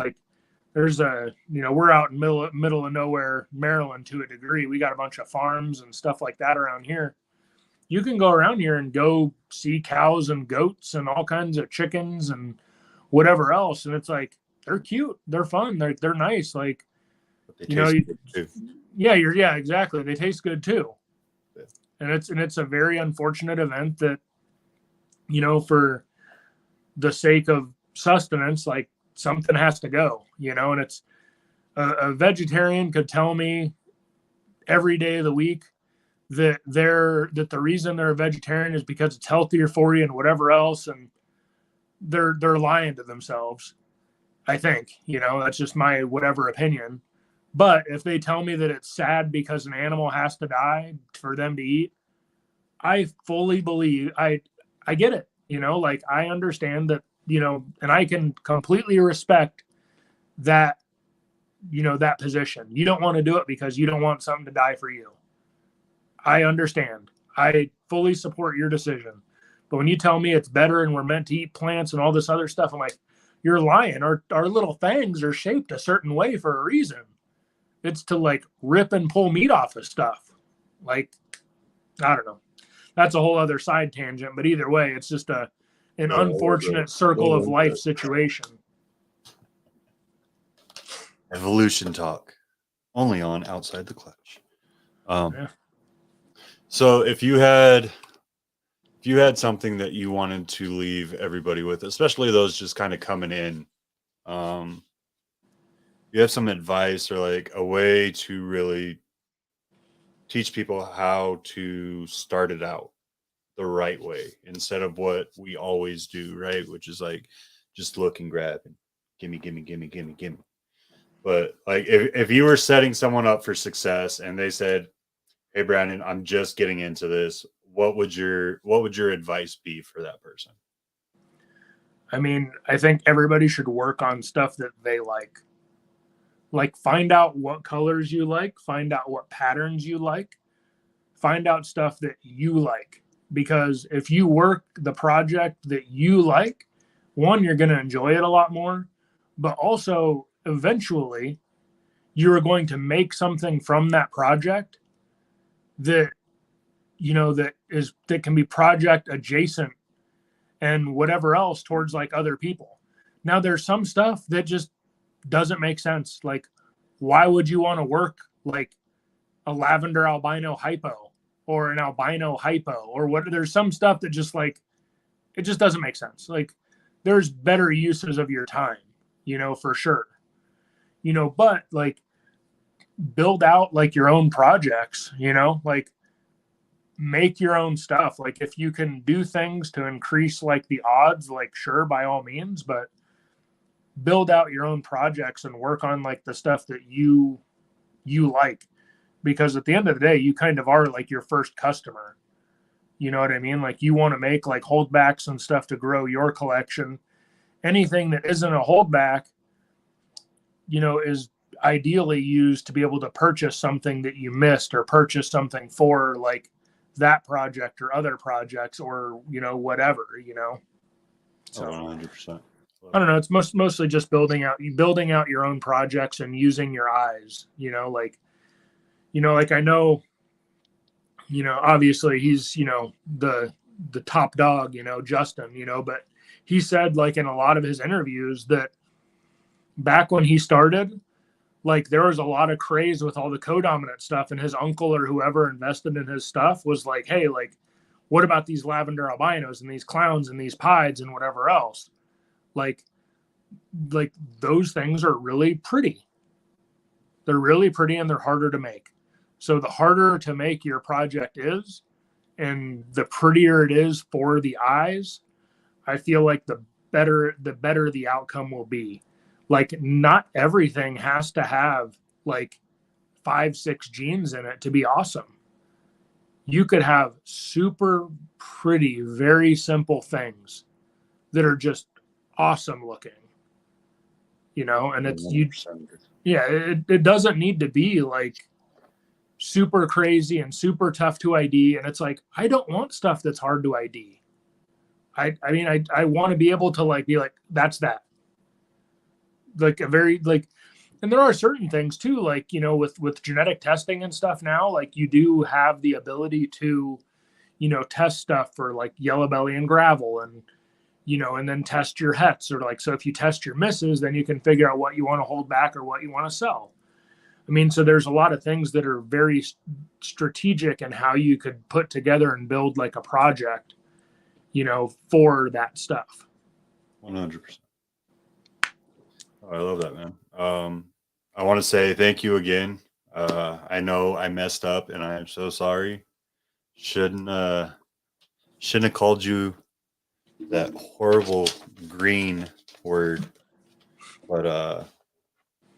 there's we're out in middle of nowhere Maryland to a degree. We got a bunch of farms and stuff like that around here. You can go around here and go see cows and goats and all kinds of chickens and whatever else, and it's they're cute, they're fun, they're nice. Yeah, exactly. They taste good too. Yeah. And it's a very unfortunate event that, for the sake of sustenance, something has to go, and it's a vegetarian could tell me every day of the week that the reason they're a vegetarian is because it's healthier for you and whatever else. And they're lying to themselves. I think, that's just my whatever opinion. But if they tell me that it's sad because an animal has to die for them to eat, I fully believe I get it, I understand that, and I can completely respect that, that position. You don't want to do it because you don't want something to die for you. I understand. I fully support your decision. But when you tell me it's better and we're meant to eat plants and all this other stuff, I'm you're lying. Our little fangs are shaped a certain way for a reason. It's to like rip and pull meat off of stuff. Like, I don't know. That's a whole other side tangent, but either way, it's just an unfortunate circle of life situation. Evolution talk, only on Outside the Clutch. Yeah. So if you had something that you wanted to leave everybody with, especially those just kind of coming in, you have some advice or like a way to really teach people how to start it out the right way instead of what we always do, right? Which is like just look and grab and gimme. But like if you were setting someone up for success and they said, "Hey Brandon, I'm just getting into this," what would your advice be for that person? I mean, I think everybody should work on stuff that they like. Like, find out what colors you like, find out what patterns you like, find out stuff that you like. Because if you work the project that you like, one, you're going to enjoy it a lot more, but also eventually you're going to make something from that project that, you know, that can be project adjacent and whatever else towards like other people. Now there's some stuff that just doesn't make sense. Like, why would you want to work like a lavender albino hypo or an albino hypo or what? There's some stuff that just like, it just doesn't make sense. Like, there's better uses of your time, you know, for sure, you know, but like build out like your own projects, you know, like make your own stuff. Like, if you can do things to increase like the odds, like sure, by all means, but build out your own projects and work on like the stuff that you like, because at the end of the day, you kind of are like your first customer. You know what I mean? Like, you want to make like holdbacks and stuff to grow your collection. Anything that isn't a holdback, you know, is ideally used to be able to purchase something that you missed or purchase something for like that project or other projects or, you know, whatever, you know. So 100%. I don't know. It's mostly just building out your own projects and using your eyes, you know, like I know, you know, obviously he's, you know, the top dog, you know, Justin, you know, but he said like in a lot of his interviews that back when he started, like there was a lot of craze with all the co-dominant stuff, and his uncle or whoever invested in his stuff was like, hey, like, what about these lavender albinos and these clowns and these pieds and whatever else? Like those things are really pretty. They're really pretty and they're harder to make. So the harder to make your project is, and the prettier it is for the eyes, I feel like the better the outcome will be. Like, not everything has to have like 5-6 genes in it to be awesome. You could have super pretty, very simple things that are just awesome looking, you know, and it's 100%. It doesn't need to be like super crazy and super tough to ID. And it's like, I don't want stuff that's hard to ID. I mean, I want to be able to like be like, that's that. Like a very like, and there are certain things too, like, you know, with genetic testing and stuff now, like you do have the ability to, you know, test stuff for like yellow belly and gravel and, you know, and then test your hets or like, so if you test your misses, then you can figure out what you want to hold back or what you want to sell. I mean, so there's a lot of things that are very strategic in how you could put together and build like a project, you know, for that stuff. 100%. Oh, I love that, man. I want to say thank you again. I know I messed up and I am so sorry. Shouldn't have called you that horrible green word, but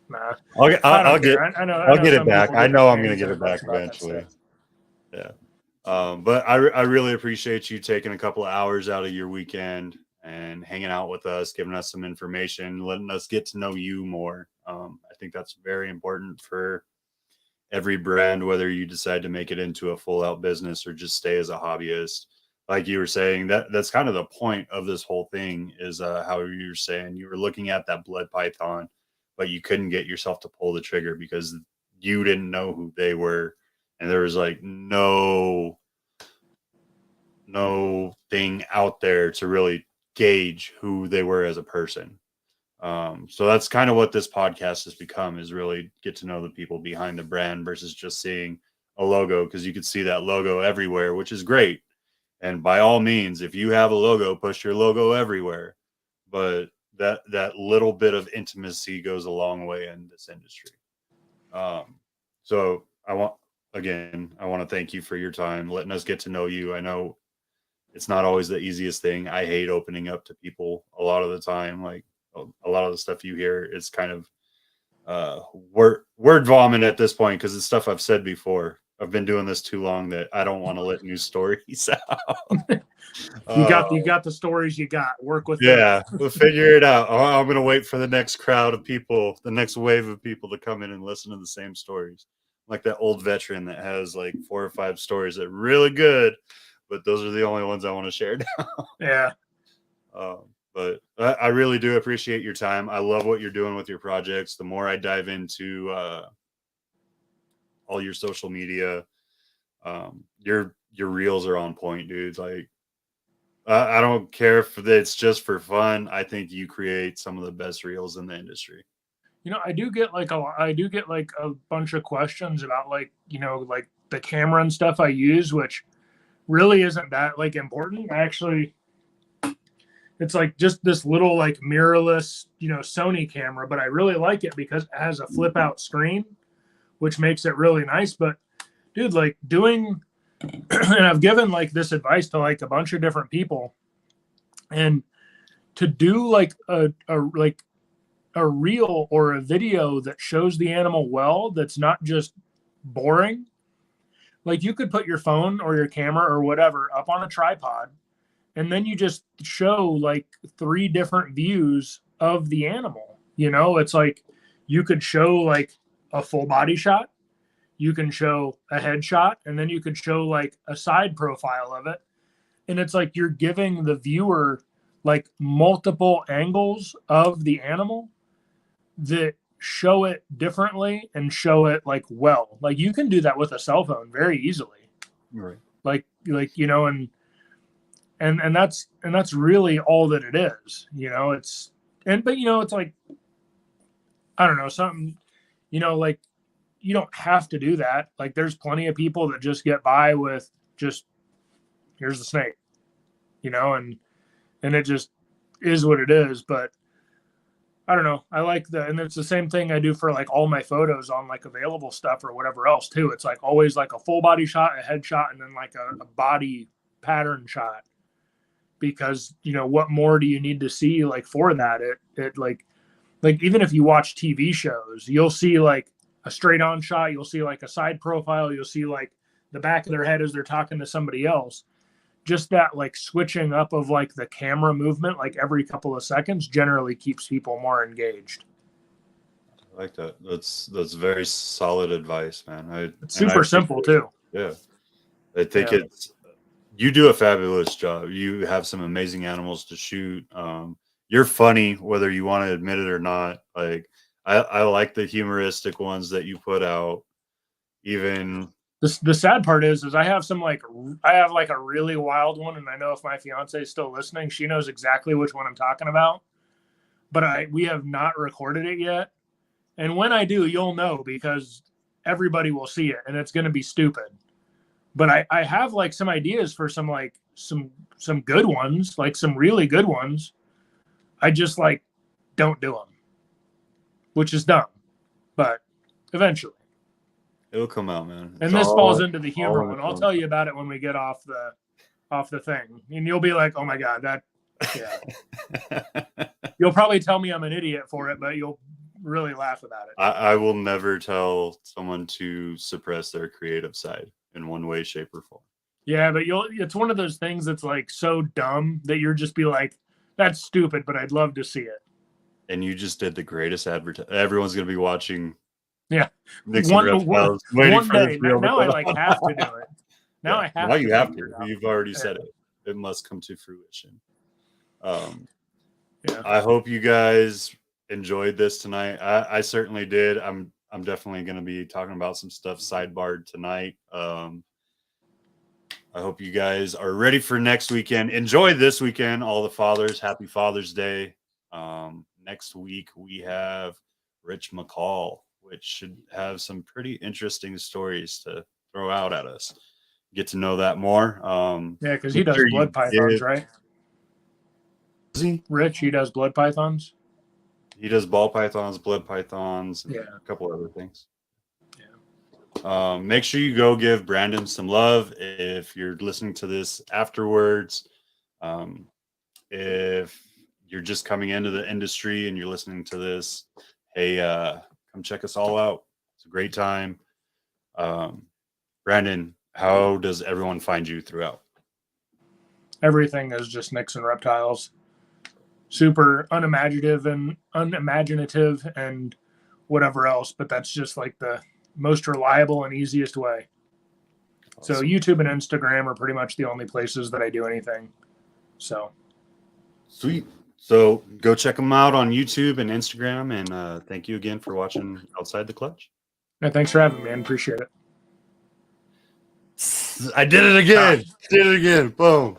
nah, I'll get it back. I know I'm gonna get it back eventually. Yeah. But I really appreciate you taking a couple of hours out of your weekend and hanging out with us, giving us some information, letting us get to know you more. I think that's very important for every brand, whether you decide to make it into a full out business or just stay as a hobbyist. like you were saying, that's kind of the point of this whole thing is how you were saying you were looking at that blood python, but you couldn't get yourself to pull the trigger because you didn't know who they were, and there was like no thing out there to really gauge who they were as a person. So that's kind of what this podcast has become, is really get to know the people behind the brand versus just seeing a logo, because you can see that logo everywhere, which is great. And by all means, if you have a logo, push your logo everywhere. But that little bit of intimacy goes a long way in this industry. So I want to thank you for your time, letting us get to know you. I know it's not always the easiest thing. I hate opening up to people a lot of the time. Like a lot of the stuff you hear, it's kind of word vomit at this point, because it's stuff I've said before. I've been doing this too long that I don't want to let new stories out. You got the stories you got. Work with yeah, we'll figure it out. I'm gonna wait for the next crowd of people, the next wave of people to come in and listen to the same stories. Like that old veteran that has like 4 or 5 stories that are really good, but those are the only ones I want to share now. Yeah. But I really do appreciate your time. I love what you're doing with your projects. The more I dive into all your social media, your reels are on point, dude. Like I don't care if it's just for fun. I think you create some of the best reels in the industry. You know, I do get like a bunch of questions about like, you know, like the camera and stuff I use, which really isn't that like important. It's like just this little like mirrorless, you know, Sony camera, but I really like it because it has a flip out screen, which makes it really nice. But dude, like doing, and I've given like this advice to like a bunch of different people, and to do like a reel or a video that shows the animal well, that's not just boring. Like you could put your phone or your camera or whatever up on a tripod, and then you just show like 3 different views of the animal. You know, it's like you could show like a full body shot, you can show a headshot, and then you could show like a side profile of it. And it's like you're giving the viewer like multiple angles of the animal that show it differently and show it like well. Like you can do that with a cell phone very easily. Right. Like you know, and that's really all that it is. You know, but you know, it's like, I don't know, something, you know, like you don't have to do that. Like there's plenty of people that just get by with just, here's the snake, you know, and it just is what it is. But I don't know. I like and it's the same thing I do for like all my photos on like available stuff or whatever else too. It's like always like a full body shot, a headshot, and then like a body pattern shot. Because, you know, what more do you need to see like for that? It like even if you watch TV shows, you'll see like a straight on shot, you'll see like a side profile, you'll see like the back of their head as they're talking to somebody else. Just that like switching up of like the camera movement like every couple of seconds generally keeps people more engaged. I like that. That's very solid advice, man. It's super simple too. Yeah. I think you do a fabulous job. You have some amazing animals to shoot. You're funny, whether you want to admit it or not. Like I like the humoristic ones that you put out. Even the sad part is I have a really wild one, and I know if my fiance is still listening, she knows exactly which one I'm talking about. But we have not recorded it yet. And when I do, you'll know, because everybody will see it, and it's going to be stupid. But I have like some ideas for some good ones, like some really good ones. I just like don't do them, which is dumb, but eventually it'll come out, man. And this falls into the humor one. I'll tell you about it when we get off the thing, and you'll be like, "Oh my god, that." Yeah. You'll probably tell me I'm an idiot for it, but you'll really laugh about it. I will never tell someone to suppress their creative side in one way, shape, or form. Yeah, but it's one of those things that's like so dumb that you're just be like, that's stupid, but I'd love to see it. And you just did the greatest advertisement. Everyone's going to be watching. Yeah. Nixon Reptiles. One day. Now I like have to do it. Now you have to. You've already said it. it must come to fruition. Yeah. I hope you guys enjoyed this tonight. I certainly did. I'm definitely going to be talking about some stuff sidebarred tonight. I hope you guys are ready for next weekend. Enjoy this weekend, all the fathers. Happy Father's Day. Next week we have Rich McCall, which should have some pretty interesting stories to throw out at us. Get to know that more. Yeah, because he does blood pythons, right? Does he? Rich, he does blood pythons. He does ball pythons, blood pythons, and Yeah. a couple other things. Yeah. Make sure you go give Brandon some love if you're listening to this afterwards. If you're just coming into the industry and you're listening to this, hey, come check us all out. It's a great time. Brandon, how does everyone find you throughout? Everything is just Nixon Reptiles. Super unimaginative and whatever else, but that's just like the most reliable and easiest way. Awesome. So YouTube and Instagram are pretty much the only places that I do anything. So Sweet. So go check them out on YouTube and Instagram. And thank you again for watching Outside the Clutch. yeah, thanks for having me, man. Appreciate it. I did it again. Did it again. Boom.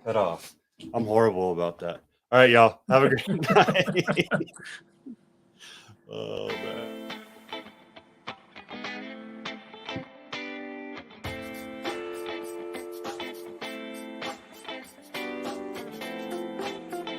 Cut off. I'm horrible about that. All right, y'all. Have a great night. Oh, man.